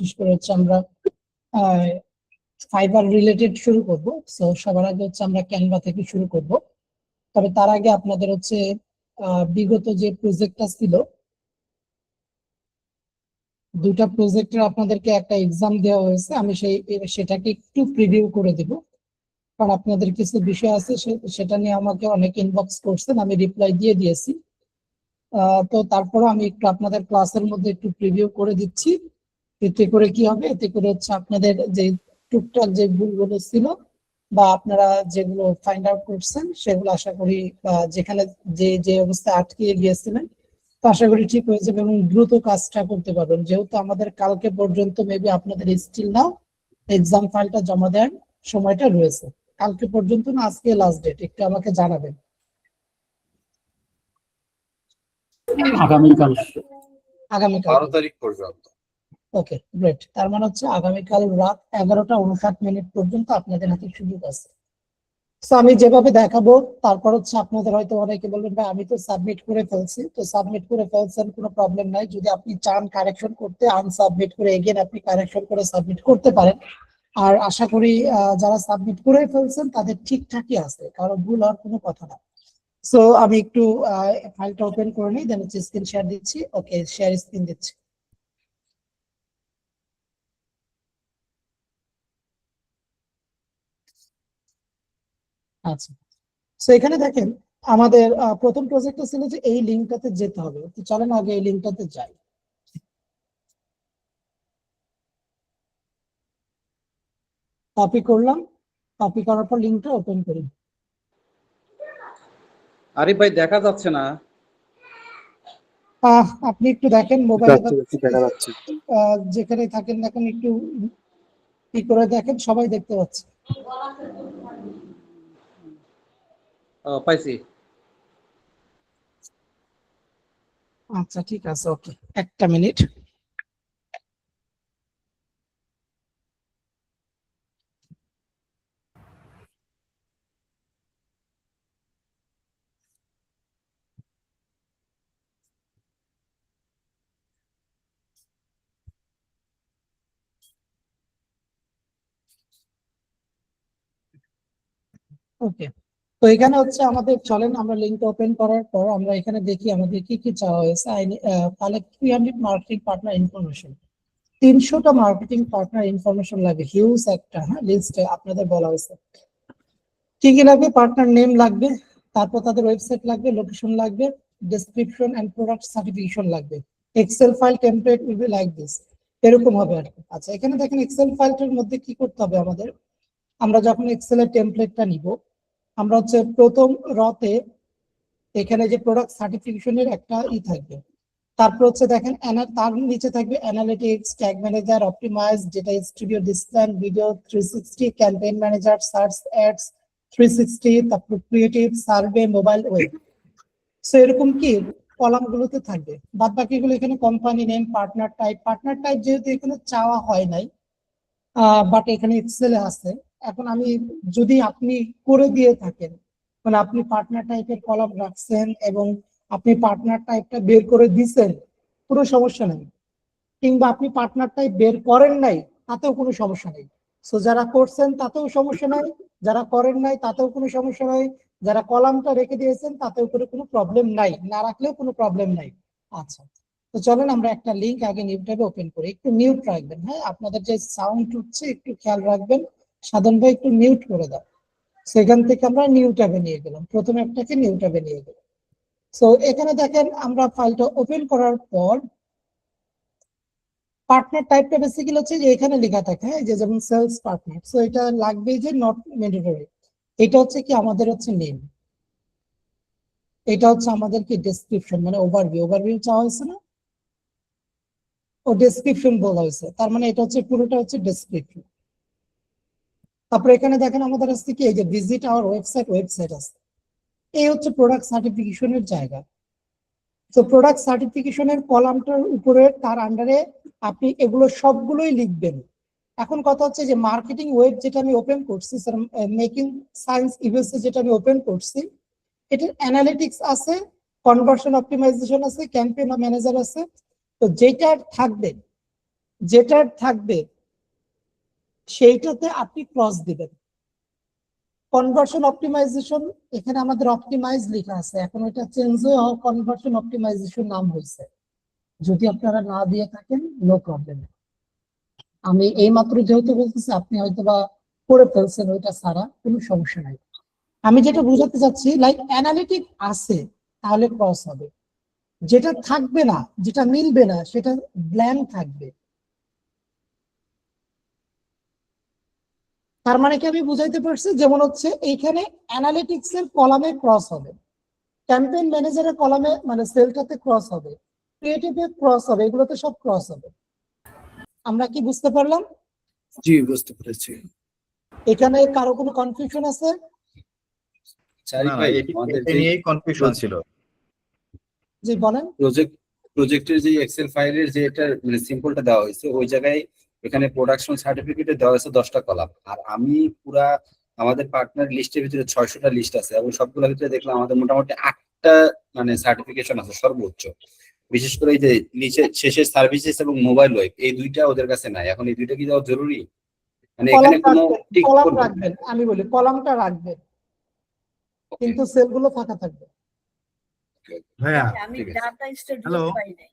বিশেষ করে হচ্ছে আমরা ফাইবার রিলেটেড শুরু করব। সো সবার আগে হচ্ছে আমরা ক্যানভা থেকে শুরু করব। তবে তার আগে আপনাদের হচ্ছে বিগত যে প্রজেক্টটা ছিল, দুটা প্রজেক্টের আপনাদেরকে একটা এক্সাম দেওয়া হয়েছে, আমি সেটাকে একটু প্রিভিউ করে দিব, কারণ আপনাদের কিছু বিষয় আছে সেটা নিয়ে আমাকে অনেক ইনবক্স করছেন, আমি রিপ্লাই দিয়ে দিয়েছি। তো তারপরে আমি একটু আপনাদের ক্লাসের মধ্যে একটু প্রিভিউ করে দিচ্ছি। এতে করে কি হবে, এতে করে হচ্ছে আপনাদের যে টুকটাক যে ভুলগুলো ছিল বা আপনারা যেগুলো ফাইন্ড আউট করছেন সেগুলো আশা করি যেখানে যে যে অবস্থায় আটকে গিয়েছিলেন তো আশা করি ঠিক হয়ে যাবে এবং দ্রুত কাজটা করতে পারবেন। যেহেতু আমাদের কালকে পর্যন্ত মেবি আপনাদের স্টিল নাও এক্সাম ফাইলটা জমা দেওয়ার সময়টা রয়েছে। কালকে পর্যন্ত না আজকে লাস্ট ডেট, একটু আমাকে জানাবেন। আগামীকাল আগামীকাল 12 তারিখ পর্যন্ত। ওকে গ্রেট, তার মানে হচ্ছে আগামীকাল রাত 11টা 59 পর্যন্ত আপনাদের হাতে সুযোগ আছে। তো আমি যেভাবে দেখাবো তারপর হচ্ছে আপনাদের হয়তো অনেকে বলবেন ভাই আমি তো সাবমিট করে ফেলছি, তো সাবমিট করে ফেলছেন কোনো প্রবলেম নাই, যদি আপনি চান কারেকশন করতে আনসাবমিট করে এগেন আপনি কারেকশন করে সাবমিট করতে পারেন। আর আশা করি যারা সাবমিট করে ফেলছেন তাদের ঠিকঠাকই আছে, কারণ ভুল হওয়ার কোনো কথা না। সো আমি একটু ফাইলটা ওপেন করে নিই, দেন হচ্ছে স্ক্রিন শেয়ার দিচ্ছি। ওকে, শেয়ার স্ক্রিন দিচ্ছি। আচ্ছা, তো এখানে দেখেন আমাদের প্রথম প্রজেক্টটা ছিল যে এই লিঙ্কটাতে যেতে হবে, তো চলেন আগে এই লিঙ্কটাতে যাই। কপি করলাম, কপি করার পর লিঙ্কটা ওপেন করি। আরিফ ভাই দেখা যাচ্ছে না। আপনি একটু দেখেন মোবাইলে দেখা যাচ্ছে। যেখানে থাকেন দেখেন একটু কি করে দেখেন, সবাই দেখতে পাচ্ছে। পাইছি। আচ্ছা ঠিক আছে, ওকে, একটা মিনিট। ওকে, তো এখানে হচ্ছে আমাদের চলেন আমরা লিঙ্ক ওপেন করার পর আমরা এখানে দেখি আমাদের কি কি চাওয়া হয়েছে। কালেক্ট 300 মার্কেটিং পার্টনার ইনফরমেশন, 300টা মার্কেটিং পার্টনার ইনফরমেশন লাগে, হিউজ একটা লিস্ট আপনাদের বলা হয়েছে। কি কি লাগবে, পার্টনার নেম লাগবে, তারপর তাদের ওয়েবসাইট লাগবে, লোকেশন লাগবে, ডেসক্রিপশন এন্ড প্রোডাক্ট সার্টিফিকেশন লাগবে। Excel file template will be like this, এরকম হবে আর কি। আচ্ছা, এখানে দেখেন এক্সেল ফাইলটার মধ্যে কি করতে হবে আমাদের। আমরা যখন এক্সেলের টেমপ্লেটটা নিব, আমরা হচ্ছে প্রথম রতে এখানে যে প্রোডাক্ট সার্টিফিকেশনের একটা থাকবে, তারপর হচ্ছে দেখেন তার নিচে থাকবে analytics, tag manager, optimize, data studio, display video 360, campaign manager, search ads 360, তারপর creative, survey, mobile, web. So এরকম কি কলাম গুলোতে থাকবে। বাদ বাকিগুলো এখানে কোম্পানি নেম, পার্টনার টাইপ যেহেতু এখানে চাওয়া হয় নাই, বাট এখানে এক্সেলে আছে। এখন আমি যদি আপনি করে দিয়ে থাকেন, মানে আপনি পার্টনার টাইপের কলাম রাখছেন এবং আপনি পার্টনার টাইপটা বের করে দিছেন, কোনো সমস্যা নেই। কিংবা আপনি পার্টনার টাইপ বের করেন নাই, তাতেও কোনো সমস্যা নেই। সো যারা করছেন তাতেও সমস্যা নাই, যারা করেন নাই তাতেও কোনো সমস্যা নাই, যারা কলামটা রেখে দিয়েছেন তাতেও কোনো প্রবলেম নাই, না রাখলেও কোনো প্রবলেম নাই। আচ্ছা, তো চলেন আমরা একটা লিঙ্ক আগে নিউ ট্যাবে ওপেন করি। একটু মিউট রাখবেন, হ্যাঁ আপনাদের যে সাউন্ড উঠছে একটু খেয়াল রাখবেন। সাধন ভাই একটু মিউট করে দাও। সেখান থেকে আমরা নিউ ট্যাবে নিয়ে গেলাম, প্রথম একটাকে নিউ ট্যাবে নিয়ে গেলাম। সো এখানে দেখেন আমরা ফাইলটা ওপেন করার পর পার্টনার টাইপটা বেসিক্যালি হচ্ছে যে এখানে লেখা থাকে, হ্যাঁ, যে যেমন সেলস পার্টনার, সো এটা লাগবে যে নট ম্যান্ডেটরি। এটা হচ্ছে কি আমাদের হচ্ছে নেম, এটা হচ্ছে আমাদের কি ডেসক্রিপশন, মানে ওভারভিউ চাওয়া হয়েছে না, ও ডেসক্রিপশন বলা হয়েছে, তার মানে এটা হচ্ছে পুরোটা হচ্ছে ডেসক্রিপশন। তারপরে এখানে দেখেন আমাদের আছে কি এই যে ভিজিট আওয়ার ওয়েবসাইট আছে, এই হচ্ছে প্রোডাক্ট সার্টিফিকেশনের জায়গা। তো প্রোডাক্ট সার্টিফিকেশনের কলামটার উপরে তার আন্ডারে আপনি এগুলো সবগুলোই লিখবেন। এখন কথা হচ্ছে যে মার্কেটিং ওয়েব যেটা আমি ওপেন করছি, মেকিং সায়েন্স ইউএসএ যেটা আমি ওপেন করছি, এটার অ্যানালিটিক্স আছে, কনভার্সন অপটিমাইজেশন আছে, ক্যাম্পেইন ম্যানেজার আছে। তো যেটা থাকবে যেটা থাকবে সেইটাতে আপনি ক্রস দিবেন। কনভার্সন অপটিমাইজেশন, এখানে আমাদের অপটিমাইজ লেখা আছে, এখন এটা চেঞ্জ হয়ে কনভার্সন অপটিমাইজেশন নাম হয়েছে। যদি আপনারা না দিয়ে থাকেন নো প্রবলেম, আমি এই মাত্র যেহেতু বলতেছি আপনি হয়তো বা করে ফেলছেন, ওইটা ছাড়া কোনো সমস্যা নাই। আমি যেটা বোঝাতে চাচ্ছি, লাইক অ্যানালিটিক আছে তাহলে ক্রস হবে, যেটা থাকবে না, যেটা মিলবে না, সেটা ব্ল্যাঙ্ক থাকবে। তার মানে কি আমি বুঝাইতে পারছি? যেমন হচ্ছে এইখানে অ্যানালিটিক্স এর কলামে ক্রস হবে, ক্যাম্পেইন ম্যানেজারের কলামে মানে সেলটাতে ক্রস হবে, ক্রিয়েটিভে ক্রস হবে, এগুলোতে সব ক্রস হবে। আমরা কি বুঝতে পারলাম? জি, বুঝতে পেরেছি। এখানে কারো কোনো কনফিউশন আছে? আরিফ ভাই আমাদের এটা নিয়েই কনফিউশন ছিল। জি বলেন। প্রজেক্টের যে এক্সেল ফাইলের যে এটা মানে সিম্পলটা দেওয়া হয়েছে, ওই জায়গায় এখানে প্রোডাকশন সার্টিফিকেটে দেওয়া হয়েছে 10টা কলাম, আর আমি পুরা আমাদের পার্টনার লিস্টের ভিতরে 600টা লিস্ট আছে, এবং সবগুলোর ভিতরে দেখলাম আমাদের মোটামুটি 8টা মানে সার্টিফিকেশন আছে সর্বোচ্চ। বিশেষ করে এই যে নিচে শেষের সার্ভিসেস এবং মোবাইল ওয়েব, এই দুইটা ওদের কাছে নাই। এখন এই দুইটা কি দেওয়া জরুরি? মানে কলাম এখানে কোনো রাখবেন, টিক কলাম করবে? রাখবেন, আমি বলি কলামটা রাখবেন, কিন্তু সেলগুলো ফাঁকা থাকবে। ভাইয়া, আমি ঠিক আছে। ডাটা স্টুডিও হ্যালো পাই নাই।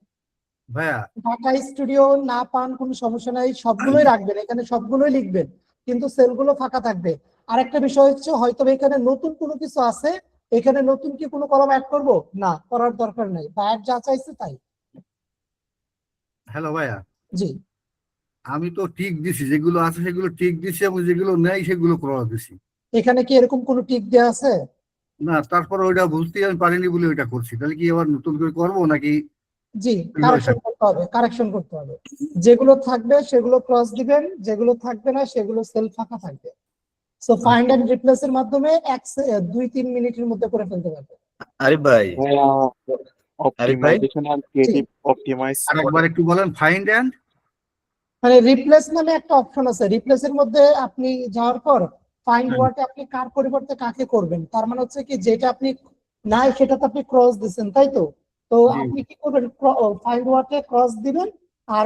ভাইয়া, ঢাকা স্টুডিও না পান কোনো সমস্যা নাই, সবগুলোই রাখবেন, এখানে সবগুলোই লিখবেন, কিন্তু সেলগুলো ফাঁকা থাকবে। আরেকটা বিষয় হচ্ছে হয়তো এখানে নতুন কোনো কিছু আছে, এখানে নতুন কি কোনো কলাম অ্যাড করব? না, করার দরকার নাই, বা অ্যাড যা চাইছে তাই। হ্যালো ভাইয়া, জি, আমি তো টিক দিছি, যেগুলো আছে সেগুলো টিক দিছি এবং যেগুলো নেই সেগুলো ক্রস দিছি। এখানে কি এরকম কোনো টিক দেওয়া আছে? না, তারপর ওইটা বুঝতে আমি পারিনি বলে ওইটা করছি। তাহলে কি আবার নতুন করে করবো নাকি? জি, কারেকশন করতে হবে, কারেকশন করতে হবে। যেগুলো থাকবে সেগুলো ক্রস দিবেন, যেগুলো থাকবে না সেগুলো সেল ফাঁকা থাকবে। সো ফাইন্ড এন্ড রিপ্লেস এর মাধ্যমে 2-3 মিনিটের মধ্যে করে ফেলতে পারবে। আরিফ ভাই, আরিফ ভাই, অপটিমাইজেশন আর ক্রিয়েটিভ অপটিমাইজ আরেকবার একটু বলেন, ফাইন্ড অ্যান্ড মানে রিপ্লেস নামে একটা অপশন আছে, রিপ্লেস এর মধ্যে আপনি যাওয়ার পর ফাইন্ড ওয়ার্ডে আপনি কার পরিবর্তে কাকে করবেন, তার মানে হচ্ছে কি যেটা আপনি নাই সেটাতে আপনি ক্রস দিচ্ছেন, তাই তো? তো জি। আপনি কি করবেন, ফাইন্ড ওয়ার্ডে ক্রস দিবেন আর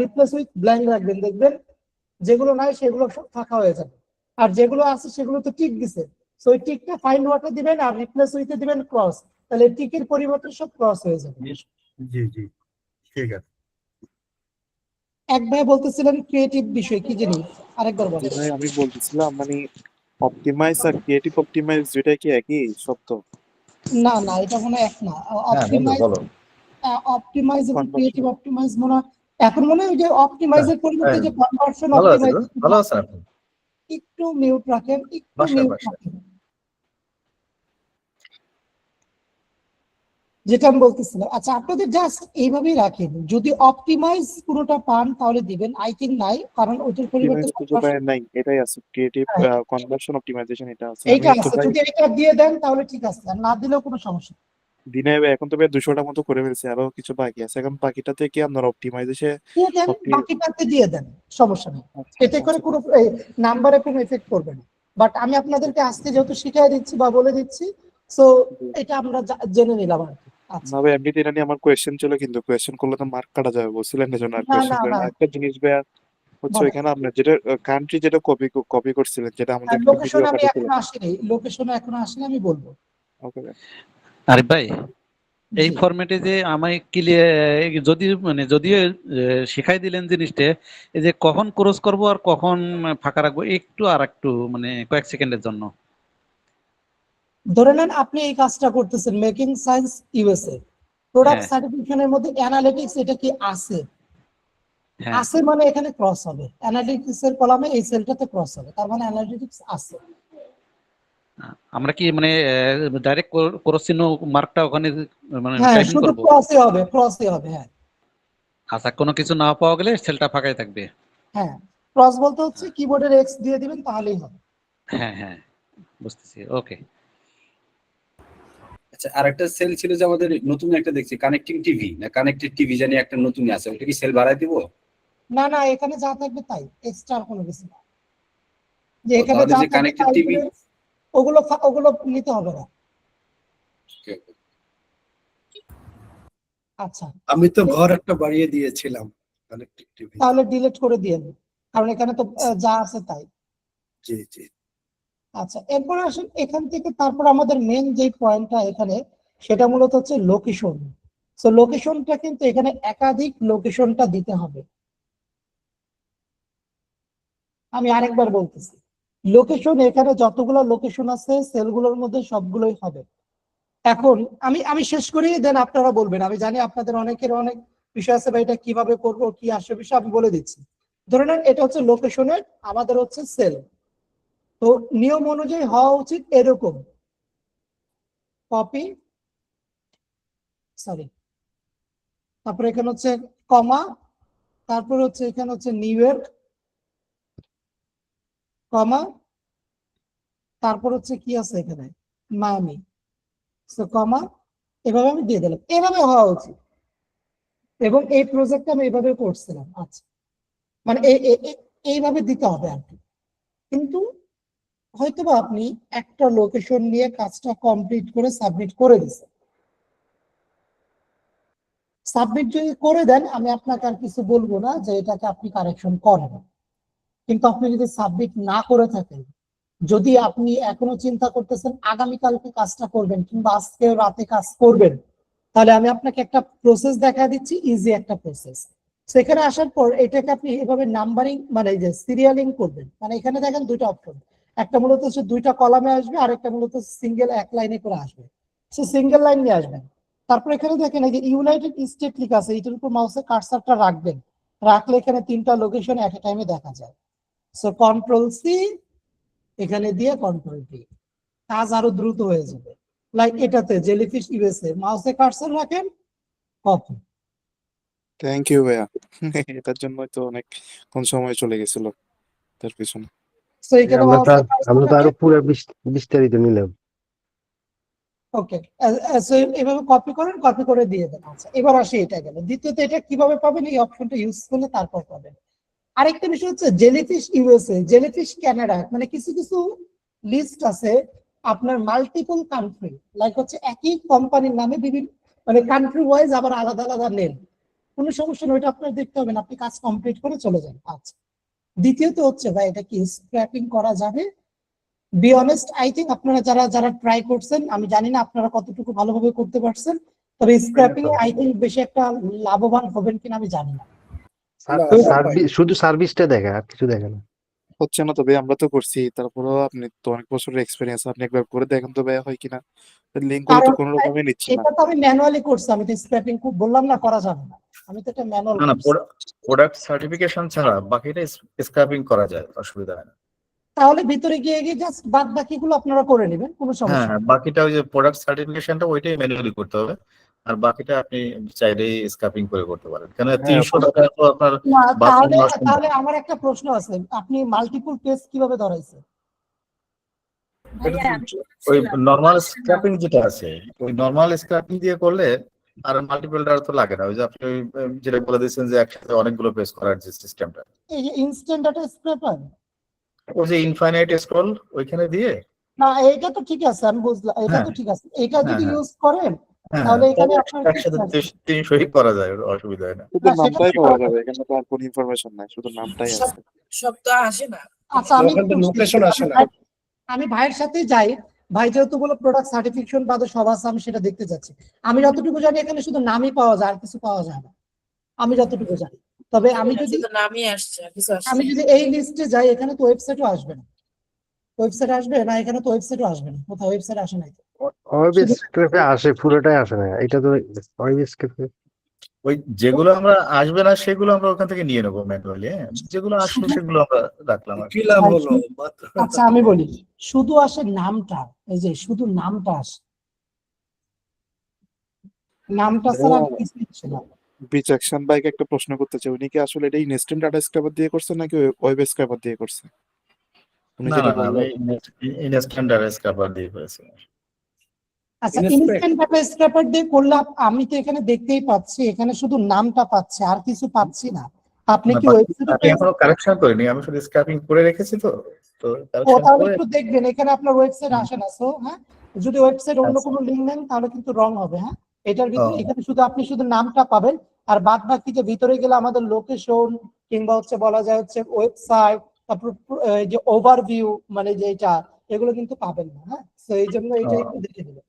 রিপ্লেস উইথ ব্ল্যাঙ্ক রাখবেন, দেখবেন যেগুলো নাই সেগুলো সব ফাঁকা হয়ে যাবে, আর যেগুলো আছে সেগুলো তো টিক দিছে। সো ওই টিকটা ফাইন্ড ওয়ার্ডে দিবেন আর রিপ্লেস উইথে দিবেন ক্রস, তাহলে টিকের পরিবর্তে সব ক্রস হয়ে যাবে। জি জি, ঠিক আছে। এক ভাই বলতেছিলেন ক্রিয়েটিভ বিষয় কি জিনিস, আরেকবার বলেন। ভাই আমি বলতেছিলাম মানে অপটিমাইজ আর ক্রিয়েটিভ অপটিমাইজ দুইটা কি একই শব্দ? না না, এটা মনে হয় এক না। হ্যাঁ বন্ধু অপটিমাইজ, বলো। অপটিমাইজ এবং ক্রিয়েটিভ Conversion. অপটিমাইজ মনে হয় এখন মনে হয় ওই যে অপটিমাইজের পরিবর্তে যে কনভার্সন ভালো আছে অপটিমাইজ। গো, ভালো আছে আপনি? একটু মিউট রাখেন, একটু বাসায় মিউট বাসায়। রাখেন। যেটা আমি বলতেছিলাম, আচ্ছা আপনাদের জাস্ট এইভাবেই রাখেন, যদি অপটিমাইজ পুরোটা পান তাহলে দিবেন, আই থিঙ্ক নাই, কারণ ওইটার পরিবর্তে অপটিমাইজ তো ভাই নাই, এটাই আছে ক্রিয়েটিভ কনভার্সন অপটিমাইজেশন, এটা আছে। আমি এইটা তো আছে, ভাই যদি এটা দিয়ে দেন তাহলে ঠিক আছে, আর না দিলেও কোনো সমস্যা নেই। দিনে এখন তো ভাই 200টা মতো করে ফেলছি, আরো কিছু বাকি আছে। এখন বাকিটাতে কি আপনার অপটিমাইজেশন দিয়ে দেন, বাকিটাতে দিয়ে দেন, সমস্যা নেই। এতে করে কোনো নাম্বারে কোনো এফেক্ট করবে না। বাট আমি আপনাদেরকে আজকে যেহেতু শিখিয়ে দিচ্ছি বা বলে দিচ্ছি, সো এটা আমরা জেনে নিলাম আর কি। আচ্ছা, না ভাই, এমনিতে এটা নিয়ে আমার কোয়েশ্চেন ছিল, কিন্তু কোয়েশ্চেন করলে তো মার্ক কাটা যাবে বলছিলেন, এজন্য আর না কোয়েশ্চেন না করেন না, না। একটা জিনিস ভাই হচ্ছে, বলেন। ওইখানে আপনার যেটা কান্ট্রি যেটা কপি করছিলেন, যেটা আমাদের লোকেশন ভিডিও আমি পাঠিয়েছিলেন। এখনো আসিনি, লোকেশনে এখনো আসিনি, আমি বলবো। ওকে ভাই। আরিফ ভাই, এই জি। ফরম্যাটে যে আমায় ক্লিয়ার যদি মানে যদিও শিখাই দিলেন জিনিসটা, এই যে কখন ক্রস করব আর কখন ফাঁকা রাখবো, একটু আর একটু মানে কয়েক সেকেন্ডের জন্য। ধরে নেন আপনি এই কাজটা করতেছেন মেকিং সায়েন্স ইউএসএ, প্রোডাক্ট হ্যাঁ সার্টিফিকেশনের মধ্যে অ্যানালিটিক্স এটা কি আছে? হ্যাঁ, আছে মানে এখানে ক্রস হবে, অ্যানালিটিক্স এর কলামে এই সেলটাতে ক্রস হবে, তার মানে অ্যানালিটিক্স আছে। আমরা কি মানে ডাইরেক্ট ক্রস চিহ্ন মার্কটা ওখানে মানে হ্যাঁ, টাইপিং শুধু করব? ক্রসই হবে, ক্রসই হবে, হ্যাঁ। আচ্ছা, কোনো কিছু না পাওয়া গেলে সেলটা ফাঁকাই থাকবে। হ্যাঁ, ক্রস বলতে হচ্ছে কিবোর্ডের এক্স দিয়ে দিবেন তাহলেই হবে। হ্যাঁ হ্যাঁ, বুঝতেছি, ওকে। আচ্ছা, আরেকটা সেল ছিল যে আমাদের নতুন একটা দেখছি, কানেক্টিং টিভি না কানেক্টেড টিভি জানি একটা নতুন আছে, ওটা কি সেল বাড়ায় দিব? না না, এখানে যা থাকবে তাই, এক্সট্রা কোনো কিছু না। যে ও, এখানে তাহলে যা যে থাকবে কানেক্টেড তাই টিভি, দিবেন, ওগুলো ওগুলো নিতে হবে না। আচ্ছা, আমি তো ঘর একটা বাড়িয়ে দিয়েছিলাম। Collective TV. তাহলে ডিলিট করে দিয়েন, কারণ এখানে তো যা আছে তাই। জি জি। আচ্ছা, এরপর আসুন এখান থেকে তারপর আমাদের মেন যে পয়েন্টটা এখানে, সেটা মূলত হচ্ছে লোকেশন। সো লোকেশনটা কিন্তু এখানে একাধিক লোকেশনটা দিতে হবে। আমি আরেকবার বলতেছি, লোকেশন এখানে যতগুলো লোকেশন আছে সেলগুলোর মধ্যে সবগুলোই হবে। এখন আমি শেষ করি, দেন আপনারা বলবেন। আমি জানি আপনাদের অনেকের অনেক বিষয় আছে, বা এটা কিভাবে করবো কি আসবে বিষয় আমি বলে দিচ্ছি। ধরে নেন এটা হচ্ছে লোকেশনের, আমাদের হচ্ছে সেল। তো নিয়ম অনুযায়ী হওয়া উচিত এরকম, কপি, সরি, তারপরে এখানে হচ্ছে কমা, তারপর হচ্ছে এখানে হচ্ছে নিউ ইয়র্ক, কমা, তারপর হচ্ছে কি আছে এখানে মায়ামি, সো কমা, এভাবে আমি দিয়ে দিলাম। এভাবে হওয়া উচিত, এবং এই প্রজেক্টটা আমি এভাবে করছিলাম। আচ্ছা, মানে এইভাবে দিতে হবে আর কি। কিন্তু হয়তোবা আপনি একটা লোকেশন নিয়ে কাজটা কমপ্লিট করে সাবমিট করে দিচ্ছেন। সাবমিট যদি করে দেন, আমি আপনাকে আর কিছু বলবো না যে এটাকে আপনি কারেকশন করেন। কিন্তু আপনি যদি সাবমিট না করে থাকেন, যদি আপনি এখনো চিন্তা করতেছেন আগামীকালকে কাজটা করবেন কিংবা আজকে রাতে কাজ করবেন, তাহলে আমি আপনাকে একটা প্রসেস দেখা দিচ্ছি, ইজি একটা প্রসেস। সেখানে আসার পর এটাকে আপনি এভাবে নাম্বারিং, মানে যে সিরিয়ালিং করবেন। মানে এখানে দেখেন দুইটা অপশন, একটা মূলত হচ্ছে দুইটা কলামে আসবে, আর একটা মূলত সিঙ্গেল এক লাইনে করে আসবে। সে সিঙ্গেল লাইন নিয়ে আসবেন। তারপর এখানে দেখেন এই যে ইউনাইটেড স্টেট লেখা আছে, এটার উপর মাউসের কার্সারটা রাখবেন। রাখলে এখানে তিনটা লোকেশন এট এ টাইমে দেখা যায়। সো কন্ট্রোল সি এখানে দিয়ে কন্ট্রোল ভি, কাজ আরো দ্রুত হয়ে যাবে। লাইক এটাতে জেলিফিশ ইউএসএ, মাউসে কার্সার রাখেন, কপি। থ্যাংক ইউ ভাইয়া। এটার জন্য তো অনেক কোন সময় চলে গেছিল তার পিছনে। সো এখানে আমরা তো মাউসে কার্সার আমরা তো আরো রাখেন, পুরো বিস্তারিত নিলাম। ওকে। সো এভাবে কপি করেন, কপি করে দিয়ে দেন। আচ্ছা, এবার আসি এটা গেল। দ্বিতীয়ত এটা কিভাবে পাবেন, এই অপশনটা ইউজ করলে তারপর পাবেন। আরেকটা বিষয় হচ্ছে জেলিফিশ ইউএসএ, জেলিফিশ কানাডা, মানে কিছু কিছু লিস্ট আছে আপনার মাল্টিপল কান্ট্রি, লাইক হচ্ছে একই কোম্পানির নামে বিভিন্ন, মানে কান্ট্রি ওয়াইজ আবার আলাদা আলাদা নেম। কোনো সমস্যা নেই, ওইটা আপনার দেখতে হবে না, আপনি কাজ কমপ্লিট করে চলে যান। আচ্ছা, দ্বিতীয়ত হচ্ছে ভাই, এটা কি স্ক্র্যাপিং করা যাবে? বি অনেস্ট, আই থিঙ্ক আপনারা যারা যারা ট্রাই করছেন, আমি জানি না আপনারা কতটুকু ভালোভাবে করতে পারছেন, তবে স্ক্র্যাপিং এ আই থিঙ্ক বেশি একটা লাভবান হবেন কিনা আমি জানি না। শুধু সার্ভিসটা দেখে, আর কিছু দেখে না। হচ্ছে না, তবে আমরা তো করছি। তারপরেও আপনি তো অনেক বছরের এক্সপিরিয়েন্স, আপনি একবার করে দেখেন তো ভাইয়া, হয় কিনা। লিঙ্ক গুলো তো কারণ কোনো রকমই নিচ্ছে না। এটা তো আমি ম্যানুয়ালি করছি, আমি তো স্ক্র্যাপিং বললাম না করা যাবে না, আমি তো এটা ম্যানুয়াল না না, করছি। প্রোডাক্ট সার্টিফিকেশন ছাড়া বাকিটা স্ক্র্যাপিং করা যায়, অসুবিধা হয় না। তাহলে ভিতরে গিয়ে গিয়ে জাস্ট বাদ বাকিগুলো আপনারা করে নেবেন, কোনো হ্যাঁ সমস্যা হ্যাঁ, নেই। বাকিটা ওই যে প্রোডাক্ট সার্টিফিকেশনটা ওইটাই ম্যানুয়ালি করতে হবে, আর বাকিটা আপনি চাইলেই স্ক্র্যাপিং করে করতে পারেন। কেন হ্যাঁ, 300 টাকা তো আপনার না, বাথরুম তাহলে ওয়াশরুম। তাহলে আমার একটা প্রশ্ন আছে, আপনি মাল্টিপল পেজ কিভাবে ধরাইছেন? ওই নর্মাল স্ক্র্যাপিং যেটা আছে, ওই নর্মাল স্ক্র্যাপিং দিয়ে করলে আর মাল্টিপলটা তো লাগে না। ওই যে আপনি যেটা বলে দিয়েছেন যে একসাথে অনেকগুলো পেজ করার যে সিস্টেমটা, এই যে ইনস্ট্যান্ট ডাটা স্ক্র্যাপার, ওই যে ইনফাইনাইট স্ক্রল ওইখানে দিয়ে। না এটা তো ঠিক আছে, আমি বুঝলাম, এটা হ্যাঁ তো ঠিক আছে। এটা হ্যাঁ যদি হ্যাঁ ইউজ করেন হ্যাঁ, তাহলে এখানে তাহলে আপনার কি একসাথে আছে? 300 করা যায়, অসুবিধা হয় না। শুধু না, সেটা নামটাই তো পাওয়া করা যাবে, যাবে। এখানে তো আর কোনো ইনফরমেশন নাই, শুধু নামটাই সব আছে। আচ্ছা, আমি ওখানে একটু লোকেশন আসে না। আমি ভাইয়ের সাথে যাই। ভাই যেহেতু বলো প্রোডাক্ট সার্টিফিকেশন বাদে সব আছে, আমি সেটা দেখতে যাচ্ছি। আমি যতটুকু জানি এখানে শুধু নামই পাওয়া যায়, আর কিছু পাওয়া যায় না, আমি যতটুকু জানি। তবে আমি যদি এই লিস্টে যাই, এখানে তো ওয়েবসাইটও আসবে না। ওয়েবসাইট আসবে না, এখানে তো ওয়েবসাইটও আসবে না, কোথাও ওয়েবসাইট আসে নাই তো। ওয়েব শুধু স্ক্র্যাপে আসে, পুরোটাই আসে না। এটা তো ওয়েব স্ক্র্যাপে ওই যেগুলো আমরা আসবে না সেগুলো আমরা ওখান থেকে নিয়ে নেবো ম্যানুয়ালি। হ্যাঁ, যেগুলো আসলো শুধু, সেগুলো আমরা রাখলাম আর কি। কি লাভ ভাই, হলো? আচ্ছা আমি বলি, শুধু আসে নামটা, এই যে শুধু নামটা আসে, নামটা ছাড়া আর কিছুই আসে না। বিচক্ষণ ভাইকে একটা প্রশ্ন করতে চাই, উনি কি আসলে এটা ইনস্ট্যান্ট ডাটা স্ক্র্যাপার দিয়ে করছে নাকি ওয়েব স্ক্র্যাপার দিয়ে করছে? উনি না যেটা না না, আমি বললেন। ইনস্ট্যান্ট স্ক্র্যাপার দিয়ে করেছি। আচ্ছা, Inspect. ইনস্ট্যান্ট ডাটা স্ক্র্যাপার দিয়ে করলে আমি তো এখানে দেখতেই পাচ্ছি, এখানে শুধু নামটা পাচ্ছি, আর কিছু পাচ্ছি না। আপনি না, কি বাকি ওয়েবসাইটে আমি এখনো কারেকশন করিনি, আমি শুধু স্ক্র্যাপিং করে রেখেছি। তো তো ও কারেকশন তাহলে করে। একটু দেখবেন, এখানে আপনার ওয়েবসাইট আসে না। সো হ্যাঁ, যদি ওয়েবসাইট অন্য আচ্ছা কোনো লিঙ্ক নেন তাহলে কিন্তু রং হবে। হ্যাঁ, এটার ভিতরে ও এখানে শুধু আপনি শুধু নামটা পাবেন, আর বাদ বাকি যে ভিতরে গেলে আমাদের লোকেশন কিংবা হচ্ছে বলা যায় হচ্ছে ওয়েবসাইট, তারপর যে ওভারভিউ মানে যেটা, এগুলো কিন্তু পাবেন না। হ্যাঁ, তো এই জন্য এটা একটু দেখে দিবেন।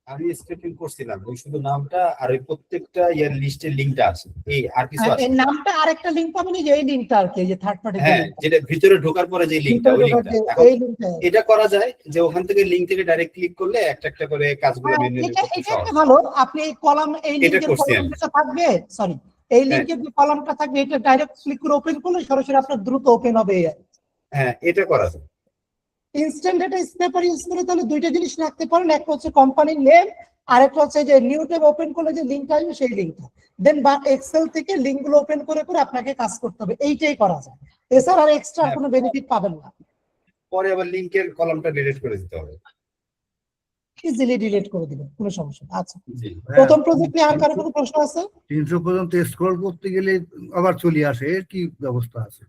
আমি স্ক্রিপ্টিং করছিলাম ওই শুধু নামটা আর ওই প্রত্যেকটা ইয়ার লিস্টের লিঙ্কটা আছে, এই আর কিছু আছে এর নামটা আরেকটা লিংক পাবেন, এই যে এই লিংকটা আর কি, এই যে থার্ড পার্টি হ্যাঁ, যেটা ভিতরে ঢোকার পরে যে লিঙ্কটা, ওই লিঙ্কটা এখন এই লিংকটা। এটা করা যায় যে ওখান থেকে লিঙ্ক থেকে ডাইরেক্ট ক্লিক করলে একটা একটা করে কাজগুলো মেনে নিতে এটা খুব এটা সহজ। একটা ভালো, আপনি এই কলাম, এই এটা লিংকের করছি আমি। কলামটা থাকবে, সরি এই লিংকের যে কলামটা থাকবে, এটা ডাইরেক্ট ক্লিক করে ওপেন করলে সরাসরি আপনার দ্রুত ওপেন হবে। হ্যাঁ, এটা করা যায়। ইনস্ট্যান্ট ডেটা স্ক্র্যাপার ইউজ করে তাহলে দুইটা জিনিস রাখতে পারেন, একটা হচ্ছে কোম্পানির নেম, আর একটা হচ্ছে যে নিউ ট্যাব ওপেন করলে যে লিংকটা আসবে সেই লিংকটা, দেন বা এক্সেল থেকে লিংকগুলো ওপেন করে করে আপনাকে কাজ করতে হবে, এইটাই করা যায়। এছাড়া আর এক্সট্রা কোনো বেনিফিট পাবেন না। পরে আবার লিংকের কলামটা ডিলিট করে দিতে হবে। ইজিলি ডিলিট করে দিবেন, কোনো সমস্যা না। আচ্ছা, জি। প্রথম প্রজেক্ট নিয়ে আর কারো কোনো প্রশ্ন আছে? 300 পর্যন্ত স্ক্রল করতে গেলে আবার চলে আসে, এর কি ব্যবস্থা আছে?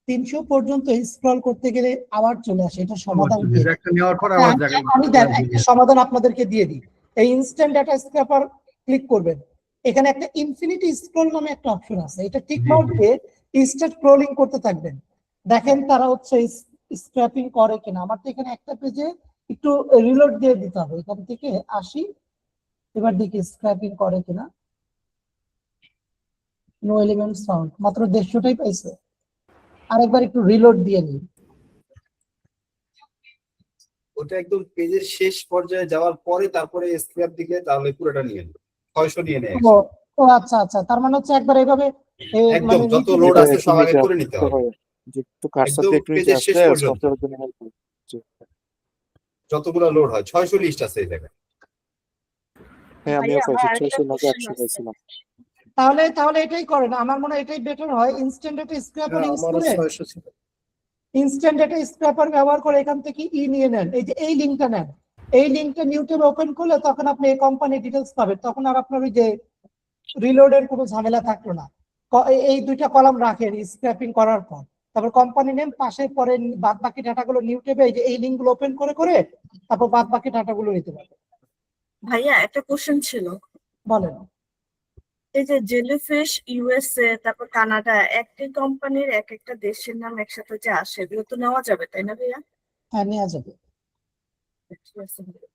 300 পর্যন্ত স্ক্রল করতে গেলে আবার চলে আসে, এটা সমাধান কি? একটা নেওয়ার পর আবার জায়গায় আমি দেন একটা সমাধান আপনাদেরকে দিয়ে দিই। এই ইনস্ট্যান্ট ডেটা স্ক্র্যাপার ক্লিক করবেন, এখানে একটা ইনফিনিটি স্ক্রল নামে একটা অপশন আছে, এটা টিক মার্ক দিয়ে স্টার্ট স্ক্রলিং করতে থাকবেন। দেখেন তারা হচ্ছে স্ক্র্যাপিং করে কিনা। আমার তো এখানে একটা পেজে একটু রিলোড দিয়ে দিতে হবে, এখান থেকে আসি, এবার দেখি স্ক্র্যাপিং করে কিনা। নো এলিমেন্টস ফাউন্ড, মাত্র 150টাই পাইছে। আরেকবার একটু রিলোড দিয়ে নিই। ওটা একদম পেজের শেষ পর্যায়ে যাওয়ার পরে তারপরে স্ক্র্যাপ দিকে, তাহলে পুরোটা নিয়ে নেবে, 600 নিয়ে নেয় ও ও আচ্ছা আচ্ছা, তার মানে হচ্ছে একবার এইভাবে একদম মানে যত নিচে লোড দিকে- আছে সব আগে করে নিতে হবে। যে একটু কার্সার একদম দিয়ে একটু নিচে পেজের শেষ আসলে পর্যন্ত। সফটওয়্যারের জন্য help হবে। জি। যতগুলো লোড হয় 600 লিস্ট আছে এই জায়গায়। হ্যাঁ, আমিও ভাইয়া, আমার পাইছি আরেকটা 600 নাকি question 800 আছে। পাইছিলাম। তাহলে তাহলে এটাই করেন, আমার মনে হয় এটাই বেটার হয়। ইনস্ট্যান্ট ডেটা স্ক্র্যাপার হ্যাঁ, ইউজ আমারও করে 600 ছিল। ইনস্ট্যান্ট ডেটা স্ক্র্যাপার ব্যবহার করে এখান থেকে নিয়ে নেন, এই যে এই লিংকটা নেন, এই লিংকটা নিউট্যাব ওপেন করলে তখন আপনি এই কোম্পানি ডিটেইলস পাবেন, তখন আর আপনার ওই যে রিলোডের কোনো ঝামেলা থাকলো না। এই দুইটা কলাম রাখেন স্ক্র্যাপিং করার পর, তারপর কোম্পানি নেম পাশে, পরে বাদ বাকি ডাটাগুলো নিউট্যাবে এই যে এই লিংকগুলো ওপেন করে করে তারপর বাদ বাকি ডাটাগুলো নিতে পারবেন। ভাইয়া, একটা কোশ্চেন ছিল। বলেন। এই যে জেলিফিশ ইউএসএ, তারপর কানাডা, একই কোম্পানির এক একটা দেশের নাম একসাথে যে আসে, এগুলো তো নেওয়া যাবে তাই না ভাইয়া? হ্যাঁ, নেওয়া যাবে। ঠিক আছে ভাইয়া।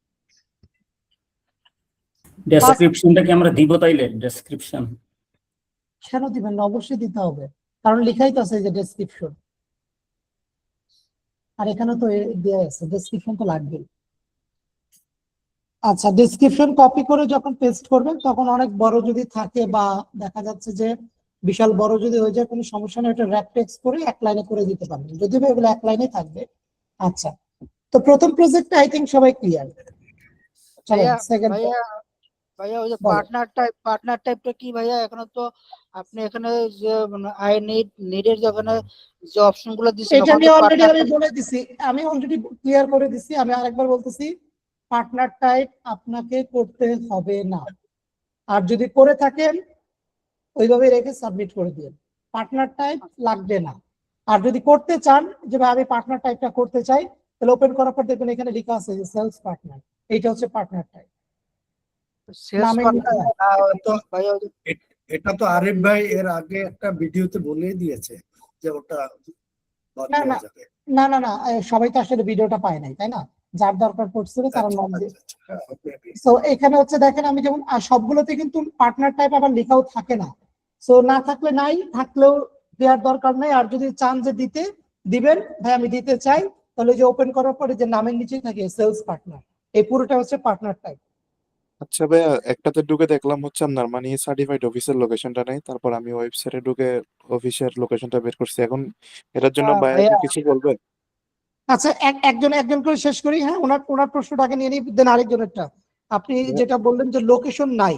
ডেসক্রিপশনটা কি আমরা দিব তাইলে? ডেসক্রিপশন কেন দিবেন না? অবশ্যই দিতে হবে, কারণ লেখাই তো আছে যে ডেসক্রিপশন, আর এখানে তো দেয়া আছে ডেসক্রিপশন তো লাগবেই। আচ্ছা, ডেসক্রিপশন কপি করে যখন পেস্ট করবেন তখন অনেক বড় যদি থাকে বা দেখা যাচ্ছে যে বিশাল বড় যদি হয়ে যায়, কোনো সমস্যা নেই, এটা র্যাপ টেক্সট করে এক লাইনে করে দিতে পারবেন, যদিও বা এগুলো এক লাইনে থাকবে। আচ্ছা, তো প্রথম প্রজেক্টটা আই থিঙ্ক সবাই ক্লিয়ার। চলো সেকেন্ড। ভাইয়া ওই যে বলো। পার্টনার টাইপটা কি ভাইয়া? এখানে তো আপনি এখানে যে আই নিডের যেখানে যে অপশন গুলো দিচ্ছেন, এটা আমি অলরেডি বলে দিছি, আমি অলরেডি ক্লিয়ার করে দিছি, আমি আরেকবার বলতেছি, পার্টনার টাইপ আপনাকে করতে হবে না, আর যদি করে থাকেন ওইভাবে রেখে সাবমিট করে দিন, পার্টনার টাইপ লাগবে না। আর যদি করতে চান যে ভাই আমি পার্টনার টাইপটা করতে চাই, তাহলে ওপেন করার পর দেখবেন এখানে লেখা আছে যে সেলস পার্টনার, এইটা হচ্ছে পার্টনার টাইপ। ভাইয়া এটা তো আরিফ ভাই এর আগে একটা ভিডিওতে বলেই দিয়েছে যে ওটা বাদ না, দেওয়া না। যাবে। না না না, সবাই তো আসলে ভিডিওটা পায় নাই, তাই না? যার দরকার পড়ছিল তারা আচ্ছা, নাম দিয়ে। আচ্ছা, হ্যাঁ, okay, okay. সো এখানে হচ্ছে দেখেন, আমি যেমন সবগুলোতে কিন্তু পার্টনার টাইপ আবার লেখাও থাকে না, সো না থাকলে নাই, থাকলেও দেওয়ার দরকার নাই। আর যদি চান যে দিতে দিবেন, ভাই আমি দিতে চাই, তাহলে যে ওপেন করার পরে যে নামের নিচেই থাকে সেলস পার্টনার, এই পুরোটা হচ্ছে পার্টনার টাইপ। আচ্ছা ভাইয়া, একটাতে ঢুকে দেখলাম হচ্ছে আপনার মানে সার্টিফাইড অফিসের লোকেশনটা নেই, তারপর আমি ওয়েবসাইটে ঢুকে অফিসের লোকেশনটা বের করছি। এখন এটার জন্য ভাইয়া কি কিছু বলবেন? আচ্ছা, একজন একজন করে শেষ করি। হ্যাঁ, ওনার প্রশ্নটাকে নিয়ে নিই, দেন আরেকজনেরটা। আপনি যেটা বললেন যে লোকেশন নাই,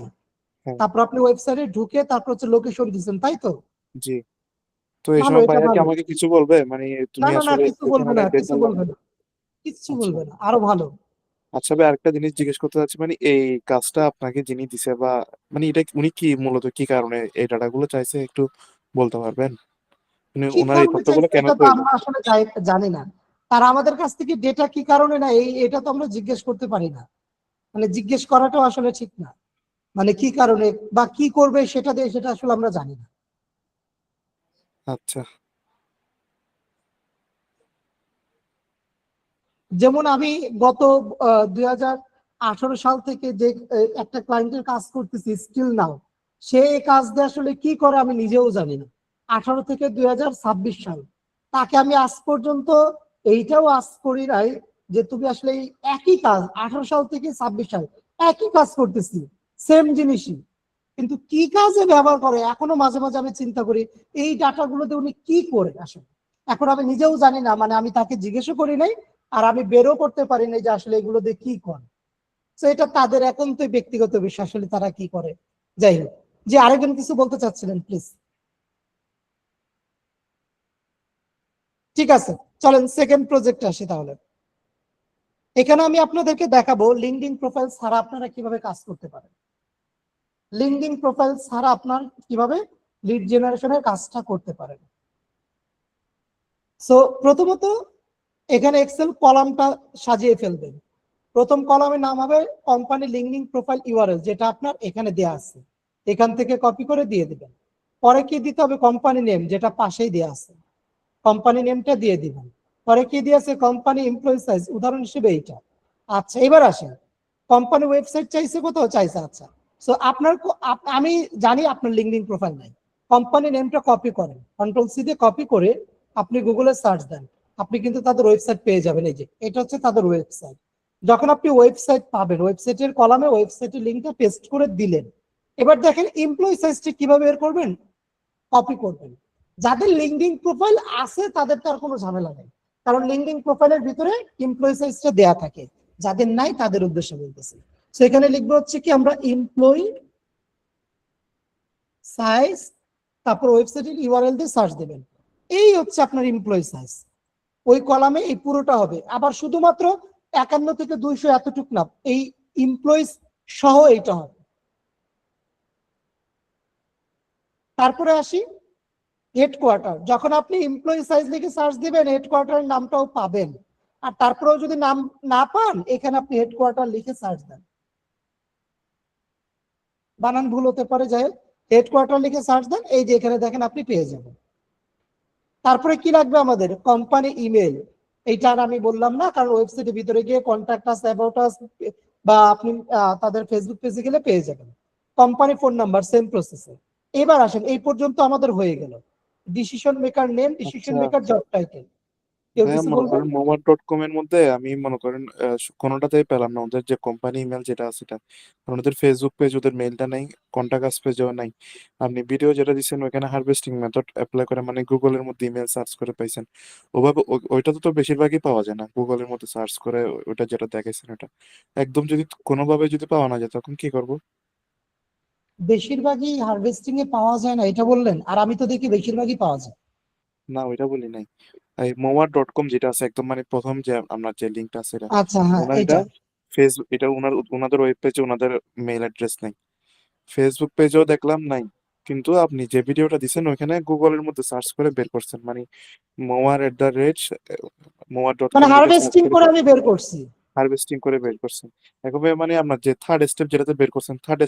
হ্যাঁ। তারপর আপনি ওয়েবসাইটে ঢুকে তারপর হচ্ছে লোকেশন দিচ্ছেন, তাই তো? জি। তো এই ভালো, সময় এটা ভাইয়া কি ভালো। আমাকে কিছু বলবে? মানে না তুমি না না, আসলে কিছু বলবে এখানে না, ডেটা কিছু বলবে না, কিচ্ছু বলবে না, আরো ভালো। আচ্ছা ভাই, আরেকটা জিনিস জিজ্ঞেস করতে চাচ্ছি, মানে এই কাজটা আপনাকে যিনি দিছে বা মানে এটা উনি কি মূলত কি কারণে এই ডাটাগুলো চাইছে, একটু বলতে পারবেন? মানে কি ওনার এই কারণে তথ্যগুলো চাইছে কেন এটা তো প্রয়োজন? আমরা আসলে জানি না, তারা আমাদের কাছ থেকে ডেটা কি কারণে না, এটা তো আমরা জিজ্ঞেস করতে পারি না, মানে জিজ্ঞেস করাটাও আসলে ঠিক না। মানে কি কারণে বা কি করবে সেটা দিয়ে সেটা আসলে আমরা জানি না। আচ্ছা, যেমন আমি গত 2018 সাল থেকে যে একটা ক্লায়েন্টের কাজ করতেছি স্টিল নাও, সে এই কাজ দিয়ে আসলে কি করে আমি নিজেও জানি না। 18 থেকে 2026 সাল, তাকে আমি আজ পর্যন্ত এইটাও আজ করি নাই যে তুমি আসলে এই একই কাজ 18 সাল থেকে 26 সাল একই কাজ করতেছি, সেম জিনিসই, কিন্তু কি কাজে ব্যবহার করে এখনো মাঝে মাঝে আমি চিন্তা করি এই ডাটাগুলোতে উনি কি করে আসলে। এখন আমি নিজেও জানি না, মানে আমি তাকে জিজ্ঞেসও করি নাই, আর আমি বেরও করতে পারি না যে আসলে এগুলো দিয়ে কি করে। তো এটা তাদের একান্তই ব্যক্তিগত বিষয়, আসলে তারা কি করে। যাই হোক, যে আরেকজন কিছু বলতে চাচ্ছিলেন প্লিজ। ঠিক আছে, চলেন সেকেন্ড প্রজেক্টে আসি তাহলে। এখানে আমি আপনাদেরকে দেখাবো লিঙ্কডইন প্রোফাইল ছাড়া আপনারা কিভাবে কাজ করতে পারেন। লিঙ্কডইন প্রোফাইল ছাড়া আপনার কিভাবে লিড জেনারেশনের কাজটা করতে পারেন। সো প্রথমত এখানে এক্সেল কলামটা সাজিয়ে ফেলবেন। প্রথম কলামের নাম হবে কোম্পানি লিঙ্কডইন প্রোফাইল ইউআরএল, যেটা আপনার এখানে দেয়া আছে, এখান থেকে কপি করে দিয়ে দিবেন। পরে কি দিতে হবে, কোম্পানি নেম, যেটা পাশেই দেয়া আছে, কোম্পানি নেমটা দিয়ে দিবেন। পরে কি দিয়েছে, কোম্পানি এমপ্লয়ি সাইজ, উদাহরণ হিসেবে এইটা। আচ্ছা, এবার আসেন, কোম্পানি ওয়েবসাইট চাইছে, কোথাও চাইছে। আচ্ছা, সো আপনার আমি জানি আপনার লিঙ্কডইন প্রোফাইল নাই, কোম্পানি নেমটা কপি করেন, কন্ট্রোল সি দিয়ে কপি করে আপনি গুগলে সার্চ দেন, আপনি কিন্তু তাদের ওয়েবসাইট পেয়ে যাবেন। এই যে এটা হচ্ছে তাদের ওয়েবসাইট। যখন আপনি ওয়েবসাইট পাবেন, ওয়েবসাইটের কলামে ওয়েবসাইটের লিঙ্কটা পেস্ট করে দিলেন। এবার দেখেন এমপ্লয়ি সাইজটি কিভাবে বের করবেন, কপি করবেন। যাদের লিঙ্কডইন প্রোফাইল আছে তাদের তো আর কোনো ঝামেলা নেই, কারণ লিঙ্কডইন প্রোফাইলের ভিতরে এমপ্লয়ি সাইজটা দেয়া থাকে। যাদের নাই তাদের উদ্দেশ্যে বলতেছি। সেখানে লিখবো হচ্ছে কি, আমরা এমপ্লয়ি সাইজ, তারপর ওয়েবসাইটের ইউআরএল দিয়ে সার্চ দেবেন। এই হচ্ছে আপনার এমপ্লয়ি সাইজ। ওই কলামে এই পুরোটা হবে। আবার শুধুমাত্র 51 থেকে 200 এতটুক না, এই এমপ্লয়িজ সহ এইটা হবে। তারপরে আসি হেডকোয়ার্টার। যখন আপনি এমপ্লয়ি সাইজ লিখে সার্চ দিবেন, হেডকোয়ার্টারের নামটাও পাবেন। আর তারপরেও যদি নাম না পান, এখানে আপনি হেডকোয়ার্টার লিখে সার্চ দেন। বানান ভুল হতে পারে, যাই হোক, হেডকোয়ার্টার লিখে সার্চ দেন, এই যে এখানে দেখেন আপনি পেয়ে যাবেন। তারপরে কি লাগবে আমাদের, কোম্পানি ইমেল। এইটা আর আমি বললাম না, কারণ ওয়েবসাইটের ভিতরে গিয়ে কন্ট্যাক্ট আস, অ্যাবাউট আস, বা আপনি তাদের ফেসবুক পেজে গেলে পেয়ে যাবেন। কোম্পানি ফোন নাম্বার, সেম প্রসেসে। এবার আসেন, এই পর্যন্ত আমাদের হয়ে গেল। ডিসিশন মেকার নেম, ডিসিশন আচ্ছা মেকার জব টাইটেল। কেউ ভাইয়া, কিছু মনে বলবেন? করেন momo.com এর মধ্যে আমি মনে করেন কোনোটাতেই পেলাম না ওদের যে কোম্পানি ইমেল যেটা আছে এটা, কারণ ওদের ফেসবুক পেজ, ওদের মেইলটা নাই, কন্টাক্ট আস পেজও নাই। আপনি ভিডিও যেটা দিচ্ছেন ওইখানে হারভেস্টিং মেথড অ্যাপ্লাই করে, মানে গুগলের মধ্যে ইমেল সার্চ করে পাইছেন, ওভাবে ওইটা তো বেশিরভাগই পাওয়া যায় না গুগলের মধ্যে সার্চ করে। ওইটা যেটা দেখাইছেন ওটা একদম যদি কোনোভাবে যদি পাওয়া না যায় তখন কি করব? বেশিরভাগই হারভেস্টিং এ পাওয়া যায় না এটা বললেন, আর আমি তো দেখি বেশিরভাগই পাওয়া যায়। না, ওইটা বলি নাই। এই momo.com যেটা আছে একদম, মানে প্রথম যে আমরা যে লিঙ্কটা আছে এটা, আচ্ছা, হ্যাঁ, ওনার এটা এটা ফেসবুক, এটা ওনাদের ওয়েব পেজে ওনাদের মেইল অ্যাড্রেস নেই, ফেসবুক পেজেও দেখলাম নাই। কিন্তু আপনি যে ভিডিওটা দিচ্ছেন ওইখানে গুগলের মধ্যে সার্চ করে বের করছেন, মানে moar@, মানে moar.com যেটা সার্চ হারভেস্টিং করে করে আমি বের করছি। হারভেস্টিং করে বের করছেন। একভাবে মানে আপনার যে থার্ড স্টেপ যেটাতে বের করছেন, থার্ড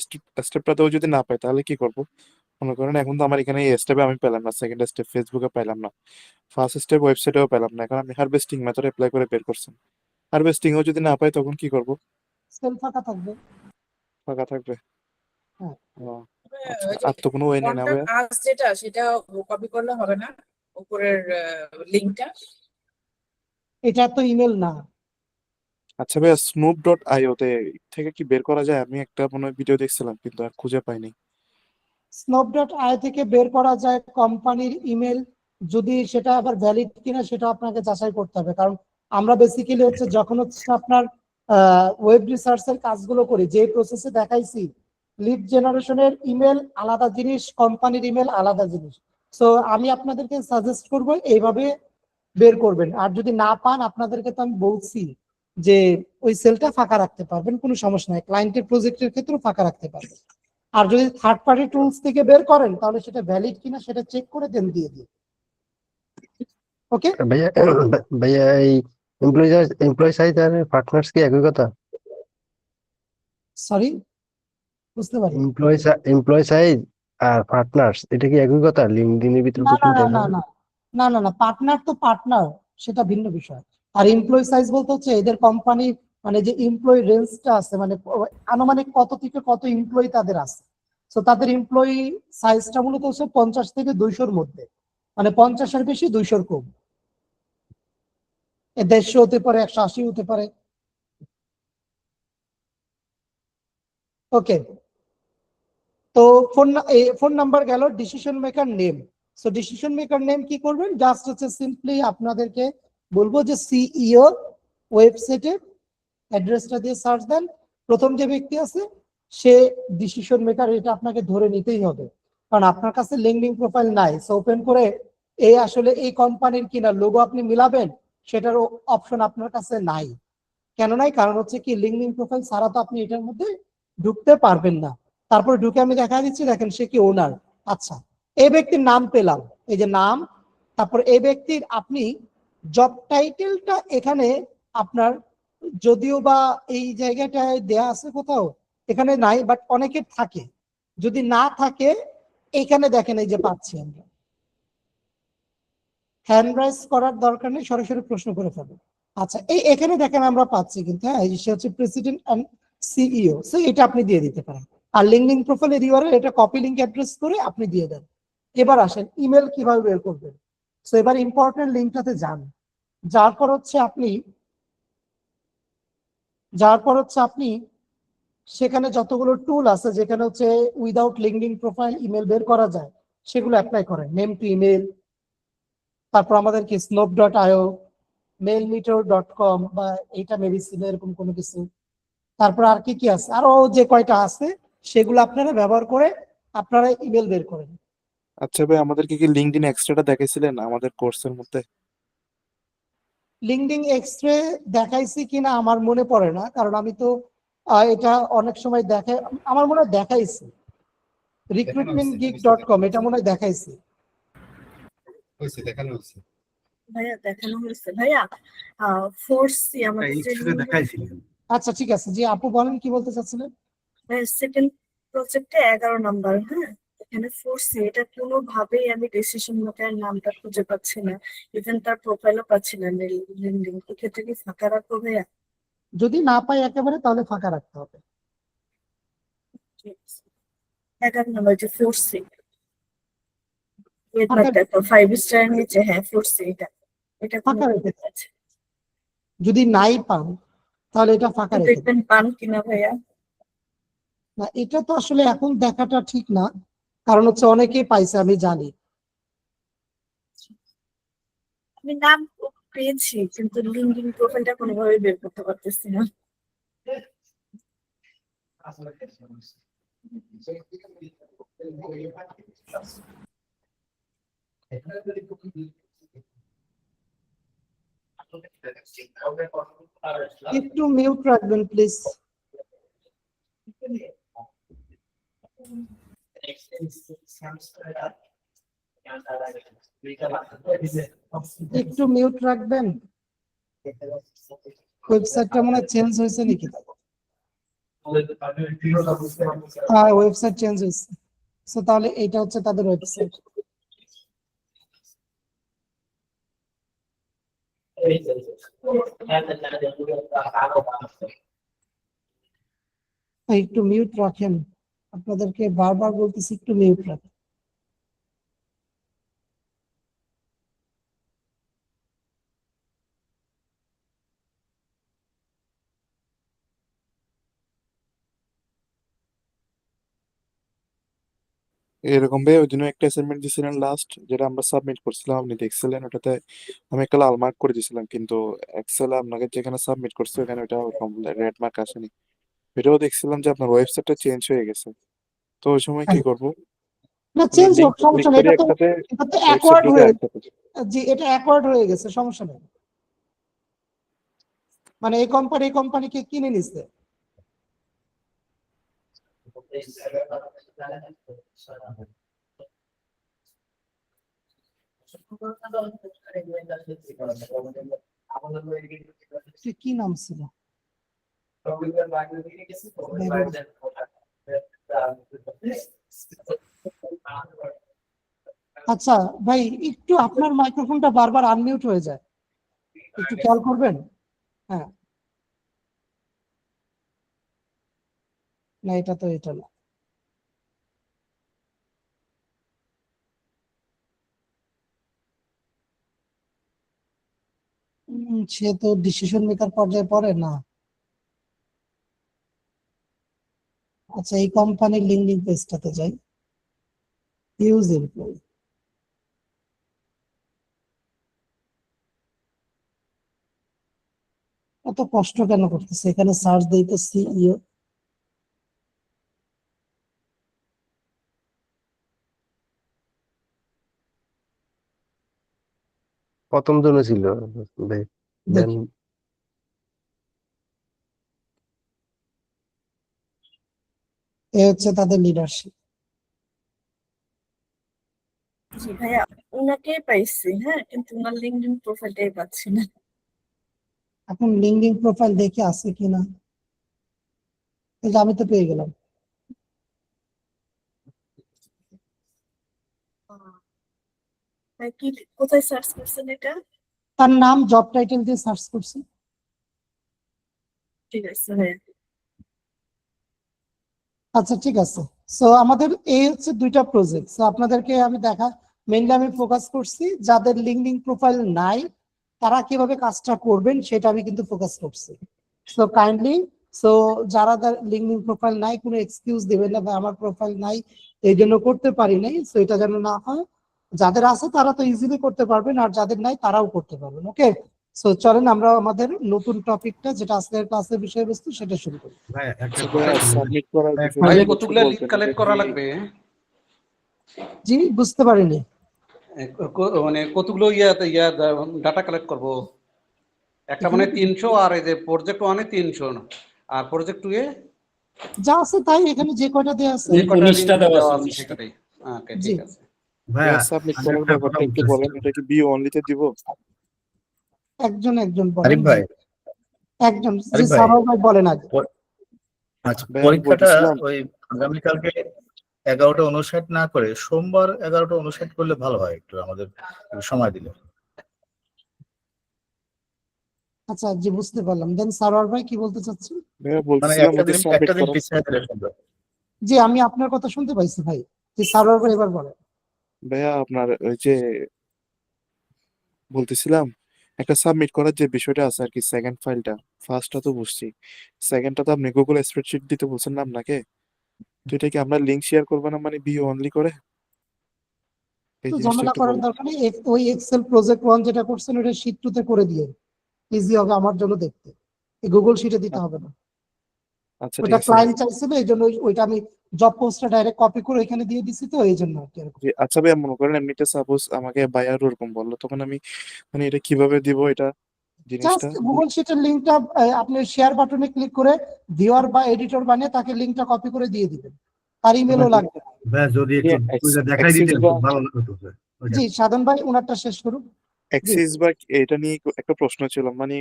স্টেপটাতেও যদি না পাই তাহলে কি করব? মনে করেন এখন তো আমার এখানে এই স্টেপে আমি পেলাম না, সেকেন্ড স্টেপ ফেসবুকে পেলাম না, ফার্স্ট স্টেপ ওয়েবসাইটেও পেলাম না, এখন আমি হারভেস্টিং মেথড অ্যাপ্লাই করে বের করছেন, হারভেস্টিংও যদি না পাই তখন কি করব? সেল ফাঁকা থাকবে। ফাঁকা থাকবে। হ্যাঁ। ও, আচ্ছা, আর তো কোনো ওয়ে নেই না ভাইয়া? কন্টাক্ট আস যেটা, সেটা কপি করলে হবে না, উপরের লিংকটা? এটা তো ইমেল না। আচ্ছা ভাইয়া, snoop.io তে থেকে কি বের করা যায়? আমি একটা মনে হয় ভিডিও দেখছিলাম কিন্তু আর খুঁজে পাইনি। স্নোপ.আই থেকে বের করা যায় কোম্পানির ইমেল, যদি সেটা আবার ভ্যালিড কিনা সেটা আপনাকে যাচাই করতে হবে। কারণ আমরা বেসিক্যালি হচ্ছে যখন হচ্ছে আপনার ওয়েব রিসার্চের কাজগুলো করি, যে প্রসেসে দেখাইছি, লিড জেনারেশনের ইমেল আলাদা জিনিস, কোম্পানির ইমেল আলাদা জিনিস। সো আমি আপনাদেরকে সাজেস্ট করবো এইভাবে বের করবেন। আর যদি না পান, আপনাদেরকে তো আমি বলছি যে ওই সেলটা ফাঁকা রাখতে পারবেন, কোনো সমস্যা নাই, ক্লায়েন্টের প্রজেক্টের ক্ষেত্রেও ফাঁকা রাখতে পারবেন। আর যদি থার্ড পার্টি টুলস থেকে বের করেন তাহলে সেটা ভ্যালিড কিনা সেটা চেক করে দেন দিয়ে দিন। ওকে ভাইয়া, ভাইয়া এই এমপ্লয়ি সাইজ আর পার্টনার্স কি একই কথা? সরি, বুঝতে পারি? এমপ্লয় সাইজ আর পার্টনার্স এটা কি একই কথা? লিঙ্কডইনের ভিতরে না তো না 2 না টাইপ না হয়। না না না না, পার্টনার তো পার্টনার, সেটা ভিন্ন বিষয়। আর এমপ্লয়ি সাইজ বলতে হচ্ছে এদের কোম্পানি, মানে যে এমপ্লয়ি রেঞ্জটা আছে, মানে আনুমানিক কত থেকে কত এমপ্লয়ি তাদের আছে। তো তাদের এমপ্লয়ি সাইজটা মূলত হচ্ছে 50 থেকে 200-র মধ্যে, মানে 50-এর বেশি 200-র কম। 150 হতে পারে, 180 হতে পারে। ওকে, তো ফোন নাম্বার গেল। Decision maker name, so decision maker name কি করবেন, জাস্ট হচ্ছে সিম্পলি আপনাদেরকে বলবো যে সিইও ওয়েবসাইটে অ্যাড্রেসটা দিয়ে সার্চ দেন, প্রথম যে ব্যক্তি আছে সে ডিসিশন মেকার, এটা আপনাকে ধরে নিতেই হবে, কারণ আপনার কাছে লিঙ্কডিন প্রোফাইল নাই। সো ওপেন করে এই আসলে এই কোম্পানির কিনা লোগো আপনি মিলাবেন, সেটার অপশন আপনার কাছে নাই। কেন নাই? কারণ হচ্ছে কি, লিঙ্কডিন প্রোফাইল ছাড়া তো আপনি এটার মধ্যে ঢুকতে পারবেন না। তারপর ঢুকে আমি দেখা দিচ্ছি, দেখেন সে কি ওনার। আচ্ছা, এই ব্যক্তির নাম পেলাম, এই যে নাম। তারপর এই ব্যক্তির আপনি জব টাইটেলটা এখানে আপনার, যদিও বা এই জায়গাটায় দেয়া আছে কোথাও, এখানে নাই, বাট অনেকের থাকে। যদি না থাকে, এখানে দেখেন এই যে পাচ্ছি আমরা। হ্যান্ড রাইজ করার দরকার নেই, সরাসরি প্রশ্ন করে ফেলবো। আচ্ছা, এখানে দেখেন আমরা পাচ্ছি কিন্তু, হ্যাঁ, সে হচ্ছে প্রেসিডেন্ট এন্ড সিইও, সো এটা আপনি দিয়ে দিতে পারেন। আর লিঙ্কডিন প্রোফাইলের ইউআরএল এটা কপি লিংক অ্যাড্রেস করে আপনি দিয়ে দেন। এবার আসেন ইমেল কিভাবে বের করবেন। সো এবার ইম্পর্টেন্ট লিঙ্কটাতে যান, যার পর হচ্ছে আপনি সেখানে যতগুলো টুল আছে যেখানে হচ্ছে উইদাউট লিঙ্কডিন প্রোফাইল ইমেল বের করা যায়, সেগুলো অ্যাপ্লাই করেন। নেম টু ইমেল, তারপর আমাদের কি স্নোপ.io, mailmeter.com, বা এটা মেডিসিন এরকম কোনো কিছু। তারপর আর কি কি আছে, আরো যে কয়টা আছে সেগুলো আপনারা ব্যবহার করে আপনারা ইমেল বের করেন। আচ্ছা ভাই, আমাদেরকে কি লিঙ্কডইন এক্সট্রাটা দেখাইছিলেন আমাদের কোর্সের মধ্যে? লিঙ্কডিন এক্সরে দেখাইছি কিনা আমার মনে পড়ে না, কারণ আমি তো এটা অনেক সময় দেখাই, আমার মনে হয় দেখাইছি। recruitmentgeek.com, এটা মনে হয় দেখাইছি। দেখানো হচ্ছে। ভাইয়া দেখানো হয়েছে ভাইয়া। ফোর্সি আমাদের যে দেখাইছিলেন। আচ্ছা ঠিক আছে, জি আপু বলেন কি বলতে চাচ্ছিলেন। সেকেন্ড প্রজেক্টে 11 নাম্বার, হ্যাঁ, এখানে ফোর্সি, এটা কোনোভাবেই আমি ডিসিশন মেকারের নামটা খুঁজে পাচ্ছি না, ইভেন তার প্রোফাইলও পাচ্ছি না লিঙ্কডিন। এক্ষেত্রে কি ফাঁকা রাখবো ভাইয়া? যদি না পাই একেবারে, তাহলে ফাঁকা রাখতে হবে। ঠিক আছে। 11 নাম্বার যে ফোর্সি, ফাঁকা দেখো 5 স্টার নিচে, হ্যাঁ ফোর্সি, এটা ফাঁকা কোনো রেখে দেন। যদি নাই পান তাহলে এটা ফাঁকা রেখে দেন। দেখবেন পান কিনা ভাইয়া। না, এটা তো আসলে এখন দেখাটা ঠিক না, কারণ হচ্ছে অনেকেই পাইছে আমি জানি। আমি নাম পেয়েছি কিন্তু লিঙ্কডিন প্রোফাইলটা কোনোভাবে বের করতে পারতেছি না। একটু মিউট রাখবেন প্লিজ। একটু মিউট রাখবেন। ওয়েবসাইটটা মনে হয় চেঞ্জ হয়েছে নাকি? হ্যাঁ, ওয়েবসাইট চেঞ্জ হয়েছে। সো তাহলে এটা হচ্ছে তাদের ওয়েবসাইট। একটু মিউট রাখেন, আপনাদেরকে বারবার বলতেছি একটু মিউট রাখেন। এরকম ভাই ওই দিন একটা অ্যাসাইনমেন্ট দিয়েছিলেন লাস্ট, যেটা আমরা সাবমিট করছিলাম, আপনি দেখছিলেন ওটাতে আমি একটা লাল মার্ক করে দিয়েছিলাম, কিন্তু এক্সেল আপনাকে যেখানে সাবমিট করছে ওখানে ওটা রেড মার্ক আসেনি। এটাও দেখছিলাম যে আপনার ওয়েবসাইটটা চেঞ্জ হয়ে গেছে, তো ওই সময় কি করব? না, মানে চেঞ্জ হোক, লিংক সমস্যা ক্লিক নেই। করে এটা তো একটাতে ওয়েবসাইট অ্যাকওয়ার্ড ঢুকে হয়ে, আরেকটাতে। জি এটা অ্যাকওয়ার্ড হয়ে গেছে, সমস্যা নেই। মানে এই কোম্পানিকে কিনে নিছে। কি নাম ছিল? আচ্ছা ভাই, একটু আপনার মাইক্রোফোনটা বারবার আনমিউট হয়ে যায়, একটু খেয়াল করবেন। হ্যাঁ, না এটা না। সে তো ডিসিশন মেকার পর্যায়ে পড়ে না। আচ্ছা, এই কোম্পানির লিঙ্কডিন পেজটাতে যাই, ইউজ এমপ্লয়ি। এত কষ্ট কেন করতেছে? এখানে সার্চ দিই তো সিইও। প্রথম জন্য ছিল ভাই, দেন দেখি এ হচ্ছে তাদের লিডারশিপ। জি ভাইয়া, উনাকে পাইছি, হ্যাঁ, কিন্তু উনার লিঙ্কডিন প্রোফাইলটাই পাচ্ছি না। এখন লিঙ্কডিন প্রোফাইল দেখে আছে কিনা, এই যে আমি তো পেয়ে গেলাম। ভাই কি, কোথায় সার্চ করছেন এটা? তার নাম, জব টাইটেল দিয়ে সার্চ করছি। ঠিক আছে ভাইয়া। আচ্ছা ঠিক আছে। সো আমাদের এই হচ্ছে দুইটা প্রজেক্ট। সো আপনাদেরকে আমি মেইনলি আমি ফোকাস করছি যাদের লিঙ্কডিন প্রোফাইল নাই তারা কিভাবে কাজটা করবেন সেটা আমি কিন্তু ফোকাস করছি। সো কাইন্ডলি, সো যারা লিঙ্কডিন প্রোফাইল নাই কোনো এক্সকিউজ দিবেন না, ভাই আমার প্রোফাইল নাই এই জন্য করতে পারি নাই। সো এটা যেন না হয়। যাদের আছে তারা তো ইজিলি করতে পারবেন, আর যাদের নাই তারাও করতে পারবেন। ওকে, সো চলেন আমরা আমাদের নতুন টপিকটা, যেটা আজকের ক্লাসের বিষয়বস্তু, সেটা শুরু করি। ভাই একটা আচ্ছা কথা ভাইয়া, ছিল, সাবমিট করার ভাই, বিষয়টা ভাই যদি একটু কতগুলা লিঙ্ক বলতেন, কালেক্ট এটা করা কি? লাগবে? জি, বুঝতে পারিনি। মানে কতগুলো ডাটা কালেক্ট করব? একটা মানে 300, আর এই যে প্রজেক্ট 1 এ 300, আর প্রজেক্ট 2 এ যা আছে তাই, এখানে যে কয়টা দেওয়া আছে। যে কটা 19টা লিঙ্ক দেওয়া দেওয়া আছে, আছে 19টা। সেটাই। ওকে, জি, ঠিক আছে। ভাইয়া সাবমিট আমি করার একটা ব্যাপারটা কথা একটু বলতেছি। বলেন, এটা কি বি অনলিতে দিব? একজন একজন আরিফ বলেন। ভাই, একজন, জি আরিফ ভাই, সারোয়ার ভাই বলেন আগে। আচ্ছা, ভাইয়া আমি পরীক্ষাটা বলতেছিলাম, ওই আগামীকালকে 11টা 59 না করে সোমবার 11টা 59 করলে ভালো হয়, একটু আমাদের একটু সময় দিলে। আচ্ছা জি, বুঝতে পারলাম। দেন সারোয়ার ভাই কি বলতে চাচ্ছেন? ভাইয়া মানে বলতেছিলাম একটা ওদের দিন সাবমিট একটা দিন করা। পিছিয়ে দিলে সুন্দর। জি, আমি আপনার কথা শুনতে পাইছি ভাই। জি সারোয়ার ভাই এবার বলেন। ভাইয়া আপনার ওই যে বলতেছিলাম, একটা সাবমিট করার যে বিষয়টা আছে আর কি, সেকেন্ড ফাইলটা, ফার্স্টটা তো বুঝছি, সেকেন্ডটা তো আপনি গুগল স্প্রেডশিট দিতে বলছেন না আপনাকে, তো এটা কি আমরা লিঙ্ক শেয়ার করবো না, মানে ভিউ অনলি করে? এই তো জিনিসটা ঝামেলা একটু করার বলেন। দরকার নেই। ওই এক্সেল প্রজেক্ট 1 যেটা করছেন ওটা শীট 2 তে করে দিয়ে ইজি হবে আমার জন্য দেখতে। এই গুগল শিটে দিতে হবে না। আচ্ছা ঠিক ওটা আছে ভাই। ক্লায়েন্ট চাইছিল, এই জন্য ওইটা আমি জব পোস্টটা ডাইরেক্ট কপি করে এখানে দিয়ে দিছি, তো এই জন্য আর কি এরকম। আচ্ছা ভাইয়া, মনে করেন এমনিতে সাপোজ আমাকে বায়ার ওরকম বললো, তখন আমি মানে এটা কিভাবে দিব এটা জিনিসটা? জাস্ট গুগল শিটের লিঙ্কটা আপনি শেয়ার বাটনে ক্লিক করে ভিউয়ার বা এডিটর বানিয়ে তাকে লিঙ্কটা কপি করে দিয়ে দিবেন। তার ইমেলও লাগবে না। ভাইয়া যদি একটু ওইটা দেখাই অ্যাক্সিস দিতেন বা খুব ভালো হতো স্যার। ওইটা জি সাধন ভাই ওনারটা শেষ করুন। জি অ্যাক্সিস বা এটা নিয়ে একটা প্রশ্ন ছিল, মানে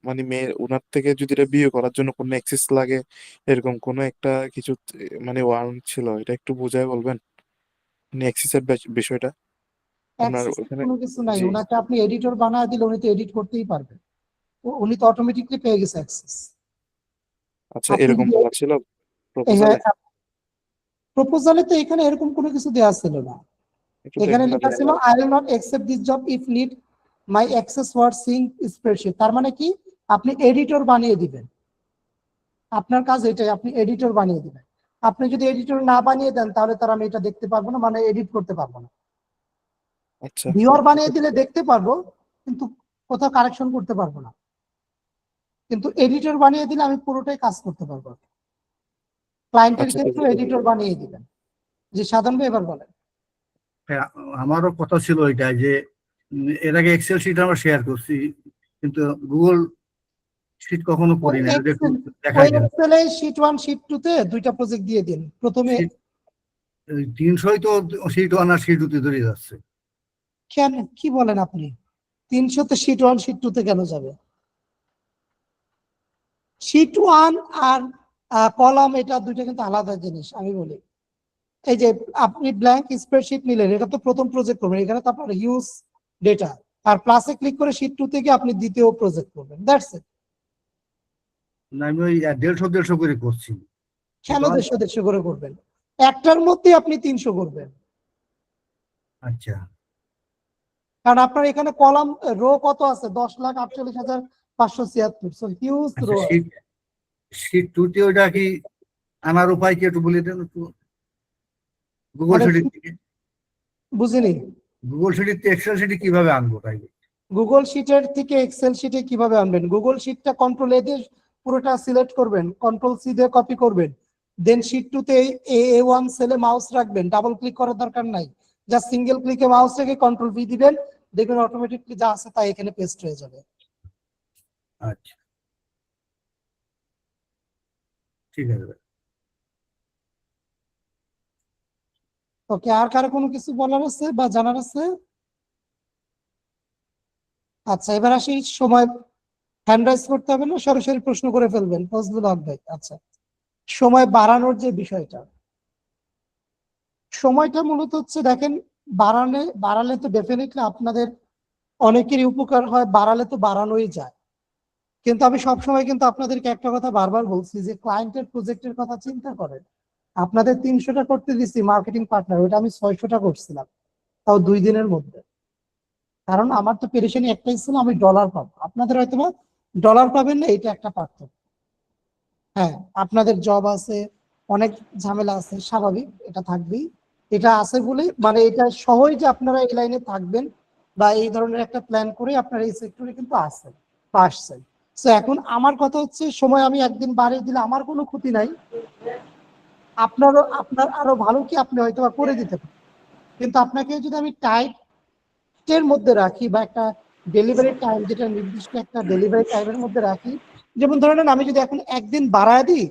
মানে মেয়ে ওনার থেকে যদি এটা বিয়ে করার জন্য কোনো অ্যাক্সেস লাগে, এরকম কোনো একটা কিছু মানে ওয়ারেন্ট ছিল, এটা একটু বোঝায় বলবেন, মানে অ্যাক্সেসের বিষয়টা আপনার অ্যাক্সেস ওখানে? কোনো কিছু নাই, জি ওনাকে আপনি এডিটর বানায় দিলে উনি তো এডিট করতেই পারবেন। উনি তো অটোমেটিকলি পেয়ে গেছে অ্যাক্সেস। আচ্ছা, আপনি এরকম যদি বলা ছিল প্রপোজালে? প্রপোজালে তো এখানে এরকম কোনো কিছু দেওয়া ছিল না। একটু এখানে দেখেন না লেখা ছিল I will not accept this job if need my access for Singh spreadsheet. তার মানে কি, আপনি এডিটর বানিয়ে দিবেন। আপনার কাজ এটাই, আপনি এডিটর বানিয়ে দিবেন। আপনি যদি এডিটর না বানিয়ে দেন তাহলে তার আমি এটা দেখতে পারবো না, মানে এডিট করতে পারবো না। আচ্ছা ভিউয়ার বানিয়ে দিলে দেখতে পারবো, কিন্তু কোথাও কারেকশন করতে পারবো না। কিন্তু এডিটর বানিয়ে দিলে আমি পুরোটাই কাজ করতে পারবো। ক্লায়েন্টের আচ্ছা ঠিক ক্ষেত্রে আছে। এডিটর বানিয়ে দিবেন। যে সাধন ভাই এবার বলেন। হ্যাঁ, আমারও কথা ছিল ওইটা যে এর আগে এক্সেল শিট আমরা শেয়ার করছি, কিন্তু গুগল শিট কখনো করি না। এটা একটু দেখাই দেন। এক্সেলে শীট 1 শীট 2 তে দুইটা প্রজেক্ট দিয়ে দিন প্রথমে। 300 তো শিট 1 আর শিট 2 তে ধরে যাচ্ছে। কেন, কি বলেন আপনি? 300 তে শীট 1 শীট 2 তে কেন যাবে? শীট 1 আর কলাম এটা দুইটা কিন্তু আলাদা জিনিস আমি বলি। এই যে আপনি ব্ল্যাঙ্ক স্প্রেডশিট নিলেন, এটা তো প্রথম প্রজেক্ট করবেন, এখানে তো আপনার হিউজ ডেটা, আর প্লাসে ক্লিক করে শীট 2 থেকে আপনি দ্বিতীয় প্রজেক্ট করবেন, দ্যাটস ইট। না, আমি ওই 150 করে করছি। কেন 150 করে করবেন? একটার মধ্যে আপনি 300 করবেন, আচ্ছা কারণ আপনার এখানে কলাম রো কত আছে? 10,48,576। সো হিউজ আচ্ছা, রো। শীট 2 তে ওইটা কি আনার উপায় কি একটু বলে দেন একটু? গুগল মানে শিট থেকে, বুঝিনি। গুগল শিট থেকে এক্সেল শিটে কিভাবে আনবো তাই? গুগল শিটের থেকে এক্সেল শিটে কিভাবে আনবেন? গুগল শিটটা কন্ট্রোল এ দিয়ে পুরোটা সিলেক্ট করবেন, কন্ট্রোল সি দিয়ে কপি করবেন, দেন শিট 2 তে A1 সেলে মাউস রাখবেন, ডাবল ক্লিক করার দরকার নাই, জাস্ট সিঙ্গেল ক্লিকে মাউস রেখে কন্ট্রোল ভি দিবেন, দেখবেন অটোমেটিকলি যা আছে তা এখানে পেস্ট হয়ে যাবে। আচ্ছা ঠিক আছে। ওকে, আর কারো কোনো কিছু বলার আছে বা জানার আছে? আচ্ছা, এবার আসি সময়। হ্যান্ড রাইজ করতে হবে না, সরাসরি প্রশ্ন করে ফেলবেন ফজলুল হক ভাই। আচ্ছা, সময় বাড়ানোর যে বিষয়টা, সময়টা মূলত হচ্ছে দেখেন, বাড়ালে তো ডেফিনেটলি আপনাদের অনেকেরই উপকার হয়, বাড়ালে তো বাড়ানোই যায়। কিন্তু আমি সবসময় কিন্তু আপনাদেরকে একটা কথা বারবার বলছি যে ক্লায়েন্টের প্রজেক্টের কথা চিন্তা করেন। আপনাদের 300টা করতে দিচ্ছি মার্কেটিং পার্টনার, ওটা আমি 600টা করছিলাম, তাও 2 দিনের মধ্যে। কারণ আমার তো পেরেশানি একটাই ছিল, আমি ডলার পাবো, আপনাদের হয়তো বা ডলার পাবেন না, এটা একটা পার্থক্য। হ্যাঁ, আপনাদের জব আছে, অনেক ঝামেলা আছে, স্বাভাবিক, এটা থাকবেই। এটা আছে বলে মানে এটা সহজ যে আপনারা এই লাইনে থাকবেন বা এই ধরনের একটা প্ল্যান করে আপনারা এই সেক্টরে কিন্তু আসছেন বা আসছেন। তো এখন আমার কথা হচ্ছে, সময় আমি একদিন বাড়িয়ে দিলে আমার কোনো ক্ষতি নাই, আপনার আরো ভালো কি আপনি হয়তো বা করে দিতে পারেন। কিন্তু আপনাকে যদি আমি টাইটের মধ্যে রাখি বা একটা ডেলিভারি টাইম, যেটা নির্দিষ্ট একটা ডেলিভারি টাইমের মধ্যে রাখি, যেমন ধরে নেন আমি যদি এখন একদিন বাড়ায় দিই,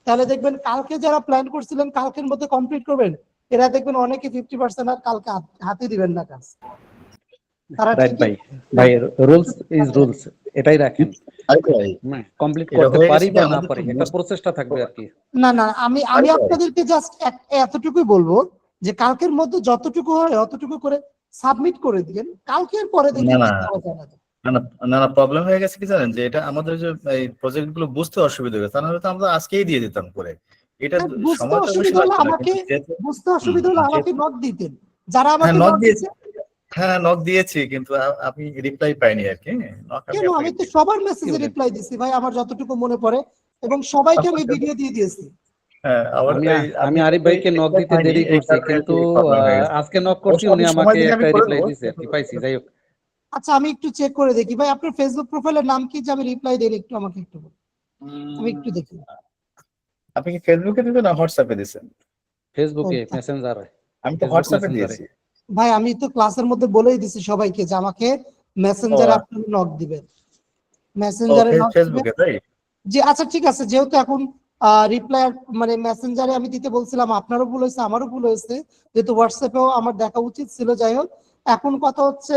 তাহলে দেখবেন কালকে যারা প্ল্যান করছিলেন কালকের মধ্যে কমপ্লিট করবেন, এরা দেখবেন অনেকে 50% আর কালকে হাতে দিবেন না কাজ। তারা রাইট ঠিকই ভাই, রুলস ইজ রুলস, এটাই রাখেন। কমপ্লিট এটা করতে হয়ে পারি গেছে কি বা না আমাদের পারি, তো একটা প্রচেষ্টা থাকবে আর কি। না না, আমি আরে ভাই, আপনাদেরকে জাস্ট এতটুকুই বলবো যে কালকের মধ্যে যতটুকু হয় অতটুকু করে সাবমিট করে দিবেন, কালকের পরে দেখি না না কি করা যায়। না না না না, প্রবলেম হয়ে গেছে কি জানেন, যে এটা আমাদের যে এই প্রজেক্ট গুলো বুঝতে অসুবিধা হয়েছে, তা নাহলে তো আমরা আজকেই দিয়ে দিতাম করে। এটা হ্যাঁ, বুঝতে সময় তো বেশি অসুবিধা হলে লাগবে না, আমাকে, কিন্তু যেহেতু বুঝতে অসুবিধা হলে আমাকে যেহেতু নক দিতেন, যারা হ্যাঁ আমাকে নক নক দিয়েছি, দিতেন। হ্যাঁ নক দিয়েছি, কিন্তু আমি রিপ্লাই পাইনি আর কি। নক আমি কেন, আমি আপনাকে তো দিয়েছি। সবার মেসেজে রিপ্লাই দিছি ভাই, আমার যতটুকু মনে পড়ে, এবং সবাইকে আমি ভিডিও দিয়ে দিয়েছি। হ্যাঁ আমার আমি এই আমি আমি আরিফ ভাইকে নক reply দিতে পাইনি, দেরি এই করছি, কারণে আর কিন্তু কি প্রবলেম হয়ে গেছে। আজকে নক করছি, অবশ্য উনি আমি সময় আমাকে দিলে আমি একটা করে রিপ্লাই দেবো, দিছে আর কি, কিন্তু পাইছি। যাই হোক, আচ্ছা, আমি একটু চেক করে দেখি ভাই, আপনার ফেসবুক প্রোফাইলের নাম কি, যে আমি রিপ্লাই দেই, একটু আমাকে একটু বলুন। আমি একটু দেখি। আপনি কি ফেসবুকে দিবেন না হোয়াটসঅ্যাপে দিচ্ছেন? ফেসবুকে ও, মেসেঞ্জারে, আমি তো ফেসবুক হোয়াটসঅ্যাপে মেসেঞ্জারে। দিয়েছি। ভাই আমি তো ক্লাসের মধ্যে বলেই দিছি সবাইকে যে আমাকে ও মেসেঞ্জারে আপনারা নক দিবেন, ও মেসেঞ্জারে নক দিবেন। ফেসবুকে তাই? যে আচ্ছা ঠিক আছে, যেহেতু এখন রিপ্লাই মানে মেসেঞ্জারে আমি দিতে বলছিলাম, আপনারও ভুল হয়েছে আমারও ভুল হয়েছে, যেহেতু হোয়াটসঅ্যাপেও আমার দেখা উচিত ছিল। যাই হোক, এখন কথা হচ্ছে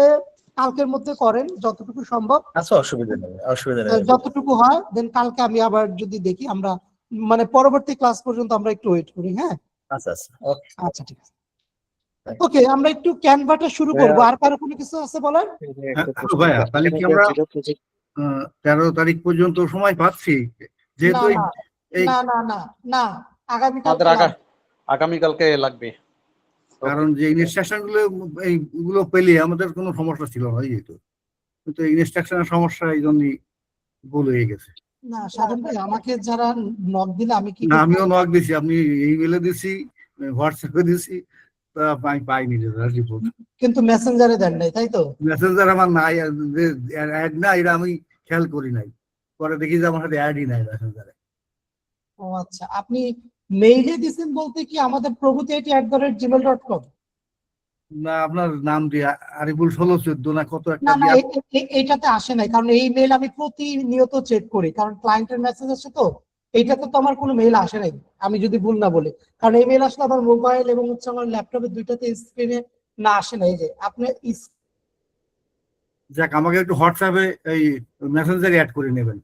কালকের মধ্যে করেন যতটুকু সম্ভব, আচ্ছা অসুবিধা নেই, অসুবিধা নেই। যতটুকু হয়, দেন কালকে আমি আবার যদি দেখি, আমরা মানে পরবর্তী ক্লাস পর্যন্ত আমরা একটু ওয়েট করি। হ্যাঁ, আচ্ছা আচ্ছা ওকে। আচ্ছা ঠিক আছে। ওকে, আমরা একটু ক্যানভাটা শুরু করবো। আর কারো কোনো কিছু আছে বলার? হ্যালো ভাইয়া, তাহলে কি আমরা 13 তারিখ পর্যন্ত সময় পাচ্ছি? না যেহেতু না এই না না না না, আগামীকালকে আমাদের লাগবে। আগামীকালকে লাগবে। কারণ যে ইনস্ট্রাকশন গুলো এইগুলো পেলে আমাদের কোনো সমস্যা ছিল না, এই তো, কিন্তু ইনস্ট্রাকশনের সমস্যা এই জন্যই ভুল হয়ে গেছে। না সাধন ভাই, আমাকে যারা নক দিলে আমি কি না, করবো? আমিও নক দিছি, আপনি ইমেলে দিছি, হোয়াটসঅ্যাপে দিছি, তা আমি পাইনি রিপোর্ট। কিন্তু মেসেঞ্জারে দেন নাই, তাই তো? মেসেঞ্জার আমার নাই, অ্যাড না, এটা আমি খেয়াল করি নাই, পরে দেখি যে আমার সাথে অ্যাডই নাই মেসেঞ্জারে। ও আচ্ছা, আপনি মেইলে দিছেন বলতে কি আমাদের প্রভুতি@gmail.com? না, আপনার নাম দিয়ে আরিফুল 1614 না কত একটা না না, দিয়ে। এইটাতে আসে নাই, কারণ এই মেইল আমি প্রতিনিয়ত চেক করি, কারণ ক্লায়েন্টের মেসেজ আসে তো। এইটাতে তো আমার কোনো মেইল আসে নাই, আমি যদি ভুল না বলি, কারণ এই মেইল আসলে আমার মোবাইল এবং হচ্ছে আমার ল্যাপটপের দুইটাতে স্ক্রিনে না আসে নাই। যে আপনি যাক, আমাকে একটু হোয়াটসঅ্যাপে, এই মেসেঞ্জারে অ্যাড করে নেবেন।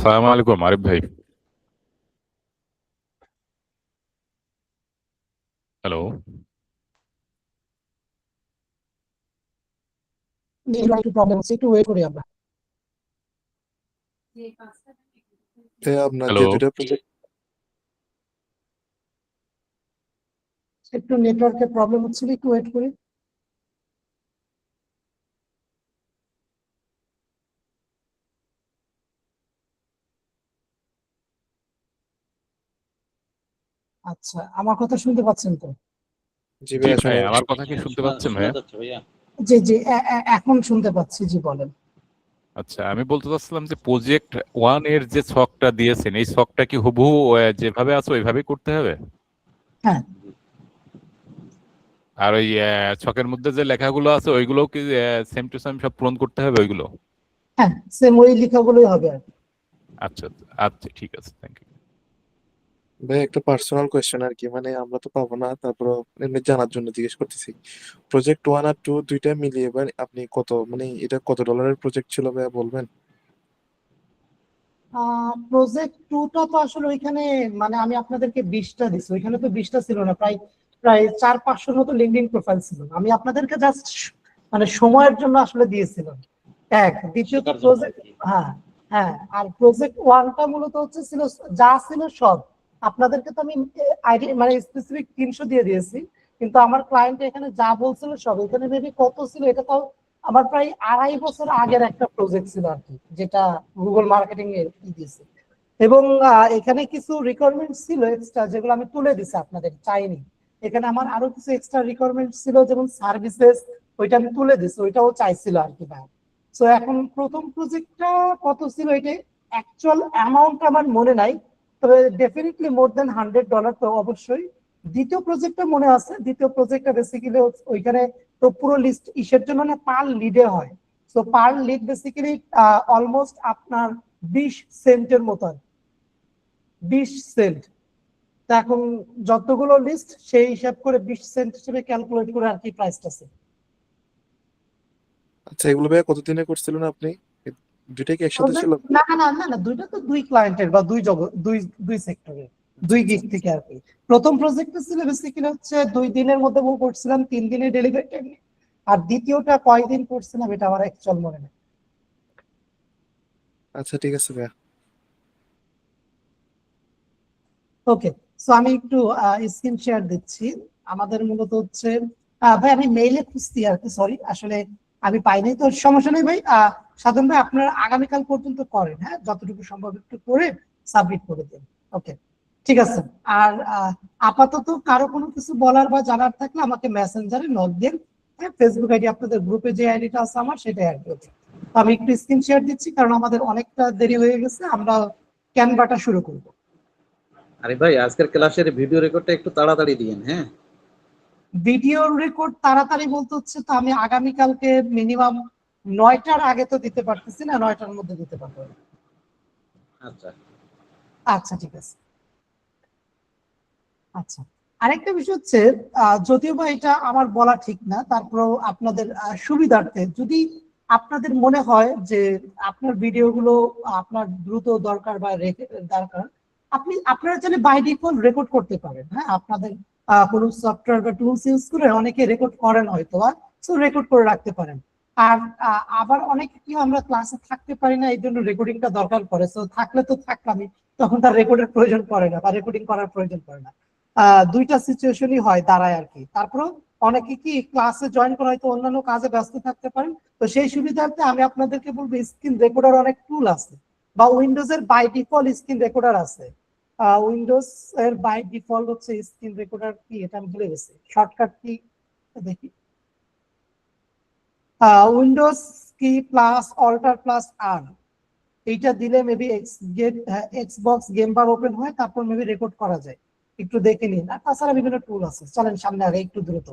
আসসালামু আলাইকুম আরিফ ভাই। হ্যালো। একটু প্রবলেম হচ্ছে, একটু ওয়েট করি আমরা। আপনার হ্যালো। যে দুইটা প্রজেক্ট একটু নেটওয়ার্কের প্রবলেম হচ্ছিল, একটু ওয়েট করি। আচ্ছা, আমার কথা শুনতে পাচ্ছেন তো? জি জি ভাইয়া ভাই, শোনা আমার যাচ্ছে। কথা কি শুনতে পাচ্ছেন ভাইয়া? যাচ্ছে ভাইয়া। জি জি, এখন শুনতে পাচ্ছি, জি বলেন। আচ্ছা, আমি বলতে চাচ্ছিলাম যে প্রজেক্ট 1 এর যে ছকটা দিয়েছেন এই ছকটা কি হুবহু যেভাবে আছে ওইভাবেই করতে হবে? হ্যাঁ আর ওই ছকের মধ্যে যে লেখাগুলো আছে ওইগুলো কি সেম টু সেম সব পূরণ করতে হবে ওইগুলো? হ্যাঁ, সেম ওই লেখাগুলোই হবে আর কি। আচ্ছা আচ্ছা, ঠিক আছে, থ্যাংক ইউ। ভাই একটা পার্সোনাল কোয়েশ্চেন আর কি, মানে আমরা তো পাবো না, তারপর এমনি জানার জন্য জিজ্ঞেস করতেছি। প্রজেক্ট 1 আর 2 দুইটা মিলিয়ে এবার আপনি কত, মানে এটা কত ডলারের প্রজেক্ট ছিল ভাইয়া বলবেন? প্রজেক্ট 2টা তো আসলে ওইখানে, মানে আমি আপনাদেরকে 20টা দিচ্ছি, ওইখানে তো 20টা ছিল না, প্রায় প্রায় 400-500 মতো লিঙ্কডিন প্রোফাইল ছিল। আমি আপনাদেরকে জাস্ট মানে সময়ের জন্য আসলে দিয়েছিলাম। দ্বিতীয়ত শেখার জন্য আর প্রজেক্ট, কি। হ্যাঁ হ্যাঁ, আর প্রজেক্ট 1টা মূলত হচ্ছে ছিল যা ছিল সব আপনাদেরকে তো আমি আইডি মানে স্পেসিফিক 300 দিয়ে দিয়েছি, কিন্তু আমার ক্লায়েন্ট এখানে যা বলছিল সব এখানে মেবি কত ছিল এটা তো আমার প্রায় 2.5 বছর আগের একটা প্রজেক্ট ছিল আর কি, যেটা গুগল মার্কেটিং এর দিয়েছে। এবং এখানে কিছু রিকোয়ারমেন্ট ছিল এক্সট্রা, যেগুলো আমি তুলে দিছি, আপনাদের চাইনি। এখানে আমার আরো কিছু এক্সট্রা রিকোয়ারমেন্ট ছিল, যেমন সার্ভিসেস, ওইটা আমি তুলে দিছি, ওইটাও চাইছিল আর কি ভাই। সো এখন প্রথম প্রজেক্টটা কত ছিল এটা অ্যাকচুয়াল অ্যামাউন্ট আমার মনে নাই, তবে ডেফিনেটলি মোর দেন $100 তো অবশ্যই। দ্বিতীয় প্রজেক্টটা মনে আছে, দ্বিতীয় প্রজেক্টটা বেসিক্যালি ওইখানে তো পুরো লিস্ট ইসের জন্য না পার লিডে হয়। সো পার লিড বেসিক্যালি অলমোস্ট আপনার 20 সেন্টের মতো, 20 সেন্ট। তা এখন যতগুলো লিস্ট সেই হিসাব করে 20 সেন্ট হিসেবে ক্যালকুলেট করে আর কি প্রাইসটা আছে। আচ্ছা এগুলো ভাইয়া কতদিনে করছিলেন আপনি? দুইটা কি একসাথে ছিল? না না না না না, দুইটা তো দুই ক্লায়েন্টের বা দুই জগৎ, দুই দুই সেক্টরের, দুই দিক থেকে আর কি। প্রথম প্রজেক্টটা ছিল বেসিক্যালি হচ্ছে 2 দিনের মধ্যে করছিলাম, 3 দিনে ডেলিভারি টাইম। আর দ্বিতীয়টা কয়দিন করছিলাম এটা আমার অ্যাকচুয়াল মনে নেই। আচ্ছা ঠিক আছে ভাইয়া। ওকে, সো আমি একটু স্ক্রিন শেয়ার দিচ্ছি। আমাদের মূলত হচ্ছে ভাই আমি মেইলে খুঁজছি আর কি, সরি আসলে আমি পাইনি, তো সমস্যা নেই ভাই। সাধারণ ভাই আপনারা আগামীকাল পর্যন্ত করেন, হ্যাঁ যতটুকু সম্ভব একটু করে সাবমিট করে দিন। ওকে ঠিক আছে। আর আপাতত কারো কোনো কিছু বলার বা জানার থাকলে আমাকে মেসেঞ্জারে নক দিন। হ্যাঁ, ফেসবুক আইডি আপনাদের গ্রুপে যে আইডিটা আছে আমার সেটা অ্যাড করবেন। আমি একটু স্ক্রিন শেয়ার দিচ্ছি কারণ আমাদের অনেকটা দেরি হয়ে গেছে, আমরা ক্যানভাটা শুরু করবো। আরে ভাই, আজকের ক্লাসের ভিডিও রেকর্ডটা একটু তাড়াতাড়ি দিয়েন, হ্যাঁ। ভিডিও রেকর্ড তাড়াতাড়ি বলতে হচ্ছে তো আমি আগামীকালকে মিনিমাম 9টার আগে তো দিতে পারতেছি না, 9টার মধ্যে দিতে পারবো। আচ্ছা আচ্ছা ঠিক আছে। আচ্ছা, আরেকটা বিষয় হচ্ছে যদিও বা এটা আমার বলা ঠিক না, তারপরেও আপনাদের সুবিধার্থে যদি আপনাদের মনে হয় যে আপনার ভিডিওগুলো আপনার দ্রুত দরকার বা দরকার, আপনারা চাইলে বাই ডিফল্ট রেকর্ড করতে পারেন। হ্যাঁ, আপনাদের কোনো সফটওয়্যার বা টুলস ইউজ করে অনেকে রেকর্ড করেন হয়তো, সো রেকর্ড করে রাখতে পারেন। আর আবার অনেকে কি আমরা ক্লাসে থাকতে পারি না, এই জন্য রেকর্ডিংটা দরকার পড়ে, সো থাকলে তো থাকলামই, তখন তার রেকর্ডের প্রয়োজন পড়ে না বা রেকর্ডিং করার প্রয়োজন পড়ে না। দুইটা সিচুয়েশনই হয় দাঁড়ায় আর কি। তারপরেও অনেকে কি ক্লাসে জয়েন করা হয়তো অন্যান্য কাজে ব্যস্ত থাকতে পারেন, তো সেই সুবিধার্থে আমি আপনাদেরকে বলবো স্ক্রিন রেকর্ডার অনেক টুল আছে, বা উইন্ডোজ এর বাই ডিফল্ট স্ক্রিন রেকর্ডার আছে। উইন্ডোজ এর বাই ডিফল্ট হচ্ছে স্ক্রিন রেকর্ডার কি এটা আমি ভুলে গেছি, শর্টকাট কি দেখি, উইন্ডোজ কি প্লাস অল্টার প্লাস আর, এইটা দিলে মেবি এক্সবক্স গেম বার ওপেন হয়, তারপর মেবি রেকর্ড করা যায়, একটু দেখে নিন। আর তাছাড়া বিভিন্ন টুল আছে, চলেন সামনে আগে একটু দ্রুত।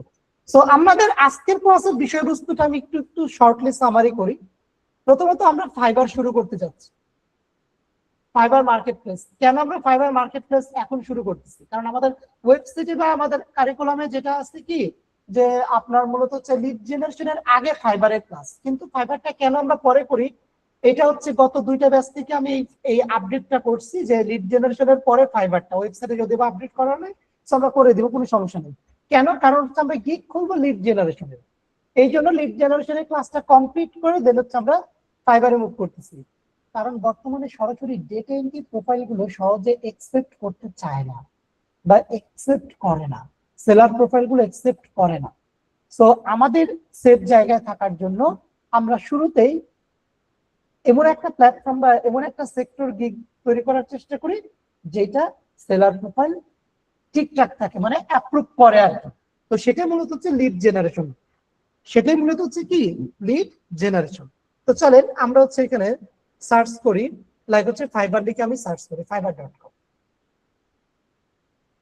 সো আমাদের আজকের ক্লাসের বিষয়বস্তুটা আমি একটু একটু শর্টলি সামারি করি। প্রথমত আমরা ফাইবার শুরু করতে যাচ্ছি, ফাইবার মার্কেট প্লেস। কেন আমরা ফাইবার মার্কেট প্লেস এখন শুরু করতেছি? কারণ আমাদের ওয়েবসাইটে বা আমাদের কারিকুলামে যেটা আছে কি, যে আপনার মূলত হচ্ছে লিড জেনারেশনের আগে ফাইবারের ক্লাস, কিন্তু ফাইবারটা কেন আমরা পরে করি, এটা হচ্ছে গত 2টা ব্যাচ থেকে আমি এই আপডেটটা করছি যে লিড জেনারেশনের পরে ফাইবারটা ওয়েবসাইটে যদি আপডেট করা হয় তো আমরা করে দিব, কোনো সমস্যা নেই। কেন? কারণ হচ্ছে আমরা গিগ খুলবো লিড জেনারেশনের, এই জন্য লিড জেনারেশনের ক্লাসটা কমপ্লিট করে দেন হচ্ছে আমরা ফাইবারে মুভ করতেছি। কারণ বর্তমানে সরাসরি ডেটা এন্ট্রি প্রোফাইল গুলো সহজে একসেপ্ট করতে চায় না বা একসেপ্ট করে না, সেলার প্রোফাইল গুলো একসেপ্ট করে না। সো আমাদের সেফ জায়গায় থাকার জন্য আমরা শুরুতেই এমন একটা প্ল্যাটফর্ম বা এমন একটা সেক্টর গিগ তৈরি করার চেষ্টা করি যেটা সেলার প্রোফাইল ঠিকঠাক থাকে, মানে অ্যাপ্রুভ করে আর কি। তো সেটা মূলত হচ্ছে লিড জেনারেশন, সেটাই মূলত হচ্ছে কি লিড জেনারেশন। তো চলেন আমরা হচ্ছে এখানে সার্চ করি, লাইক হচ্ছে ফাইবার লিখে আমি সার্চ করি fiverr.com।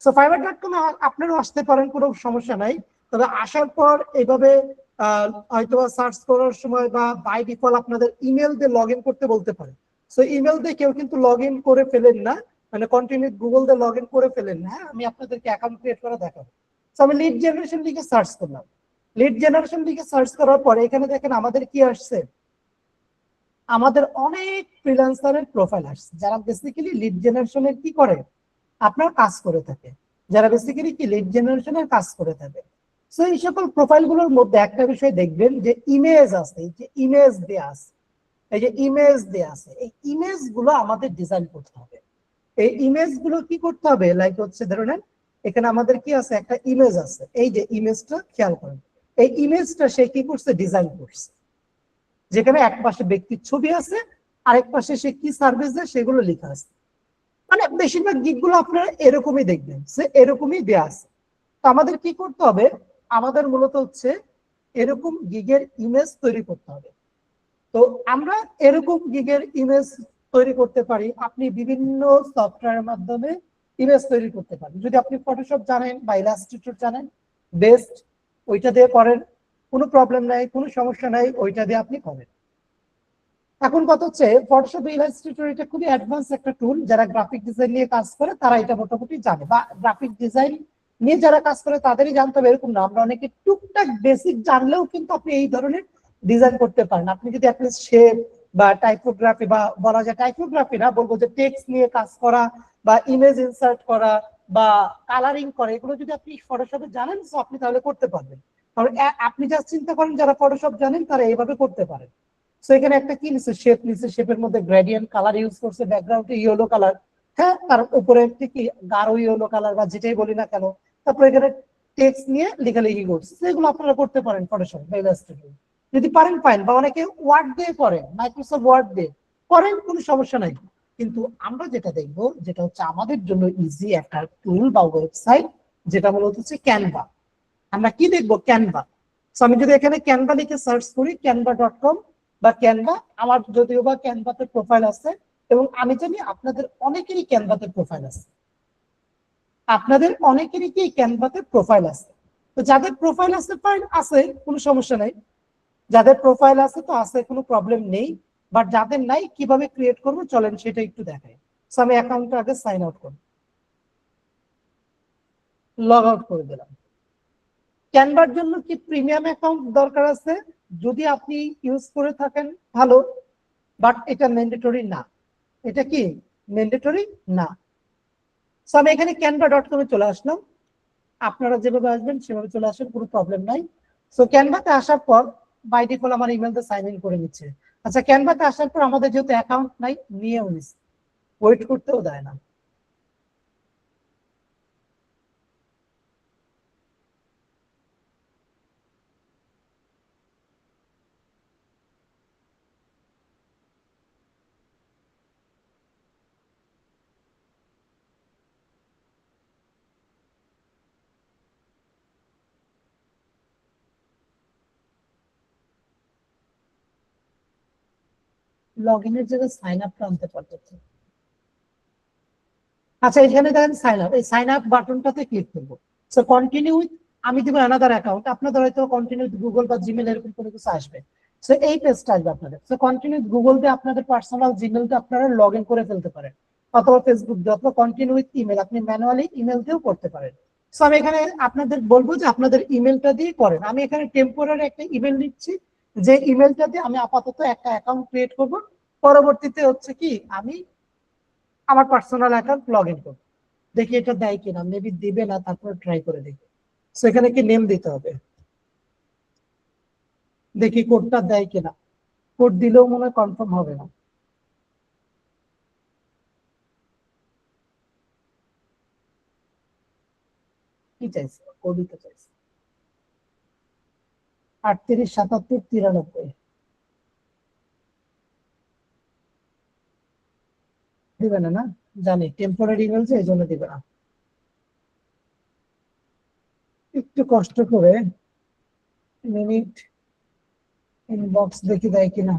সো fiverr.com আপনারাও আসতে পারেন, কোনো সমস্যা নাই। তবে আসার পর এইভাবে হয়তো সার্চ করার সময় বা বাই ডিফল্ট আপনাদের ইমেল দিয়ে লগ ইন করতে বলতে পারে। সো ইমেল দিয়ে কেউ কিন্তু লগ ইন করে ফেলেন না, মানে কন্টিনিউ গুগল দিয়ে লগ ইন করে ফেলেন না। আমি আপনাদেরকে অ্যাকাউন্ট ক্রিয়েট করে দেখাবো। সো আমি লিড জেনারেশন লিখে সার্চ করলাম, লিড জেনারেশন লিখে সার্চ করার পরে এখানে দেখেন আমাদের কি আসছে, আমাদের অনেক ফ্রিল্যান্সারের প্রোফাইল আসছে যারা বেসিক্যালি লিড জেনারেশনের কি করে আপনার কাজ করে থাকে, যারা বেসিক্যালি কি লিড জেনারেশনের কাজ করে থাকে। সো এই সকল প্রোফাইল গুলোর মধ্যে একটা বিষয় দেখবেন যে ইমেজ আছে, যে ইমেজ দেয়া আছে, এই যে ইমেজ দেয়া আছে, এই ইমেজ গুলো আমাদের ডিজাইন করতে হবে। এই ইমেজ গুলো কি করতে হবে, লাইক হচ্ছে ধরুন এখানে আমাদের কি আছে, একটা ইমেজ আছে, এই যে ইমেজটা খেয়াল করেন, এই ইমেজটা সে কি করছে, ডিজাইন করছে, যেখানে এক পাশে ব্যক্তির ছবি আছে, আরেক পাশে সে কি সার্ভিস দেয় সেগুলো লেখা আছে। মানে বেশিরভাগ গিগ গুলো আপনারা এরকমই দেখবেন, সে এরকমই দেয়া আছে। তো আমাদের কি করতে হবে, আমাদের মূলত হচ্ছে এরকম গিগের ইমেজ তৈরি করতে হবে। তো আমরা এরকম গিগের ইমেজ তৈরি করতে পারি, আপনি বিভিন্ন সফটওয়্যারের মাধ্যমে ইমেজ তৈরি করতে পারেন। যদি আপনি ফটোশপ জানেন বা ইলাস্ট্রেটর জানেন, বেস্ট, ওইটা দিয়ে করেন, কোনো প্রবলেম নাই, কোনো সমস্যা নাই, ওইটা দিয়ে আপনি করেন। এখন কথা হচ্ছে ফটোশপ ইলাস্ট্রেটর এটা খুবই অ্যাডভান্স একটা টুল, যারা গ্রাফিক ডিজাইন নিয়ে কাজ করে তারা এটা মোটামুটি জানে, বা গ্রাফিক ডিজাইন নিয়ে যারা কাজ করে তাদেরই জানতে হবে এরকম না। আমরা অনেকে টুকটাক বেসিক জানলেও কিন্তু আপনি এই ধরনের ডিজাইন করতে পারেন। আপনি যদি অ্যাটলিস্ট শেপ বা টাইপোগ্রাফি, বা বলা যায় টাইপোগ্রাফি না, বলবো যে টেক্সট নিয়ে কাজ করা বা ইমেজ ইনসার্ট করা বা কালারিং করা, এগুলো যদি আপনি ফটোশপে জানেন তো আপনি তাহলে করতে পারবেন। কারণ আপনি যা চিন্তা করেন যারা ফটোশপ জানেন তারা এইভাবে করতে পারেন। সো এখানে একটা কি নিচ্ছে, শেপ নিচ্ছে, শেপের মধ্যে গ্রেডিয়েন্ট কালার ইউজ করছে, ব্যাকগ্রাউন্ডে ইয়েলো কালার, হ্যাঁ, তার উপরে একটি কি গাঢ় ইয়েলো কালার বা যেটাই বলি না কেন, তারপরে এখানে টেক্সট নিয়ে লেখালেখি করছে। সেগুলো আপনারা করতে পারেন ফটোশপ বা ইলাস্ট্রেটর, যদি পারেন ফাইন, বা অনেকে ওয়ার্ড দিয়ে করেন, মাইক্রোসফট ওয়ার্ড দিয়ে করেন, কোনো সমস্যা নাই। কিন্তু আমরা যেটা দেখবো যেটা হচ্ছে আমাদের জন্য ইজি একটা টুল বা ওয়েবসাইট, যেটা মূলত হচ্ছে ক্যানভা। আমরা কি দেখবো, ক্যানভা। সো আমি যদি এখানে ক্যানভা লিখে সার্চ করি, canva.com বা ক্যানভা, আমার যদিও বা ক্যানভাতে প্রোফাইল আছে, এবং আমি জানি আপনাদের অনেকেরই ক্যানভাতে প্রোফাইল আছে, আপনাদের অনেকেরই কি ক্যানভাতে প্রোফাইল আছে। তো যাদের প্রোফাইল আছে ফাইন আছে, কোনো সমস্যা নাই, যাদের প্রোফাইল আছে তো আছে, কোনো প্রবলেম নেই। বাট যাদের নাই কিভাবে ক্রিয়েট করবো চলেন সেটা একটু দেখাই। সো আমি অ্যাকাউন্টটা আগে সাইন আউট করব, লগ আউট করে দিলাম। ক্যানভার জন্য কি প্রিমিয়াম অ্যাকাউন্ট দরকার আছে? যদি আপনি ইউজ করে থাকেন ভালো, বাট এটা ম্যান্ডেটরি না। এটা কি ম্যান্ডেটরি না। সো আমি এখানে canva.com এ চলে আসলাম, আপনারা যেভাবে আসবেন সেভাবে চলে আসেন, কোনো প্রবলেম নাই। সো ক্যানভাতে আসার পর বাই ডিফল্ট আমার ইমেলটা সাইন ইন করে নিচ্ছে। আচ্ছা, ক্যানভাতে আসার পর আমাদের যেহেতু অ্যাকাউন্ট নাই, নিয়েও নিচ্ছে, ওয়েট করতেও দেয় না। লগ ইনের জায়গায় সাইন আপ আনতে পারতেছে। আচ্ছা, এখানে দেখেন সাইন আপ, এই সাইন আপ বাটনটাতে ক্লিক করবো। সো কন্টিনিউ উইথ, আমি দিব অ্যানাদার অ্যাকাউন্ট, আপনাদের হয়তো কন্টিনিউ উইথ গুগল বা জিমেল এরকম কোনো কিছু আসবে। সো এই পেজটা আসবে আপনাদের। সো কন্টিনিউ উইথ গুগল দিয়ে আপনাদের পার্সোনাল জিমেলটা আপনারা লগ ইন করে ফেলতে পারেন, অথবা ফেসবুক দিয়ে, অথবা কন্টিনিউ উইথ ইমেল আপনি ম্যানুয়ালি ইমেল দিয়েও করতে পারেন। সো আমি এখানে আপনাদের বলবো যে আপনাদের ইমেলটা দিয়ে করেন। আমি এখানে টেম্পোরারি একটা ইমেল নিচ্ছি, যে ইমেলটা দিয়ে আমি আপাতত একটা অ্যাকাউন্ট ক্রিয়েট করবো, পরবর্তীতে হচ্ছে কি আমি আমার পার্সোনাল অ্যাকাউন্ট লগ ইন করবো, দেখি এটা দেয় কিনা, মেবি দিবে না, তারপর ট্রাই করে দেখি। সো এখানে কি নেম দিতে হবে, দেখি কোডটা দেয় কিনা। কোড দিলেও মনে হয় কনফার্ম হবে না। কি চাইছে, কোড দিতে চাইছে 387793। দিবে না, না জানি টেম্পোরারি ইমেল যে, এই জন্য দিবে না। একটু কষ্ট করে মিনিট ইনবক্স দেখি দেয় কিনা।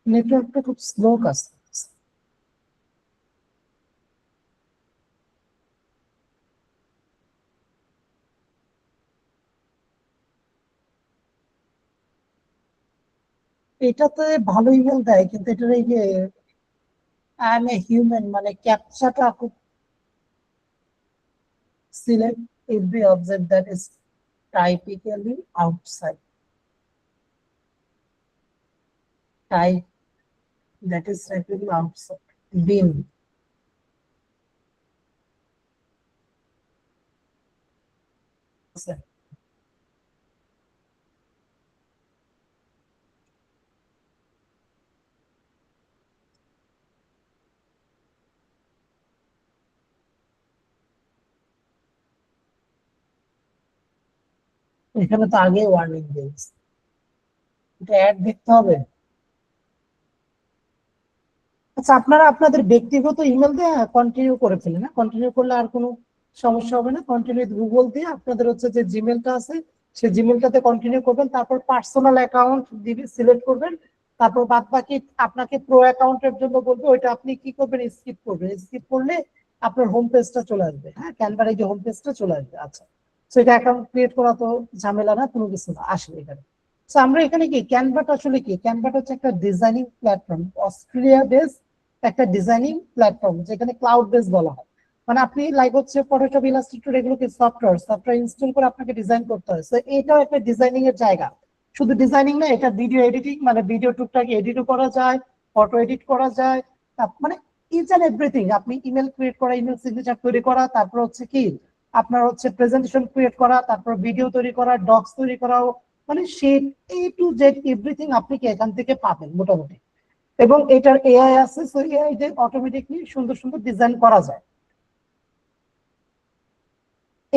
নেটওয়ার্কটা খুব স্লো কাজ করছে। এটাতে ভালো ইমেল দেয়, কিন্তু এটার এই যে আই এম এ হিউম্যান মানে ক্যাপচাটা খুব select every object that is typically outside type that is typically outside bin. এখানে তো আগে ওয়ার্নিং দিয়েছে, এটা অ্যাড দেখতে হবে। আচ্ছা, আপনারা আপনাদের ব্যক্তিগত ইমেল দিয়ে কন্টিনিউ করে ফেলেন, না কন্টিনিউ করলে আর কোনো সমস্যা হবে না। কন্টিনিউ গুগল দিয়ে আপনাদের হচ্ছে যে জিমেলটা আছে সেই জিমেলটাতে কন্টিনিউ করবেন, তারপর পার্সোনাল অ্যাকাউন্ট দিবে সিলেক্ট করবেন, তারপর বাদ বাকি আপনাকে প্রো অ্যাকাউন্টের জন্য বলবে, ওইটা আপনি কি করবেন, স্কিপ করবেন। স্কিপ করলে আপনার হোম পেজটা চলে আসবে, হ্যাঁ ক্যানভার এই যে হোম পেজটা চলে আসবে। আচ্ছা, তো এটা অ্যাকাউন্ট ক্রিয়েট করা তো ঝামেলা না, কোনো কিছু না, আসবে এখানে। তো আমরা এখানে কি ক্যানভাটা আসলে কি, ক্যানভাটা হচ্ছে একটা ডিজাইনিং প্ল্যাটফর্ম, অস্ট্রেলিয়া বেস একটা ডিজাইনিং প্ল্যাটফর্ম, যেখানে ক্লাউড বেস বলা হয়। মানে আপনি লাইক হচ্ছে ফটোশপ, ইলাস্ট্রেটর এগুলোকে সফটওয়্যার ইনস্টল করে আপনাকে ডিজাইন করতে হয়। তো এটাও একটা ডিজাইনিং এর জায়গা। শুধু ডিজাইনিং না, এটা ভিডিও এডিটিং, মানে ভিডিও টুকটাক এডিটও করা যায়, ফটো এডিট করা যায়, মানে ইচ এন্ড এভরিথিং। আপনি ইমেল ক্রিয়েট করা, ইমেল সিগনেচার তৈরি করা, তারপর হচ্ছে কি আপনার হচ্ছে প্রেজেন্টেশন ক্রিয়েট করা, তারপর ভিডিও তৈরি করা, ডক্স তৈরি করা, মানে shade A to Z everything আপনি কি এখান থেকে পাবেন মোটামুটি। এবং এটার এআই আছে, সো এআই দিয়ে অটোমেটিকলি সুন্দর সুন্দর ডিজাইন করা যায়।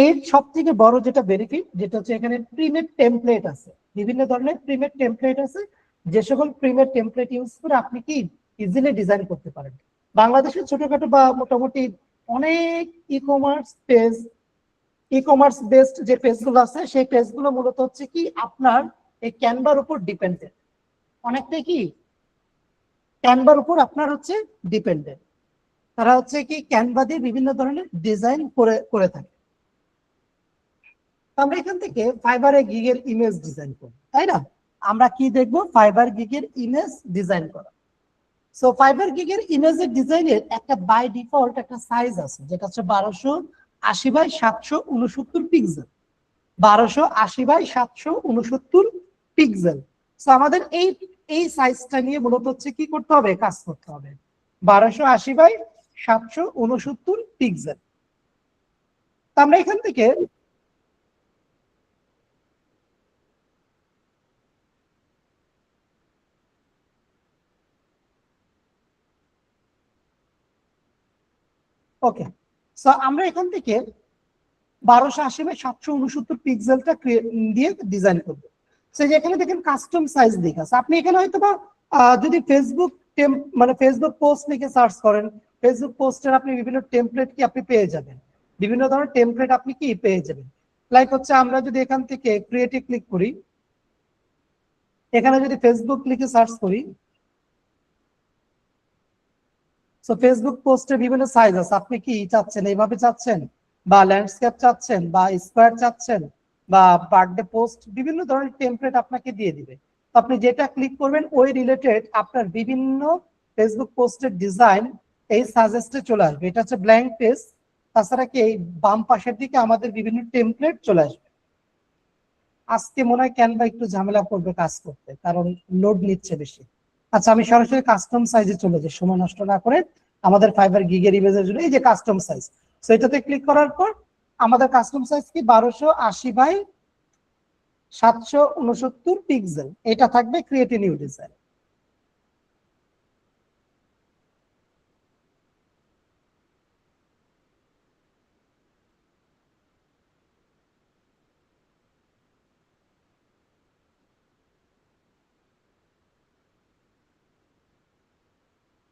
এর সব থেকে বড় যেটা বেনিফিট, যেটা হচ্ছে এখানে প্রিমেড টেমপ্লেট আছে, বিভিন্ন ধরনের প্রিমেড টেমপ্লেট আছে, যে সকল প্রিমেড টেমপ্লেট ইউজ করে আপনি কি ইজিলি ডিজাইন করতে পারেন। বাংলাদেশের ছোটখাটো বা মোটামুটি অনেক ই কমার্স বেসড যে পেজগুলো আছে, সেই পেজগুলো মূলত হচ্ছে কি আপনার এই ক্যানভার উপর ডিপেন্ডেন্ট, অনেকটাই কি ক্যানভার উপর আপনার হচ্ছে ডিপেন্ডেন্ট। তারা হচ্ছে কি ক্যানভা দিয়ে বিভিন্ন ধরনের ডিজাইন করে থাকে। আমরা এখান থেকে ফাইবারে গিগের ইমেজ ডিজাইন করব, তাই না? আমরা কি দেখবো, ফাইবার গিগের ইমেজ ডিজাইন করা। সো ফাইবার গিগের ইমেজের ডিজাইনের একটা বাই ডিফল্ট একটা সাইজ আছে, যেটা হচ্ছে 1280x769 pixel, 1280x769 pixel. So আমাদের এই সাইজটা নিয়ে মূলত হচ্ছে কি করতে হবে, কাজ করতে হবে। 1280x769 pixel. আমরা এখান থেকে ওকে, সো আমরা এখান থেকে 1280x769 পিক্সেলটা দিয়ে ডিজাইন করবো। যেখানে দেখেন কাস্টম সাইজ লেখা আছে, আপনি এখানে হয়তো বা যদি ফেসবুক মানে ফেসবুক পোস্ট লিখে সার্চ করেন, ফেসবুক পোস্টের আপনি বিভিন্ন টেমপ্লেট কি আপনি পেয়ে যাবেন, বিভিন্ন ধরনের টেমপ্লেট আপনি কি পেয়ে যাবেন। লাইক হচ্ছে আমরা যদি এখান থেকে ক্রিয়েটিভ ক্লিক করি, এখানে যদি ফেসবুক লিখে সার্চ করি, সো ফেসবুক পোস্টের বিভিন্ন সাইজ আছে, আপনি কি চাচ্ছেন এইভাবে চাচ্ছেন, বা ল্যান্ডস্কেপ চাচ্ছেন বা স্কোয়ার চাচ্ছেন বা বার্থডে পোস্ট, বিভিন্ন ধরনের টেমপ্লেট আপনাকে দিয়ে দিবে। তো আপনি যেটা ক্লিক করবেন ওই রিলেটেড আপনার বিভিন্ন ফেসবুক পোস্টের ডিজাইন এই সাজেস্টে চলে আসবে। এটা হচ্ছে ব্ল্যাঙ্ক পেজ। তাছাড়া কি এই বাম পাশের দিকে আমাদের বিভিন্ন টেমপ্লেট চলে আসবে। আজকে মনে হয় ক্যানভা একটু ঝামেলা করবে কাজ করতে, কারণ লোড নিচ্ছে বেশি। আচ্ছা, আমি সরাসরি কাস্টম সাইজে চলে যাই সময় নষ্ট না করে। আমাদের ফাইবার গিগের ইমেজের জন্য এই যে কাস্টম সাইজ, সো এটাতে ক্লিক করার পর আমাদের কাস্টম সাইজ কি 1280 বাই 769 পিক্সেল, এটা থাকবে ক্রিয়েট এ নিউ ডিজাইন।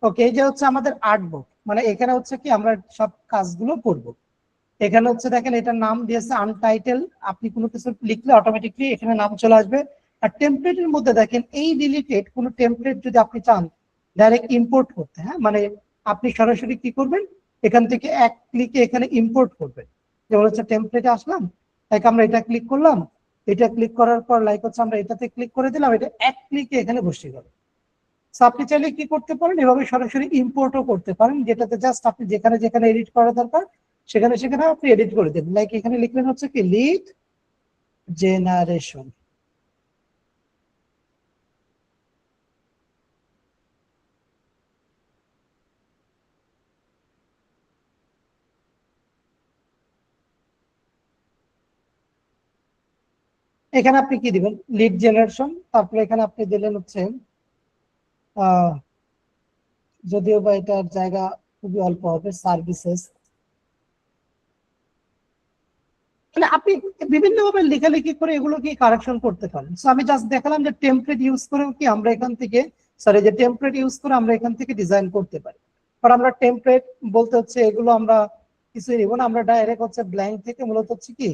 ওকে, এই যে হচ্ছে আমাদের আর্ট বুক, মানে এখানে হচ্ছে কি আমরা সব কাজগুলো করব। এখানে হচ্ছে দেখেন এটার নাম দিয়েছে আনটাইটেল, আপনি কোনো কিছু লিখলে অটোমেটিকলি এখানে নাম চলে আসবে। আর টেমপ্লেটের মধ্যে দেখেন এই ডিলিটেড কোনো টেমপ্লেট যদি আপনি চান ডাইরেক্ট ইম্পোর্ট করতে, হ্যাঁ মানে আপনি সরাসরি কি করবেন, এখান থেকে এক ক্লিকে এখানে ইম্পোর্ট করবেন। যেমন হচ্ছে টেমপ্লেটে আসলাম, লাইক আমরা এটা ক্লিক করলাম, এটা ক্লিক করার পর লাইক হচ্ছে আমরা এটাতে ক্লিক করে দিলাম, এটা এক ক্লিকে এখানে বসে গেল। আপনি চাইলে কি করতে পারেন, এভাবে সরাসরি ইম্পোর্টও করতে পারেন, যেটাতে জাস্ট আপনি যেখানে যেখানে এডিট করা দরকার সেখানে সেখানে আপনি এডিট করে দেবেন। লাইক এখানে লিখলেন হচ্ছে কি লিড জেনারেশন, এখানে আপনি কি দিবেন লিড জেনারেশন, তারপরে এখানে আপনি দিলেন হচ্ছে যদিও বা এটার জায়গা খুবই অল্প হবে সার্ভিসেস। মানে আপনি বিভিন্ন ভাবে লেখালেখি করে এগুলো কি কারেকশন করতে পারেন। সো আমি জাস্ট দেখালাম যে টেমপ্লেট ইউজ করেও কি আমরা এখান থেকে যে টেমপ্লেট ইউজ করে আমরা এখান থেকে ডিজাইন করতে পারি। আর আমরা টেমপ্লেট বলতে হচ্ছে এগুলো আমরা কিছুই নিব না, আমরা ডাইরেক্ট হচ্ছে ব্ল্যাঙ্ক থেকে মূলত হচ্ছে কি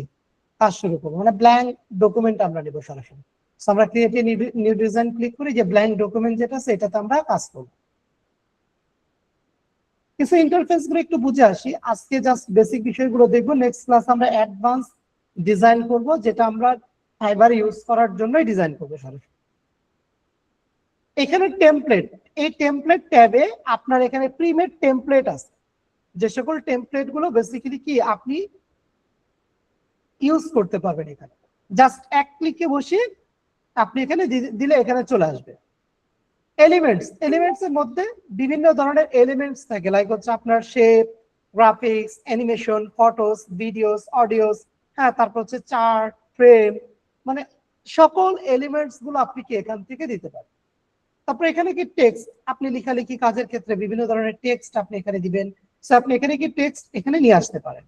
কাজ শুরু করবো, মানে ব্ল্যাঙ্ক ডকুমেন্ট আমরা নিব সরাসরি। সো আমরা create a new design click করি, যে ব্ল্যাঙ্ক ডকুমেন্ট যেটা আছে এটাতে আমরা কাজ করবো। কিছু ইন্টারফেস গুলো একটু বুঝে আসি, আজকে জাস্ট বেসিক বিষয়গুলো দেখবো, নেক্সট ক্লাস আমরা অ্যাডভান্স ডিজাইন করব, যেটা আমরা ফাইবার ইউজ করার জন্যই ডিজাইন করবো সরাসরি। এখানে টেমপ্লেট, এই টেমপ্লেট ট্যাবে আপনার এখানে প্রিমেড টেমপ্লেট আছে, যে সকল টেমপ্লেট গুলো বেসিক্যালি কি আপনি ইউজ করতে পারবেন। এখানে জাস্ট এক ক্লিকে বসে আপনি এখানে দিলে এখানে চলে আসবে। এলিমেন্টস, এলিমেন্টস এর মধ্যে বিভিন্ন ধরনের এলিমেন্টস থাকে, লাইক হচ্ছে আপনার shape, graphics, animation, photos, videos, audios, হ্যাঁ তারপর হচ্ছে চার্ট, ফ্রেম, মানে সকল এলিমেন্টস গুলো আপনি কি এখান থেকে দিতে পারেন। তারপর এখানে কি টেক্সট, আপনি লেখালেখি কাজের ক্ষেত্রে বিভিন্ন ধরনের টেক্সট আপনি এখানে দিবেন, সো আপনি এখানে কি টেক্সট এখানে নিয়ে আসতে পারেন।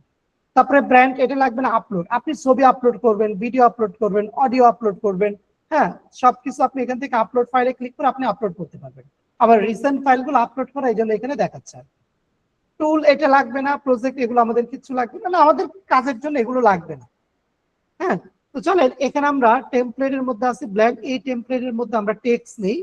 তারপরে ব্র্যান্ড, এটা লাগবে না আপলোড, আপনি ছবি আপলোড করবেন, ভিডিও আপলোড করবেন, অডিও আপলোড করবেন, হ্যাঁ সবকিছু আপনি এখান থেকে আপলোড ফাইলে ক্লিক করে আপনি আপলোড করতে পারবেন। আবার রিসেন্ট ফাইলগুলো আপলোড করা এই জন্য এখানে দেখাচ্ছে। টুল এটা লাগবে না, প্রজেক্ট এগুলো আমাদের কিছু লাগবে না, আমাদের কাজের জন্য এগুলো লাগবে না। হ্যাঁ, তো চলেন এখানে আমরা টেমপ্লেটের মধ্যে আছে ব্ল্যাঙ্ক, এই টেমপ্লেটের মধ্যে আমরা টেক্সট নেই,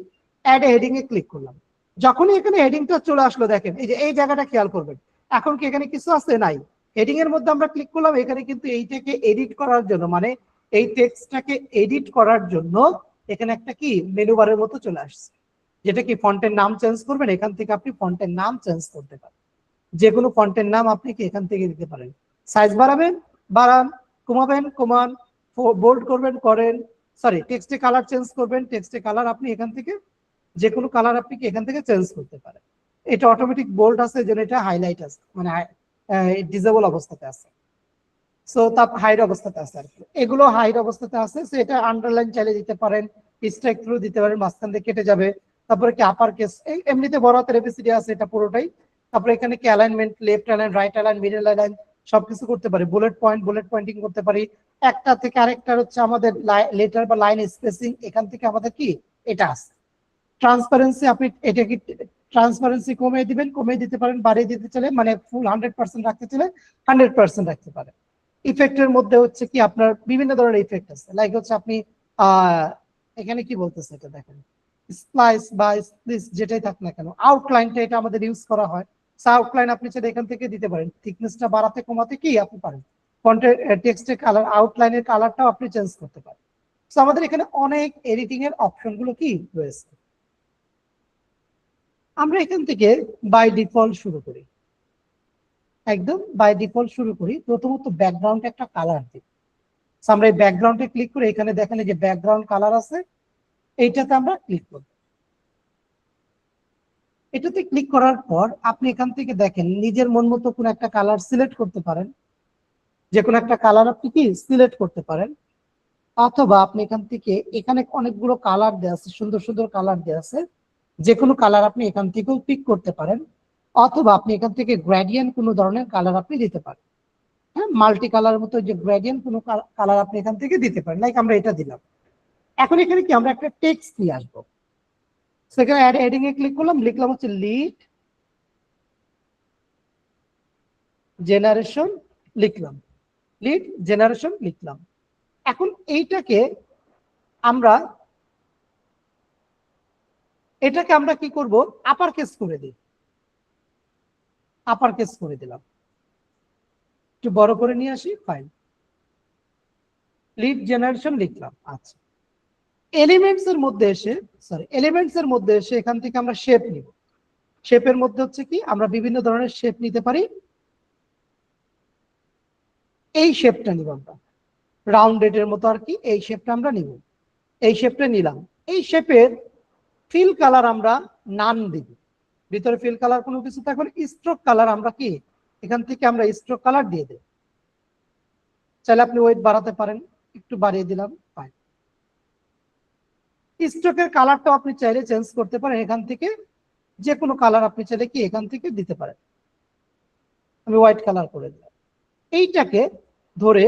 অ্যাড হেডিং এ ক্লিক করলাম। যখনই এখানে হেডিংটা চলে আসলো দেখেন এই যে এই জায়গাটা খেয়াল করবেন, এখন কি এখানে কিছু আছে নাই, হেডিং এর মধ্যে আমরা ক্লিক করলাম, এখানে কিন্তু এইটাকে এডিট করার জন্য, মানে এই টেক্সটটাকে এডিট করার জন্য এখানে একটা কি মেনু বারের মতো চলে আসছে, যেটা কি ফন্টের নাম চেঞ্জ করবেন, এখান থেকে আপনি ফন্টের নাম চেঞ্জ করতে পারেন, যে কোনো ফন্টের নাম আপনি কি এখান থেকে দিতে পারেন। সাইজ বাড়াবেন বাড়ান, কমাবেন কমান, বোল্ড করবেন করেন, সরি টেক্সটে কালার চেঞ্জ করবেন, টেক্সটে কালার আপনি এখান থেকে যে কোনো কালার আপনি কি এখান থেকে চেঞ্জ করতে পারেন। এটা অটোমেটিক বোল্ড আছে, যেন এটা হাইলাইট আছে, মানে ডিসেবল অবস্থাতে আছে, সো তার হাইড অবস্থাতে আছে আর কি, এগুলো হাইড অবস্থাতে আছে। সো এটা আন্ডারলাইন চালিয়ে দিতে পারেন, স্ট্রাইক থ্রু দিতে পারেন, মাঝখান দিয়ে কেটে যাবে। তারপরে কি আপার কেস, এমনিতে বড় হাতের এবিসিডি আছে এটা পুরোটাই। তারপরে এখানে কি alignment, left align, right align, middle align সবকিছু করতে পারি, বুলেট পয়েন্ট, বুলেট পয়েন্টিং করতে পারি। একটা থেকে আরেকটা হচ্ছে আমাদের লেটার বা লাইন স্পেসিং, এখান থেকে আমাদের কি এটা আছে। ট্রান্সপারেন্সি, আপনি এটা কি ট্রান্সপারেন্সি কমিয়ে দিবেন, কমিয়ে দিতে পারেন, বাড়িয়ে দিতে চাইলে মানে ফুল 100% রাখতে চাইলে 100% রাখতে পারেন। ইফেক্টের মধ্যে হচ্ছে কি আপনার বিভিন্ন ধরনের ইফেক্ট আছে, লাইক হচ্ছে আপনি এখানে কি বলতেছে এটা দেখেন, স্প্লাইস বা স্প্লিস যেটাই থাক না কেন, আউটলাইনটা এটা আমাদের ইউজ করা হয়। আউটলাইন আপনি চাইলে এখান থেকে দিতে পারেন, থিকনেসটা বাড়াতে কমাতে কি আপনি পারেন, কন্টেন্ট টেক্সটের কালার, আউটলাইনের কালারটাও আপনি চেঞ্জ করতে পারেন। তো আমাদের এখানে অনেক এডিটিং এর অপশন গুলো কি রয়েছে। আমরা এখান থেকে বাই ডিফল্ট শুরু করি, একদম বাই ডিফল্ট শুরু করি। প্রথমত ব্যাকগ্রাউন্ডে একটা কালার দিই। আমরা এই ব্যাকগ্রাউন্ডে ক্লিক করে এখানে দেখেন যে ব্যাকগ্রাউন্ড কালার আছে, এইটাতে আমরা ক্লিক করব। এটাতে ক্লিক করার পর আপনি এখান থেকে দেখেন নিজের মন মতো কোন একটা কালার সিলেক্ট করতে পারেন, যে কোনো একটা কালার আপনি কি সিলেক্ট করতে পারেন, অথবা আপনি এখান থেকে এখানে অনেকগুলো কালার দেওয়া আছে, সুন্দর সুন্দর কালার দেওয়া আছে, যে কোনো কালার আপনি এখান থেকেও পিক করতে পারেন, অথবা আপনি এখান থেকে গ্রেডিয়েন্ট কোনো ধরনের কালার আপনি দিতে পারেন। হ্যাঁ, মাল্টি কালারের মতো যে গ্রেডিয়েন্ট কোনো কালার আপনি এখান থেকে দিতে পারেন, লাইক আমরা এটা দিলাম। এখন এখানে কি আমরা একটা টেক্সট নিয়ে আসবো, সেখানে অ্যাড হেডিং এ ক্লিক করলাম, লিখলাম হচ্ছে লিড জেনারেশন, লিখলাম লিড জেনারেশন লিখলাম। এখন এইটাকে আমরা কি করব, আপার কেস করে দিই, আপার কেস করে দিলাম, একটু বড় করে নিয়ে আসি, ফাইল লিড জেনারেশন লিখলাম। আচ্ছা, এলিমেন্টস এর মধ্যে এসে এখান থেকে আমরা শেপ নিব। শেপের মধ্যে হচ্ছে কি আমরা বিভিন্ন ধরনের শেপ নিতে পারি। এই শেপটা নিব আমরা, রাউন্ডেড এর মতো আর কি, এই শেপটা আমরা নিব। এই শেপটা নিলাম। এই শেপের ফিল কালার আমরা নান দিব, ভিতরে ফিল কালার কোনো কিছু থাকবে না। স্ট্রোক কালার আমরা কি এখান থেকে আমরা স্ট্রোক কালার দিয়ে দেব। চাইলে আপনি ওয়েট বাড়াতে পারেন, একটু বাড়িয়ে দিলাম, ফাইন। স্ট্রোকের কালারটাও আপনি চাইলে চেঞ্জ করতে পারেন, এখান থেকে যে কোনো কালার আপনি চাইলে কি এখান থেকে দিতে পারেন। আমি হোয়াইট কালার করে দিলাম। এইটাকে ধরে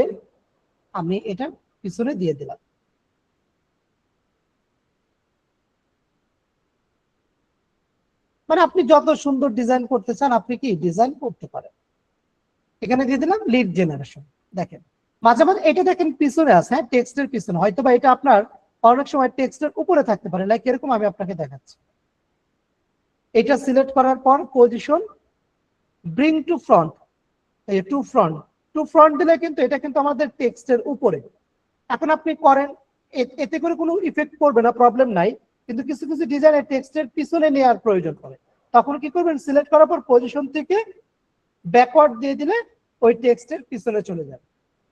আমি এটা পিছনে দিয়ে দিলাম। মানে আপনি যত সুন্দর ডিজাইন করতে চান আপনি কি ডিজাইন করতে পারেন। এখানে দিয়ে দিলাম লিড জেনারেশন। দেখেন মাঝে মাঝে এটা দেখেন পিছনে আছে, হ্যাঁ টেক্সটের পিছনে, হয়তো বা এটা আপনার অনেক সময় টেক্সটের উপরে থাকতে পারে, লাইক এরকম আমি আপনাকে দেখাচ্ছি। এটা সিলেক্ট করার পর পজিশন ব্রিং টু ফ্রন্ট, এই টু ফ্রন্ট দিলে কিন্তু এটা কিন্তু আমাদের টেক্সটের উপরে। এখন আপনি করেন, এতে করে কোনো ইফেক্ট পড়বে না, প্রবলেম নাই, কিন্তু কিছু কিছু ডিজাইনের টেক্সটের পিছনে নেওয়ার প্রয়োজন পড়ে, তখন কি করবেন, সিলেক্ট করার পর পজিশন থেকে ব্যাকওয়ার্ড দিয়ে দিলে ওই টেক্সটের পিছনে চলে যাবে।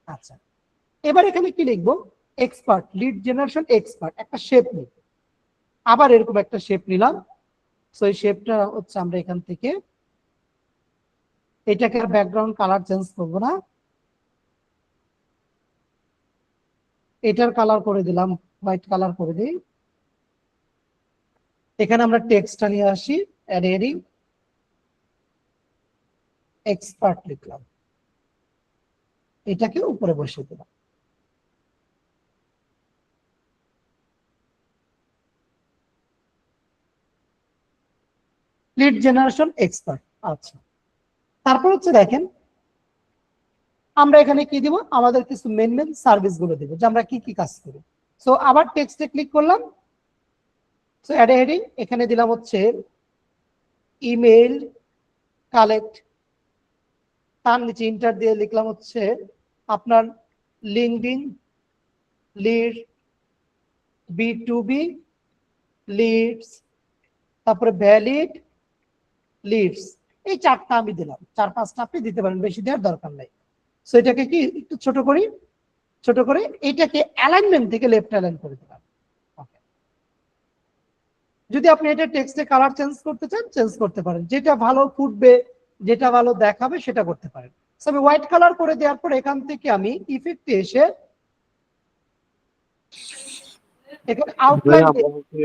আচ্ছা, এবার এখানে কি লিখবো, এক্সপার্ট, লিড জেনারেশন এক্সপার্ট, একটা শেপ নিই, আবার এরকম একটা শেপ নিলাম। সো এই শেপটা হচ্ছে আমরা এখান থেকে এটাকে ব্যাকগ্রাউন্ড কালার চেঞ্জ করবো না, এটার কালার করে দিলাম, হোয়াইট কালার করে দিই। এখানে আমরা টেক্সটটা নিয়ে আসি, অ্যাড হেডিং এক্সপার্ট লিখলাম, এটাকে উপরে বসিয়ে দিলাম। Lead generation expert. আচ্ছা, তারপর হচ্ছে দেখেন আমরা এখানে কি দিব, আমাদের কিছু মেন সার্ভিস গুলো দিব, যে আমরা কি কি কাজ করি। সো আবার টেক্সটে ক্লিক করলাম, সো অ্যাড হেডিং এখানে দিলাম হচ্ছে ইমেল কালেক্ট, তার নিচে ইন্টার দিয়ে লিখলাম হচ্ছে আপনার লিঙ্কডইন লিড, B2B লিডস, তারপরে ভ্যালিড লিডস, এই চারটা আমি দিলাম, 4-5টা আপনি দিতে পারেন, বেশি দেওয়ার দরকার নাই। সো এটাকে কি একটু ছোট করে এটাকে অ্যালাইনমেন্ট থেকে লেফট অ্যালাইন করে দিলাম। যদি আপনি এটা টেক্সটে কালার চেঞ্জ করতে চান চেঞ্জ করতে পারেন, যেটা ভালো ফুটবে, যেটা ভালো দেখাবে সেটা করতে পারেন। সো আমি হোয়াইট কালার করে দেওয়ার পর এখান থেকে আমি ইফেক্টে এসে এখানে আউটলাইন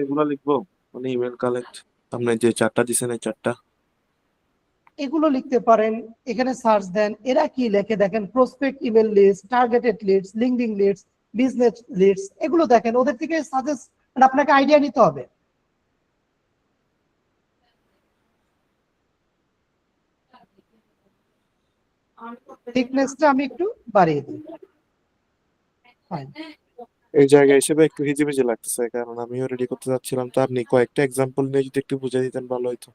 এগুলো লিখবো, মানে ইমেল কালেক্ট আপনি যে চারটা দিছেন এই চারটা এগুলো লিখতে পারেন। এখানে সার্চ দেন, এরা কি লেখে দেখেন, prospect email list, targeted leads, LinkedIn leads, business leads, এগুলো দেখেন, ওদের থেকে সাজেস্ট আপনাকে আইডিয়া নিতে হবে। থিকনেসটা আমি একটু বাড়িয়ে দিই, ফাইন। এই জায়গায় হিসেবে একটু হিজিবিজি লাগতেছে, কারণ আমিও রেডি করতে যাচ্ছিলাম, তো আপনি কয়েকটা এক্সাম্পল নিয়ে যদি একটু বুঝিয়ে দিতেন ভালো হতো।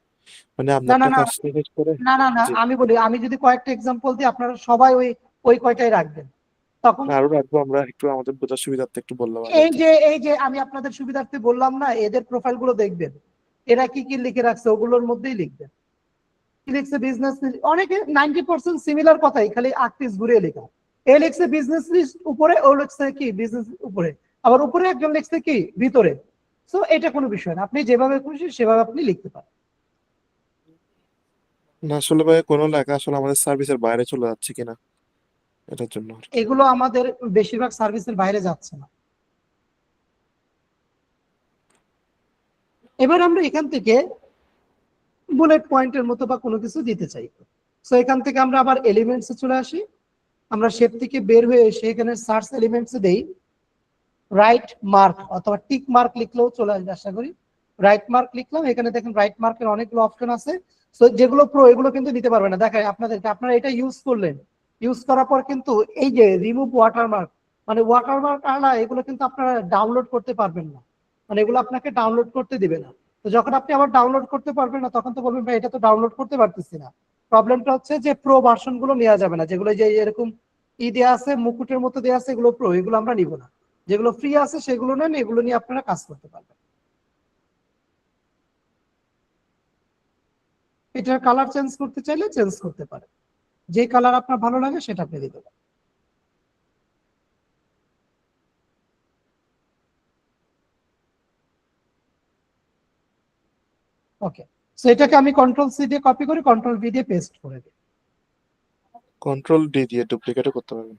মানে না আপনারটা না না কাস্টমাইজ করে। না না না জি, আমি বলি, আমি যদি কয়েকটা এক্সাম্পল দিই আপনারা সবাই ওই ওই কয়টাই রাখবেন তখন। আরো রাখবো আমরা, একটু আমাদের বোঝার সুবিধার্থে একটু বললাম আগে। এই যে আমি আপনাদের সুবিধার্থে বললাম না, এদের প্রোফাইল গুলো দেখবেন, এরা কি কি লিখে রাখছে ওগুলোর মধ্যেই লিখবেন। কি লিখছে বিজনেস, অনেকে 90% সিমিলার কথাই, খালি আর্টিস্ট ঘুরিয়ে লেখা। এ লিখছে বিজনেস লিস্ট উপরে, ও লিখছে কি বিজনেস উপরে, আবার উপরে একজন লিখছে কি ভিতরে। সো এটা কোনো বিষয় না, আপনি যেভাবে খুশি সেভাবে আপনি লিখতে পারেন। না আসলে ভাই কোনো লেখা আসলে আমাদের সার্ভিসের বাইরে চলে যাচ্ছে কিনা এটার জন্য আর কি। এগুলো আমাদের বেশিরভাগ সার্ভিসের বাইরে যাচ্ছে না। এবার আমরা এখান থেকে বুলেট পয়েন্টের মতো বা কোনো কিছু দিতে চাই। সো এখান থেকে আমরা আবার এলিমেন্টসে চলে আসি, আমরা শেপ থেকে বের হয়ে এসে এখানে সার্চ এলিমেন্টসে দেই রাইট মার্ক অথবা টিক মার্ক লিখলেও চলে আসবে আশা করি। রাইট মার্ক লিখলাম, এখানে দেখেন রাইট মার্কের অনেকগুলো অপশন আছে। সো যেগুলো প্রো এগুলো কিন্তু নিতে পারবে না, দেখায় আপনাদেরকে। আপনারা এটা ইউজ করলেন, ইউজ করার পর কিন্তু এই যে রিমুভ ওয়াটারমার্ক, মানে ওয়াটারমার্ক আলা এগুলো কিন্তু আপনারা ডাউনলোড করতে পারবেন না, মানে এগুলো আপনাকে ডাউনলোড করতে দিবে না। তো যখন আপনি আবার ডাউনলোড করতে পারবেন না তখন তো বলবেন ভাই এটা তো ডাউনলোড করতে পারতেছি না। প্রবলেমটা হচ্ছে যে প্রো ভার্সন গুলো নেওয়া যাবে না, যেগুলো যে এরকম দেওয়া আছে মুকুটের মতো দেওয়া আছে এগুলো প্রো, এগুলো আমরা নিব না। যেগুলো ফ্রি আছে সেগুলো নেন, এগুলো নিয়ে আপনারা কাজ করতে পারবেন। এটার কালার চেঞ্জ করতে চাইলে চেঞ্জ করতে পারেন, যে কালার আপনার ভালো লাগে সেটা আপনি দিতে পারেন। ওকে, সো এটাকে আমি কন্ট্রোল সি দিয়ে কপি করে কন্ট্রোল ভি দিয়ে পেস্ট করে দিই। কন্ট্রোল ডি দিয়ে ডুপ্লিকেটও করতে পারবেন।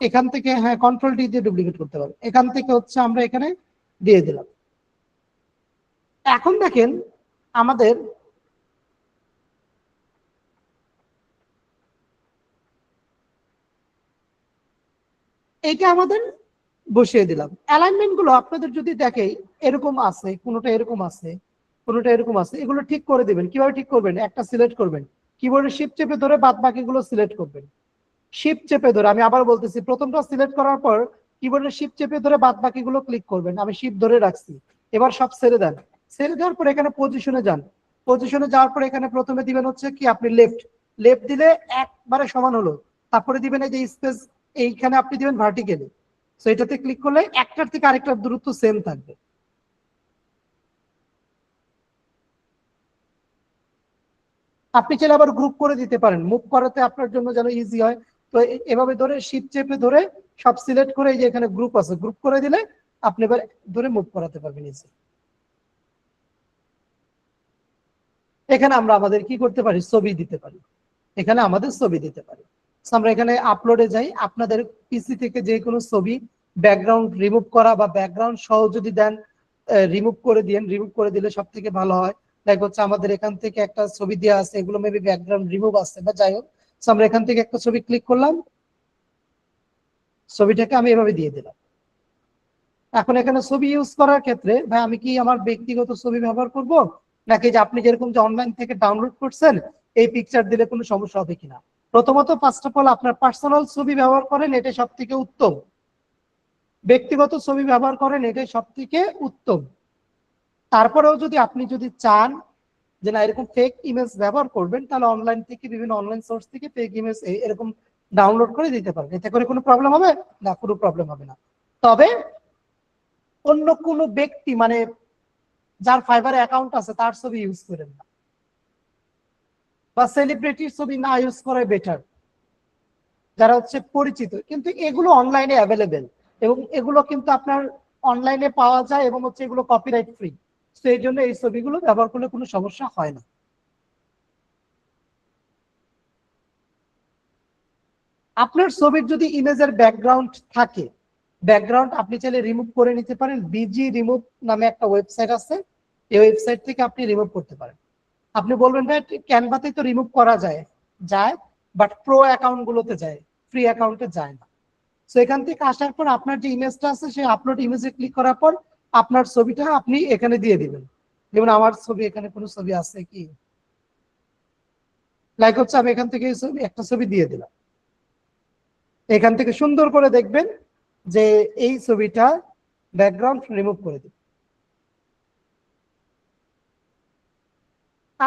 এখান থেকে হ্যাঁ কন্ট্রোল ডি দিয়ে ডুপ্লিকেট করতে পারবেন। এখান থেকে হচ্ছে আমরা এখানে দিয়ে দিলাম। এখন দেখেন আমাদের এইটা আমাদের বসিয়ে দিলাম। অ্যালাইনমেন্ট গুলো আপনাদের যদি দেখে এরকম আছে, কোনোটা এরকম আছে, কোনোটা এরকম আছে, এগুলো ঠিক করে দিবেন। কিভাবে ঠিক করবেন, একটা সিলেক্ট করবেন, কিবোর্ডে শিফট চেপে ধরে বাদ বাকিগুলো সিলেক্ট করবেন। শিফট চেপে ধরে, আমি আবার বলতেছি, প্রথমটা সিলেক্ট করার পর কিবোর্ডে শিফট চেপে ধরে বাদ বাকিগুলো ক্লিক করবেন। আমি শিফট ধরে রাখছি, এবার সব ছেড়ে দেন। ছেড়ে দেওয়ার পর এখানে পজিশনে যান। পজিশনে যাওয়ার পর এখানে প্রথমে দিবেন হচ্ছে কি আপনি লেফট, লেফট দিলে একবারে সমান হলো। তারপরে দিবেন এই যে স্পেস, এইখানে আপনি দিবেন ভার্টিক্যালি। সো এটাতে ক্লিক করলে একটার থেকে আরেকটার দূরত্ব সেম থাকবে। আপনি চাইলে আবার গ্রুপ করে দিতে পারেন, মুভ করাতে আপনার জন্য যেন ইজি হয়। তো এভাবে ধরে শিফট চেপে ধরে সব সিলেক্ট করে এই যে এখানে গ্রুপ আছে, গ্রুপ করে দিলে আপনি এবার ধরে মুভ করাতে পারবেন ইজি। এখানে আমরা আমাদের কি করতে পারি, ছবি দিতে পারি। এখানে আমাদের ছবি দিতে পারি। আমরা এখানে আপলোডে যাই, আপনাদের পিসি থেকে যে কোনো ছবি ব্যাকগ্রাউন্ড রিমুভ করা বা ব্যাকগ্রাউন্ড সহ যদি দেন রিমুভ করে দিন, রিমুভ করে দিলে সব থেকে ভালো হয়। লাইক হচ্ছে আমাদের এখান থেকে একটা ছবি দেওয়া আছে, এগুলো মেবি ব্যাকগ্রাউন্ড রিমুভ আছে বা যাই হোক। আমরা এখান থেকে একটা ছবি ক্লিক করলাম, ছবিটাকে আমি এভাবে দিয়ে দিলাম। এখন এখানে ছবি ইউজ করার ক্ষেত্রে ভাই আমি কি আমার ব্যক্তিগত ছবি ব্যবহার করব, নাকি যে আপনি যেরকম যে অনলাইন থেকে ডাউনলোড করছেন এই পিকচার দিলে কোনো সমস্যা হবে কিনা? প্রথমত ফার্স্ট অফ অল আপনার পার্সোনাল ছবি ব্যবহার করেন, এটা সব থেকে উত্তম। ব্যক্তিগত ছবি ব্যবহার করেন, এটাই সব থেকে উত্তম। তারপরেও যদি আপনি যদি চান যে না এরকম ফেক ইমেজ ব্যবহার করবেন, তাহলে অনলাইন থেকে বিভিন্ন অনলাইন সোর্স থেকে ফেক ইমেজ এরকম ডাউনলোড করে দিতে পারবেন। এতে করে কোনো প্রবলেম হবে না? কোনো প্রবলেম হবে না। তবে অন্য কোনো ব্যক্তি মানে যার ফাইবারে অ্যাকাউন্ট আছে তার ছবি ইউজ করেন না, বা সেলিব্রিটির ছবি না ইউজ করাই বেটার, যারা হচ্ছে পরিচিত। কিন্তু এগুলো অনলাইনে অ্যাভেলেবেল এবং এগুলো কিন্তু আপনার অনলাইনে পাওয়া যায় এবং হচ্ছে এগুলো কপিরাইট ফ্রি। তো এই জন্য এই ছবিগুলো ব্যবহার করলে কোনো সমস্যা হয় না। আপনার ছবির যদি ইমেজের ব্যাকগ্রাউন্ড থাকে, ব্যাকগ্রাউন্ড আপনি চাইলে রিমুভ করে নিতে পারেন। বিজি রিমুভ নামে একটা ওয়েবসাইট আছে, এই ওয়েবসাইট থেকে আপনি রিমুভ করতে পারেন। আপনি বলবেন ভাই ক্যানভাতে তো রিমুভ করা যায়, বাট প্রো অ্যাকাউন্ট গুলোতে যায়, ফ্রি অ্যাকাউন্টে যায় না। সো এখান থেকে আসার পর আপনার যে ইমেজটা আছে সেই আপলোড ইমেজে ক্লিক করার পর আপনার ছবিটা আপনি এখানে দিয়ে দিবেন। যেমন আমার ছবি, এখানে কোনো ছবি আছে কি, লাইক হচ্ছে আমি এখান থেকে একটা ছবি দিয়ে দিলাম। এখান থেকে সুন্দর করে দেখবেন যে এই ছবিটা ব্যাকগ্রাউন্ড রিমুভ করে দিন।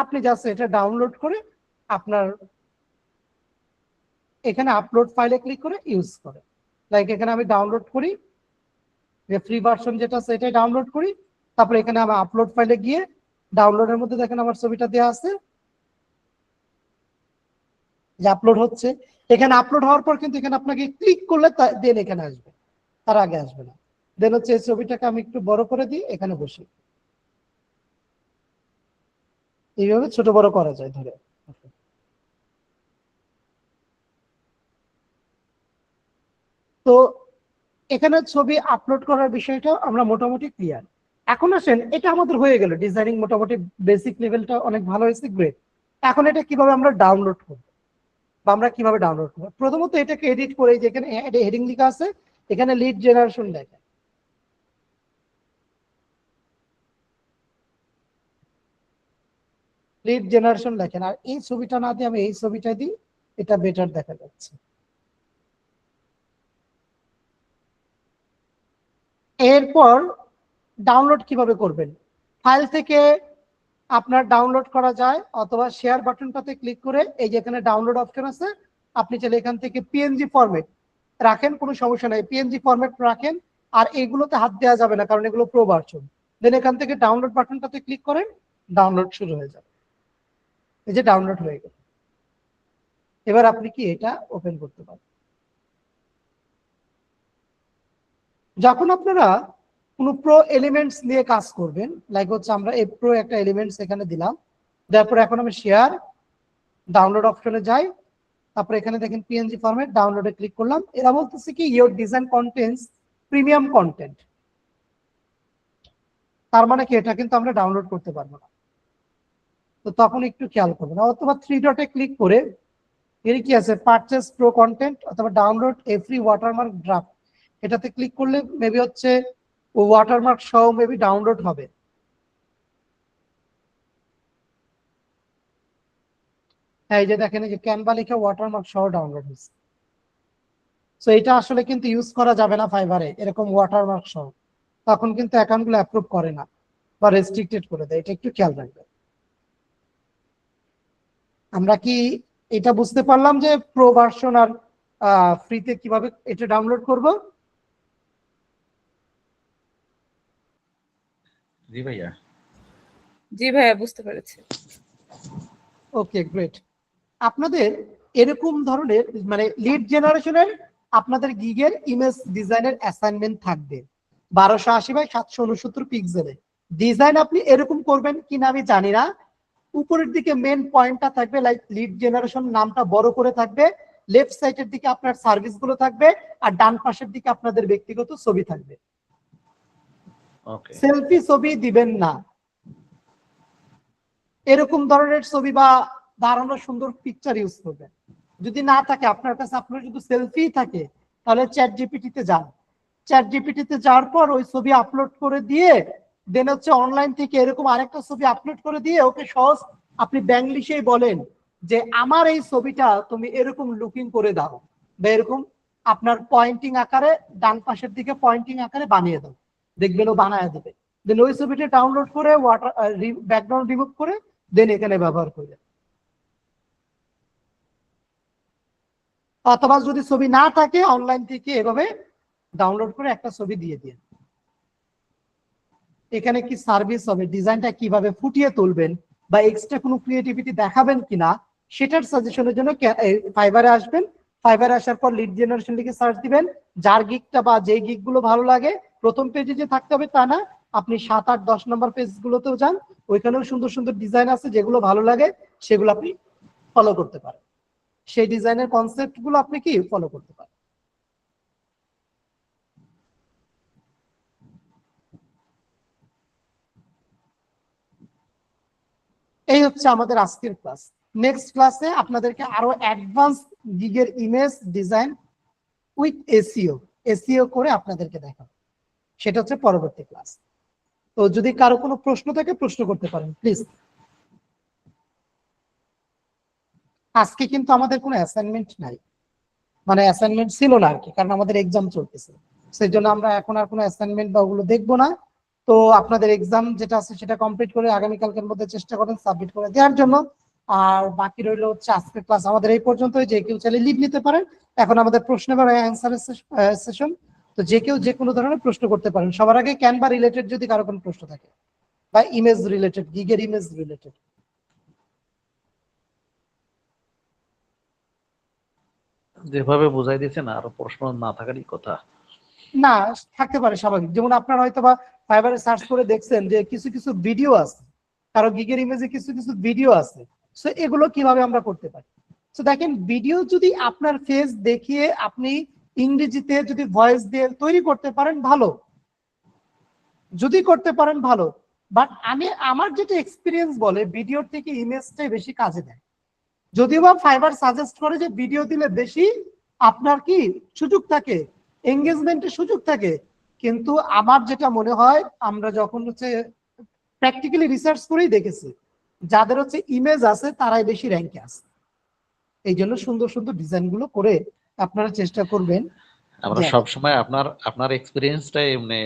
আপনি জাস্ট এটা ডাউনলোড করে আপনার এখানে আপলোড ফাইলে ক্লিক করে ইউজ করে, লাইক এখানে আমি ডাউনলোড করি, যে ফ্রি ভার্সন যেটা সেটাই ডাউনলোড করি, তারপরে এখানে আমি আপলোড ফাইলে গিয়ে ডাউনলোডের মধ্যে দেখেন আমার ছবিটা দেওয়া আছে যে আপলোড হচ্ছে। এখানে আপলোড হওয়ার পর কিন্তু এখানে আপনাকে ক্লিক করলে দেন এখানে আসবে, তার আগে আসবে না। দেন হচ্ছে এই ছবিটাকে আমি একটু বড় করে দিই, এখানে বসি, এইভাবে ছোট বড় করা যায় ধরে। তো এখানে ছবি আপলোড করার বিষয়টা আমরা মোটামুটি ক্লিয়ার। এখন আসেন, এটা আমাদের হয়ে গেল ডিজাইনিং, মোটামুটি বেসিক লেভেলটা অনেক ভালো হয়েছে, গ্রেট। এখন এটা কিভাবে আমরা ডাউনলোড করবো বা আমরা কিভাবে ডাউনলোড করবো? প্রথমত এটাকে এডিট করে, যেখানে হেডিং লেখা আছে এখানে লিড জেনারেশন লেখা, লিড জেনারেশন লেখেন, আর এই ছবিটা না দিয়ে আমি এই ছবিটা দিই, এটা বেটার দেখা যাচ্ছে। এরপর ডাউনলোড কিভাবে করবেন? ফাইল থেকে আপনার ডাউনলোড করা যায়, অথবা শেয়ার বাটনটাতে ক্লিক করে এই যে এখানে ডাউনলোড অপশন আছে, আপনি চাইলে এখান থেকে পিএনজি ফরম্যাট রাখেন, কোনো সমস্যা নাই, পিএনজি ফরম্যাট রাখেন। আর এগুলোতে হাত দেওয়া যাবে না, কারণ এগুলো প্রো ভার্সন। দেন এখান থেকে ডাউনলোড বাটনটাতে ক্লিক করেন, ডাউনলোড শুরু হয়ে যাবে। এই যে ডাউনলোড হয়ে গেল। এবার আপনি কি এটা ওপেন করতে পারেন। যখন আপনারা কোনো প্রো এলিমেন্টস নিয়ে কাজ করবেন, লাইক হচ্ছে আমরা এই প্রো একটা এলিমেন্টস এখানে দিলাম, তারপরে এখন আমি শেয়ার ডাউনলোড অপশনে যাই, তারপরে এখানে দেখেন পিএনজি ফরম্যাট, ডাউনলোডে ক্লিক করলাম। এরা বলতেছে কি your design contents premium content, তার মানে কি এটা কিন্তু আমরা ডাউনলোড করতে পারবো না। তো তখন একটু খেয়াল করবেন, অথবা থ্রি ডটে ক্লিক করে এর কি আছে পারচেজ প্রো কন্টেন্ট অথবা ডাউনলোড এ ফ্রি ওয়াটারমার্ক ড্রাফট, এটাতে ক্লিক করলে মেবি হচ্ছে ও ওয়াটারমার্ক সহ মেবি ডাউনলোড হবে। হ্যাঁ, এই যে দেখেন এই যে ক্যানভা লেখা ওয়াটারমার্ক সহ ডাউনলোড হয়েছে। সো এটা আসলে কিন্তু ইউজ করা যাবে না ফাইবারে এরকম ওয়াটারমার্ক সহ, তখন কিন্তু অ্যাকাউন্টগুলো অ্যাপ্রুভ করে না বা রেস্ট্রিক্টেড করে দেয়, এটা একটু খেয়াল রাখবেন। আমরা কি এটা বুঝতে পারলাম যে প্রো ভার্সন আর ফ্রিতে কিভাবে এটা ডাউনলোড করব? জি ভাইয়া। জি ভাইয়া, বুঝতে পেরেছি। ওকে, গ্রেট। আপনাদের এরকম ধরনের মানে লিড জেনারেশনের আপনাদের গিগের ইমেজ ডিজাইনের অ্যাসাইনমেন্ট থাকবে 1280x769 পিক্সেলে। ডিজাইন আপনি এরকম করবেন কিনা আমি জানি না। উপরের দিকে মেন পয়েন্টটা থাকবে, লাইক লিড জেনারেশন নামটা বড় করে থাকবে, লেফট সাইডের দিকে আপনার সার্ভিস গুলো থাকবে, আর ডান পাশের দিকে আপনাদের ব্যক্তিগত ছবি থাকবে। সেলফি ছবি দিবেন না, এরকম ধরনের ছবি বা দাঁড়ানো সুন্দর পিকচার ইউজ করবেন। যদি না থাকে আপনার কাছে, আপনার যদি সেলফি থাকে তাহলে চ্যাট জিপিটিতে যান, চ্যাট জিপিটিতে যাওয়ার পর ওই ছবি আপলোড করে দিয়ে দেন হচ্ছে অনলাইন থেকে এরকম আরেকটা ছবি আপলোড করে দিয়ে ওকে সহজ আপনি ব্যাংলিশেই বলেন যে আমার এই ছবিটা তুমি এরকম লুকিং করে দাও, বা এরকম আপনার পয়েন্টিং আকারে ডান পাশের দিকে পয়েন্টিং আকারে বানিয়ে দাও, দেখবেন ও বানায় দেবে। দেন ওই ছবিটা ডাউনলোড করে ওয়াটার ব্যাকগ্রাউন্ড রিমুভ করে দেন এখানে ব্যবহার করবেন। অথবা যদি ছবি না থাকে অনলাইন থেকে এভাবে ডাউনলোড করে একটা ছবি দিয়ে দিন। এখানে কি সার্ভিস হবে, ডিজাইনটা কিভাবে ফুটিয়ে তুলবেন বা এক্সট্রা কোনো ক্রিয়েটিভিটি দেখাবেন কিনা সেটার সাজেশনের জন্য ফাইবারে আসবেন। ফাইবারে আসার পর লিড জেনারেশন লিখে সার্চ দিবেন, যার গিকটা বা যে গিক গুলো ভালো লাগে প্রথম পেজে যে থাকতে হবে তা না, আপনি 7, 8, 10 নম্বর পেজ গুলোতেও যান, ওইখানেও সুন্দর সুন্দর ডিজাইন আছে, যেগুলো ভালো লাগে সেগুলো আপনি ফলো করতে পারেন, সেই ডিজাইনের কনসেপ্ট গুলো আপনি কি ফলো করতে পারেন। এই হচ্ছে আমাদের আজকের ক্লাস। নেক্সট ক্লাসে আপনাদেরকে আরো অ্যাডভান্স গিগের ইমেজ ডিজাইন উইথ এসইও করে আপনাদেরকে দেখাবো, সেটা হচ্ছে পরবর্তী ক্লাস। তো যদি কারো কোনো প্রশ্ন থাকে প্রশ্ন করতে পারেন প্লিজ। আজকে কিন্তু আমাদের কোনো অ্যাসাইনমেন্ট নাই, মানে অ্যাসাইনমেন্ট ছিল না আর কি, কারণ আমাদের এক্সাম চলতেছে, সেই জন্য আমরা এখন আর কোনো অ্যাসাইনমেন্ট বা ওগুলো দেখবো না। তো আপনাদের এক্সাম যেটা আছে সেটা কমপ্লিট করে আগামীকালকের মধ্যে চেষ্টা করেন সাবমিট করে দেওয়ার জন্য। আর বাকি রইলো হচ্ছে আজকের ক্লাস আমাদের এই পর্যন্তই। যে কেউ চাইলে লিভ নিতে পারেন। এখন আমাদের প্রশ্ন এবং অ্যান্সারের সেশন। তো যে কেউ যে কোনো ধরনের প্রশ্ন করতে পারেন। সবার আগে ক্যানভা রিলেটেড যদি কারো কোনো প্রশ্ন থাকে বা ইমেজ রিলেটেড, গিগের ইমেজ রিলেটেড। যেভাবে বুঝাই দিয়েছেন আরো প্রশ্ন না থাকারই কথা। না, থাকতে পারে স্বাভাবিক। যেমন আপনারা হয়তো বা ফাইবারে সার্চ করে দেখছেন যে কিছু কিছু ভিডিও আছে, কারো গিগের ইমেজে কিছু কিছু ভিডিও আছে। সো এগুলো কিভাবে আমরা করতে পারি? তো দেখেন, ভিডিও যদি আপনার ফেস দেখিয়ে আপনি ইংরেজিতে যদি ভয়েস দিয়ে তৈরি করতে পারেন ভালো, যদি করতে পারেন ভালো। বাট আমার যেটা এক্সপিরিয়েন্স বলে ভিডিওর থেকে ইমেজটাই বেশি কাজে দেয়। যদিও বা ফাইবার সাজেস্ট করে যে ভিডিও দিলে বেশি আপনার কি সুযোগ থাকে, এঙ্গেজমেন্টের সুযোগ থাকে, কিন্তু আমার যেটা মনে হয় আমরা যখন হচ্ছে প্র্যাকটিক্যালি রিসার্চ করেই দেখেছি যাদের হচ্ছে ইমেজ আছে তারাই বেশি র্যাঙ্কে আছে। এই জন্য সুন্দর সুন্দর ডিজাইন গুলো করে আপনারা চেষ্টা করবেন। আমরা সব সময় আপনার এক্সপেরিয়েন্সটাই এমনি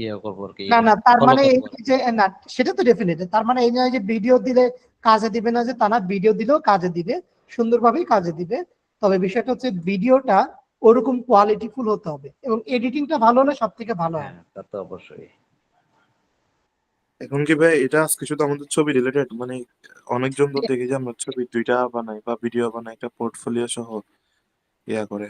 ইয়ে করব আর কি। না তার মানে এই যে না, সেটা তো ডেফিনেটলি তার মানে এই নয় যে ভিডিও দিলে কাজে দিবে না, যে তা না, ভিডিও দিলেও কাজে দিবে, সুন্দরভাবেই কাজে দিবে। তবে বিষয়টা হচ্ছে ভিডিওটা ওরকম কোয়ালিটিফুল হতে হবে এবং এডিটিংটা ভালো হলে সব থেকে ভালো হবে। তা তো অবশ্যই। এখন কি ভাই এটা আজকে শুধু আমাদের ছবি রিলেটেড, মানে অনেকজন তো দেখি যে আমরা ছবি 2টা বানাই বা ভিডিও বানাই একটা পোর্টফোলিও সহ ইয়া করে।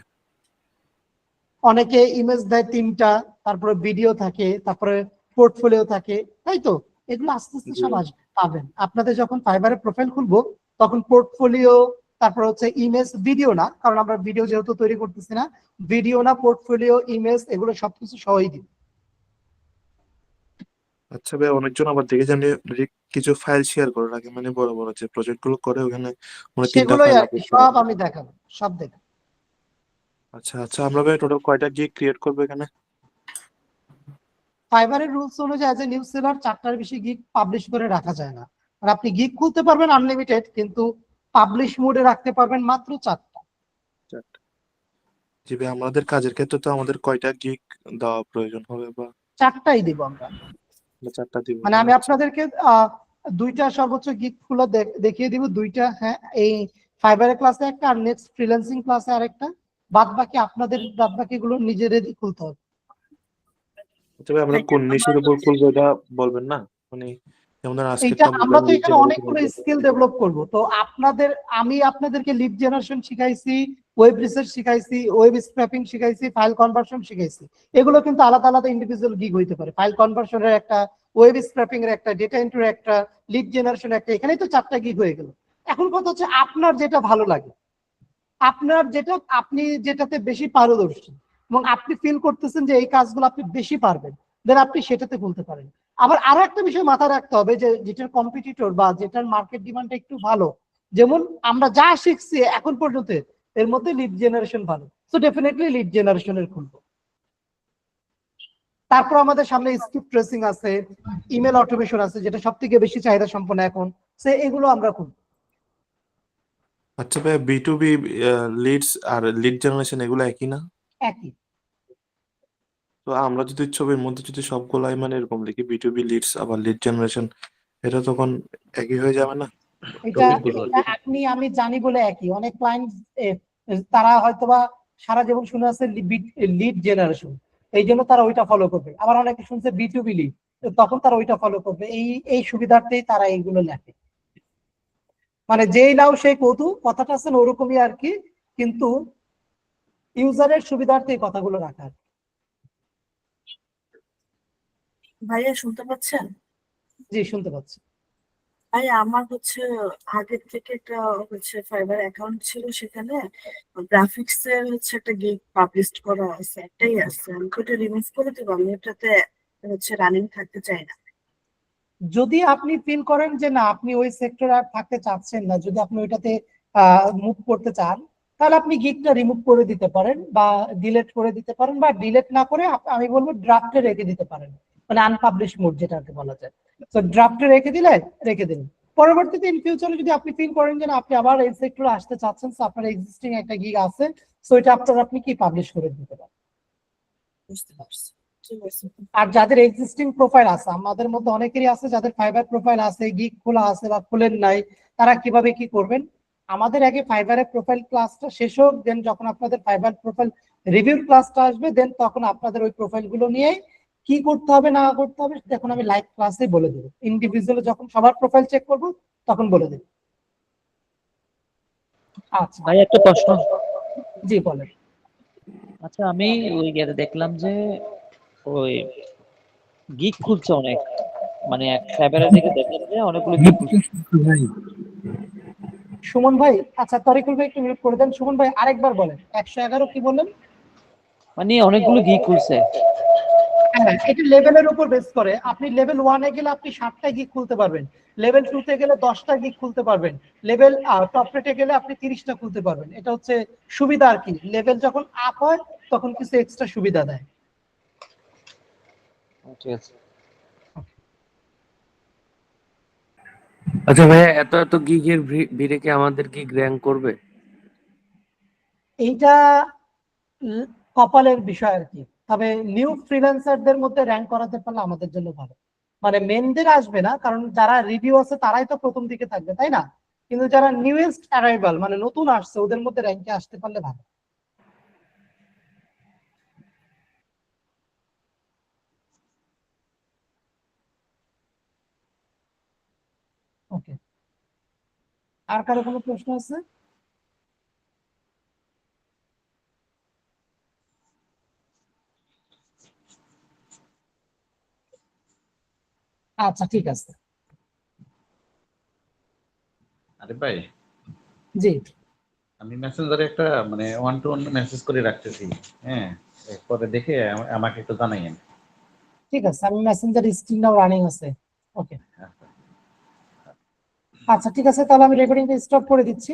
অনেকে ইমেজ দেয় 3টা, তারপরে ভিডিও থাকে, তারপরে পোর্টফোলিও থাকে, তাই তো? এগুলো আস্তে আস্তে সব আসবে, পাবেন। আপনাদের যখন ফাইবারে প্রোফাইল খুলবো তখন পোর্টফোলিও, তারপর হচ্ছে ইমেজ, ভিডিও না, কারণ আমরা ভিডিও যেহেতু তৈরি করতেছি না, ভিডিও না, পোর্টফোলিও, ইমেজ এগুলো সবকিছু সহই দিব। আচ্ছা ভাই, অনেকজন আবার দেখে জানি কিছু ফাইল শেয়ার করে রাখে, মানে বড় বড় যে প্রজেক্ট গুলো করে ওখানে মানে 3টা সেগুলোই ফাইল আর কি সব আমি দেখাবো, সব দেখাবো। আচ্ছা আচ্ছা, আমরা ভাই টোটাল কয়টা গিগ ক্রিয়েট করবো এখানে? ফাইবারের রুলস অনুযায়ী অ্যাজ এ নিউজ সেলার 4টার বেশি গিগ পাবলিশ করে রাখা যায় না। আর আপনি গিগ খুলতে পারবেন আনলিমিটেড, কিন্তু পাবলিশ মোডে রাখতে পারবেন মাত্র 4টা। জি ভাই, আমাদের কাজের ক্ষেত্রে তো আমাদের কয়টা গিগ দেওয়া প্রয়োজন হবে বা 4টাই দিব আমরা। 4টা দিব? মানে আমি আপনাদেরকে 2টা সর্বোচ্চ গিগ খুলে দেখিয়ে দিব, 2টা। হ্যাঁ, এই ফাইবারের ক্লাসে একটা আর নেক্সট ফ্রিল্যান্সিং ক্লাসে আরেকটা। বাদ বাকি আপনাদের বাদ বাকি গুলো নিজেদেরই খুলতে হবে। তবে আমরা কোন নিশের উপর খুলবো এটা বলবেন না, মানে যেমন আজকে এইটা আমরা তো এখানে অনেকগুলো স্কিল ডেভেলপ করব। তো আমি আপনাদেরকে লিড জেনারেশন শিখাইছি, ওয়েব রিসার্চ শিখাইছি, ওয়েব স্ক্র্যাপিং শিখাইছি, ফাইল কনভার্সন শিখাইছি। এগুলো কিন্তু আলাদা আলাদা ইন্ডিভিজুয়াল গিগ হইতে পারে। ফাইল কনভার্সনের একটা, ওয়েব স্ক্র্যাপিং এর একটা, ডেটা এন্ট্রির একটা, লিড জেনারেশনের একটা, এখানেই তো 4টা গিগ হয়ে গেল। এখন কথা হচ্ছে আপনার যেটা ভালো লাগে, আপনি যেটাতে বেশি পারদর্শী এবং আপনি ফিল করতেছেন যে এই কাজগুলো আপনি বেশি পারবেন, দেন আপনি সেটাতে বলতে পারেন। আবার আরো একটা বিষয় মাথায় রাখতে হবে যে যেটার কম্পিটিটর বা যেটার মার্কেট ডিমান্ডটা একটু ভালো, যেমন আমরা যা শিখছি এখন পর্যন্ত এর মধ্যে লিড জেনারেশন ভালো, সো ডেফিনেটলি লিড জেনারেশনের খুলবো। তারপর আমাদের সামনে স্ক্রিপ্ট ট্রেসিং আছে, ইমেল অটোমেশন আছে, যেটা সব থেকে বেশি চাহিদা সম্পন্ন এখন, সো এগুলো আমরা খুলবো। আচ্ছা ভাই, B2B লিডস আর লিড জেনারেশন এগুলো একই না? একই। তো আমরা যদি ছবির মধ্যে যদি সবগুলাই মানে এরকম লিখি B2B লিডস আবার লিড জেনারেশন, এটা তখন একই হয়ে যাবে না? এটা আমি জানি বলে একই। অনেক ক্লায়েন্ট তারা হয়তোবা সারা জীবন শুনে আছে লিড জেনারেশন, এই জন্য তারা ওইটা ফলো করবে। আবার অনেকে শুনছে B2B লিড, তখন তারা ওইটা ফলো করবে। এই সুবিধার্থেই তারা এইগুলো লেখে। মানে যেই নাও সেই কৌতু, কথাটা আছে না ওরকমই আর কি, কিন্তু ইউজারের সুবিধার্থে এই কথাগুলো রাখা। ভাইয়া শুনতে পাচ্ছেন? জি, শুনতে পাচ্ছি। ভাই আমার হচ্ছে আগের থেকে একটা হচ্ছে ফাইবার অ্যাকাউন্ট ছিল, সেখানে গ্রাফিক্স এর হচ্ছে একটা গিগ পাবলিশ করা আছে, একটাই আছে। আমি তো এটা রিমুভ করে দেবো, আমি এটাতে হচ্ছে রানিং থাকতে চাই না। যদি আপনি ফিল করেন যে না আপনি ওই সেক্টরে আর থাকতে চাচ্ছেন না, যদি আপনি ওইটাতে মুভ করতে চান, তাহলে আপনি গিগটা রিমুভ করে দিতে পারেন বা ডিলিট করে দিতে পারেন, বা ডিলিট না করে আমি বলবো ড্রাফটে রেখে দিতে পারেন, মানে আনপাবলিশ মোড যেটাকে বলা যায়। তো ড্রাফটে রেখে দিন। পরবর্তীতে ইন ফিউচারে যদি আপনি ফিল করেন যে না আপনি আবার এই সেক্টরে আসতে চাচ্ছেন, আপনার এক্সিস্টিং একটা গিগ আছে, সো এটা আপনি কি পাবলিশ করে দিতে পারেন। বুঝতে পারছি। ঠিক আছে। আর যাদের এক্সিস্টিং প্রোফাইল আছে, আমাদের মধ্যে অনেকেরই আছে যাদের ফাইবার প্রোফাইল আছে, গিগ খোলা আছে বা খোলেন নাই, তারা কিভাবে কি করবেন? আমাদের আগে ফাইবারের প্রোফাইল ক্লাসটা শেষ হোক, দেন যখন আপনাদের ফাইবার প্রোফাইল রিভিউ ক্লাসটা আসবে, দেন তখন আপনাদের ওই প্রোফাইল গুলো নিয়ে কি করতে হবে না করতে হবে তখন আমি লাইভ ক্লাসে বলে দেবো। ইন্ডিভিজুয়ালি যখন সবার প্রোফাইল চেক করবো তখন বলে দেবো। আচ্ছা ভাই একটা প্রশ্ন। জি বলেন। আচ্ছা আমি ওই ইয়েতে দেখলাম যে ওই গিগ খুলছে অনেক, মানে এক সাইবারের দিকে দেখলাম যে অনেকগুলো গিগ খুলছে। সুমন ভাই, আচ্ছা তরিকুল ভাই একটু মিউট করে দেন। সুমন ভাই আরেকবার বলেন, 111 কি বললেন? মানে অনেকগুলো গিগ খুলছে। হ্যাঁ, এটা লেভেলের উপর বেস করে। আপনি লেভেল 1 এ গেলে আপনি 7টা গিগ খুলতে পারবেন, লেভেল 2 তে গেলে 10টা গিগ খুলতে পারবেন, লেভেল টপ রেটে গেলে আপনি 30টা খুলতে পারবেন। এটা হচ্ছে সুবিধা আর কি, লেভেল যখন আপ হয় তখন কিছু এক্সট্রা সুবিধা দেয়। ঠিক আছে। আচ্ছা ভাইয়া, এত এত গিগের ভিড়ে কি আমাদের গিগ র্যাঙ্ক করবে? এইটা কপালের বিষয় আর কি। তবে নিউ ফ্রিল্যান্সারদের মধ্যে র্যাঙ্ক করাতে পারলে আমাদের জন্য ভালো। মানে মেনদের আসবে না, কারণ যারা রিভিউ আছে তারাই তো প্রথম দিকে থাকবে, তাই না? কিন্তু যারা নিউয়েস্ট অ্যারাইভাল মানে নতুন আসছে ওদের মধ্যে র্যাঙ্কে আসতে পারলে ভালো। ওকে, আর কারো কোনো প্রশ্ন আছে? আচ্ছা ঠিক আছে। আরে ভাই, জি আমি মেসেঞ্জারে একটা মানে 1-to-1 মেসেজ করে রাখতেছি, হ্যাঁ, পরে দেখে আমাকে একটু জানাইয়েন। ঠিক আছে, আমি মেসেঞ্জার স্ক্রিনটাও রানিং আছে। ওকে আচ্ছা ঠিক আছে, তাহলে আমি রেকর্ডিংটা স্টপ করে দিচ্ছি।